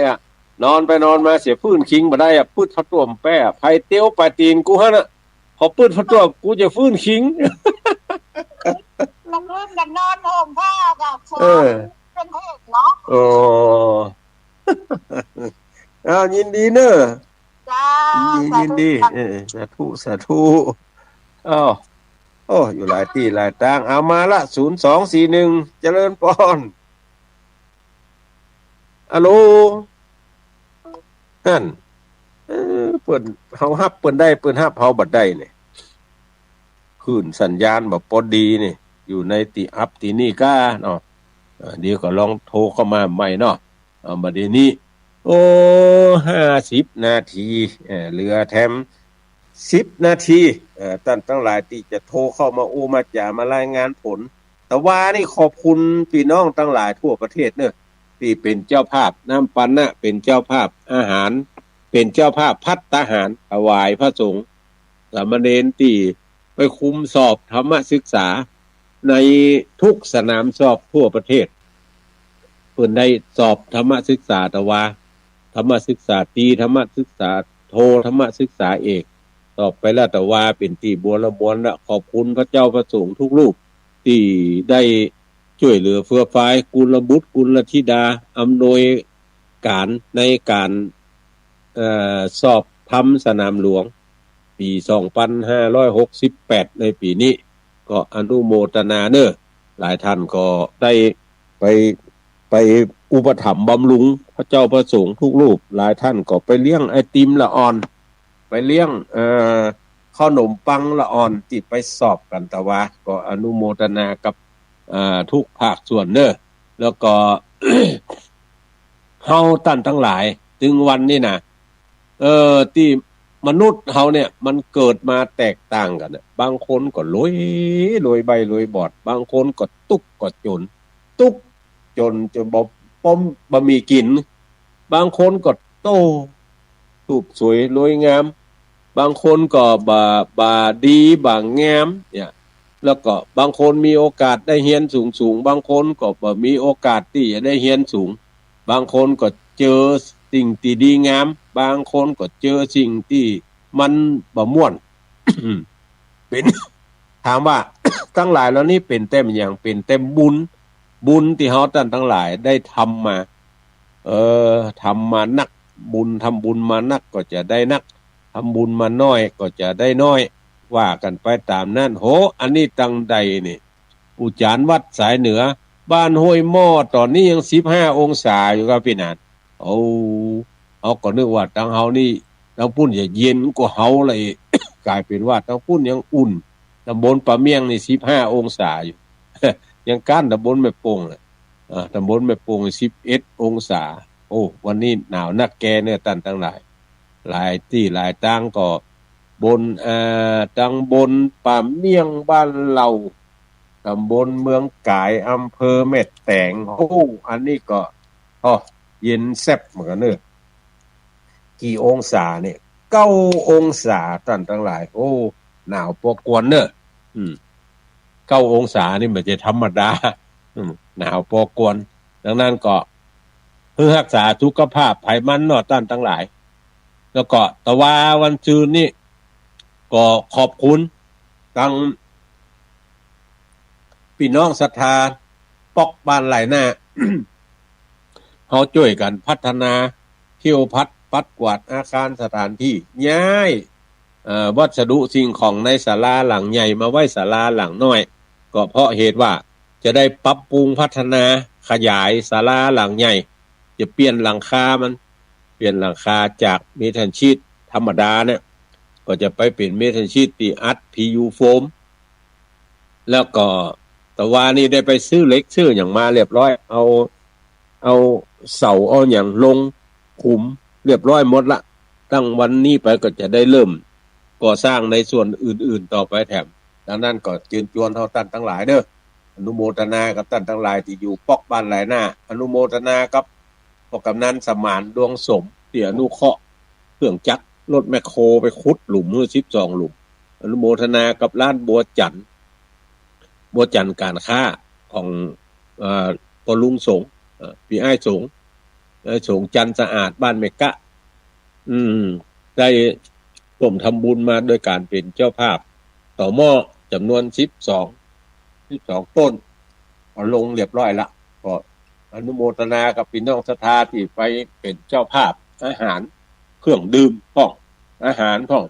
นอนไปนอนมาเสียพื้นคิงบ่ได้ปื้ดผ้าตัวแป้ไผเตี้ยวปลาตีนกูหั่นน่ะพอปื้ดผ้าตัวกูจะฟื้นคิงลงลืมกันนอนห่มผ้ากับเป็นเหตุเนาะยินดีเนอะจ้ายินดีสาธุอยู่หลายที่หลายทางเอามาละ0241เจริญปอนฮัลโหลนั่นเปิ้นเฮาฮับเปิ้นได้เปิ้นฮับเฮาบ่ได้นี่คลื่นสัญญาณบ่พอดีนี่อยู่ในติอัพที่นี่ก้าเนาะเดี๋ยวก็ลองโทรเข้ามาใหม่เนาะบัดนี้50นาทีเหลือแถม10นาทีท่านทั้งหลายที่จะโทรเข้ามามาจ่ามารายงานผลแต่ว่านี่ขอบคุณพี่น้องทั้งหลายทั่วประเทศเนอะที่เป็นเจ้าภาพน้ำปันนะเป็นเจ้าภาพอาหารเป็นเจ้าภาพภัตตาหารถวายพระสงฆ์สามเณรที่ไปคุมสอบธรรมศึกษาในทุกสนามสอบทั่วประเทศเพิ่นได้สอบธรรมศึกษาแต่ว่าธรรมศึกษาตรีธรรมศึกษาโทธรรมศึกษาเอกสอบไปแล้วแต่ว่าเป็นที่บัวละบวนละขอบคุณพระเจ้าพระสงฆ์ทุกรูปที่ได้ช่วยเหลือเฟื้อฟ้ากุลบุตรกุลธิดาอำนวยการในการสอบธรรมสนามหลวงปี2568ในปีนี้ก็อนุโมทนาเนอะหลายท่านก็ได้ไป ไปอุปถัมภ์บำรุงพระเจ้าพระสงฆ์ทุกรูปหลายท่านก็ไปเลี้ยงไอติมละอ่อนไปเลี้ยงขนมปังละอ่อนที่ไปสอบกันแต่ว่าก็อนุโมทนากับทุกภาคส่วนเนอะแล้วก็ เฮาท่านทั้งหลายถึงวันนี้นะที่มนุษย์เฮาเนี่ยมันเกิดมาแตกต่างกันบางคนก็รวยใบรวยบอดบางคนก็ตุกก็จนตุกจนบ่มีกินบางคนก็โตรูปสวยรวยงามบางคนก็บ่ดีบ่งามเนี่ยแล้วก็บางคนมีโอกาสได้เรียนสูงบางคนก็บ่มีโอกาสที่จะได้เรียนสูงบางคนก็เจอสิ่งที่ดีงามบางคนก็เจอสิ่งที่มันบ่ม่วน เป็น ถามว่า ทั้งหลายแล้วนี่เป็นเต็มอย่างเป็นเต็มบุญที่เฮาท่านทั้งหลายได้ทำมาทำมานักบุญทำบุญมานักก็จะได้นักทำบุญมาน้อยก็จะได้น้อยว่ากันไปตามนั้นโหอันนี้ตังใดนี่อุจารวัดสายเหนือบ้านห้วยหม้อตอนนี้ยัง15องศาอยู่ครับพี่นานเอาก็นึกว่าทางเฮานี่ทางพุ่นจะเย็นกว่าเฮาเลย กลายเป็นว่าทางพุ่นยังอุ่นตำบลปะเมียงนี่15องศาอยู่ ยังก้านตำบลแม่โป่งน่ะตำบลแม่โป่ง11องศาโอ้วันนี้หนาวนักแกเนี่ยท่านทั้งหลายหลายที่หลายทางก็บนตำบลปะเมียงบ้านเราตำบลเมืองกายอำเภอแม่แตงโอ้อันนี้ก็เย็นแซ่บเหมือนกันเนอะกี่องศาเนี่ย9องศาท่านทั้งหลายโอ้หนาวพอควรเนอะ9องศานี่มันจะธรรมดาหนาวพอควรดังนั้นก็เพื่อรักษาสุขภาพภัยมันเนาะท่านทั้งหลายแล้วก็ตะวาวันจืนนี่ก็ขอบคุณทั้งพี่น้องศรัทธาปอกบ้านไหลหน้า เขาช่วยกันพัฒนาเที่ยวปัดกวาดอาคารสถานที่ย้ายวัสดุสิ่งของในศาลาหลังใหญ่มาไว้ศาลาหลังน้อยก็เพราะเหตุว่าจะได้ปรับปรุงพัฒนาขยายศาลาหลังใหญ่จะเปลี่ยนหลังคามันเปลี่ยนหลังคาจากเมทัลชีทธรรมดาเนี่ยก็จะไปเป็นเมทัลชีทที่อัด PU โฟมแล้วก็แต่ว่านี่ได้ไปซื้อเหล็กซื้ออย่างมาเรียบร้อยเอาเสาเอาอย่างลงขุมเรียบร้อยหมดละตั้งวันนี้ไปก็จะได้เริ่มก่อสร้างในส่วนอื่นๆต่อไปแถมดังนั้นก็เชิญชวนเฮาท่านทั้งหลายเด้ออนุโมทนากับท่านทั้งหลายที่อยู่ปอกบ้านไหลหน้าอนุโมทนากับพ่อกำนันสมานดวงสมที่อนุเคราะห์เครื่องจักรรถแมคโครไปขุดหลุม12หลุมอนุโมทนากับร้านบัวจันทร์การค้าของพ่อลุงสงพี่อ้ายสงจันทร์สะอาดบ้านเมกะได้ร่วมทำบุญมาโดยการเป็นเจ้าภาพต่อหม้อจำนวน12ต้นเอาลงเรียบร้อยละก็อนุโมทนากับพี่น้องศรัทธาที่ไปเป็นเจ้าภาพอาหารเครื่องดื่มพ้องอาหารพ้อง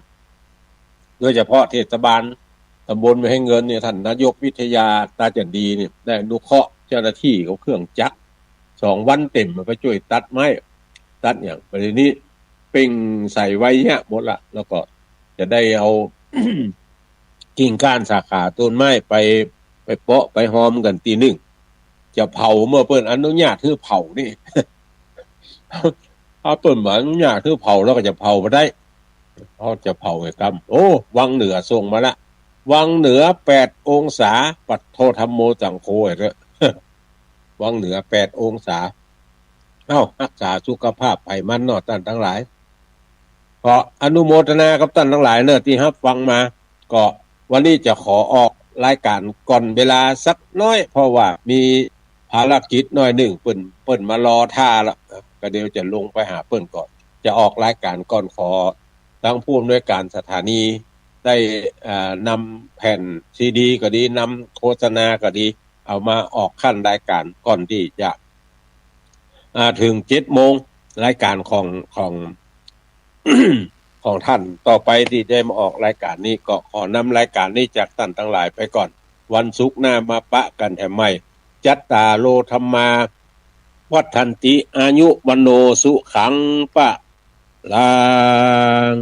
โดยเฉพาะเทศบาลตำบลไม่ให้เงินเนี่ยท่านนายกวิทยาตาจันดีเนี่ยได้อนุเคราะห์เจ้าหน้าที่เขาเครื่องจักร2วันเต็มมาไปช่วยตัดไม้ตัดอย่างประเด็นนี้เป่งใส่ไว้เนี่ยหมดละแล้วก็จะได้เอา กิ่งก้านสาขาต้นไม้ไปเปาะไปหอมกันตีหนึ่งจะเผาเมื่อเปิ้นอนุญาตให้เผานี่ ถ้าเปิ้นบ่อนุญาตให้เผาแล้วก็จะเผาบ่ได้เขาจะเผาไอ้กรรมโอ้วังเหนือส่งมาละวังเหนือ8องศาปัทโทธัมโมจังโฆไอ้เด้อ วังเหนือ8องศารักษาสุขภาพภัยมันเนาะท่านทั้งหลายขออนุโมทนากับท่านทั้งหลายเนอะที่รับฟังมาก็วันนี้จะขอออกรายการก่อนเวลาสักน้อยเพราะว่ามีภารกิจน้อยหนึ่งเปิ้นมารอท่าแล้วก็เดี๋ยวจะลงไปหาเปิ้นก่อนจะออกรายการก่อนขอทั้งผู้อำนวยการสถานีได้นำแผ่นซีดีก็ดีนำโฆษณาก็ดีเอามาออกขั้นรายการก่อนที่จะถึง 7:00 นรายการของ ของท่านต่อไปที่ได้มาออกรายการนี้ก็ขอนำรายการนี้จากท่านทั้งหลายไปก่อนวันศุกร์หน้ามาปะกันแถมใหม่จัตตาโลธรรมา วัฏันติอายุวันโนสุขังปะลัง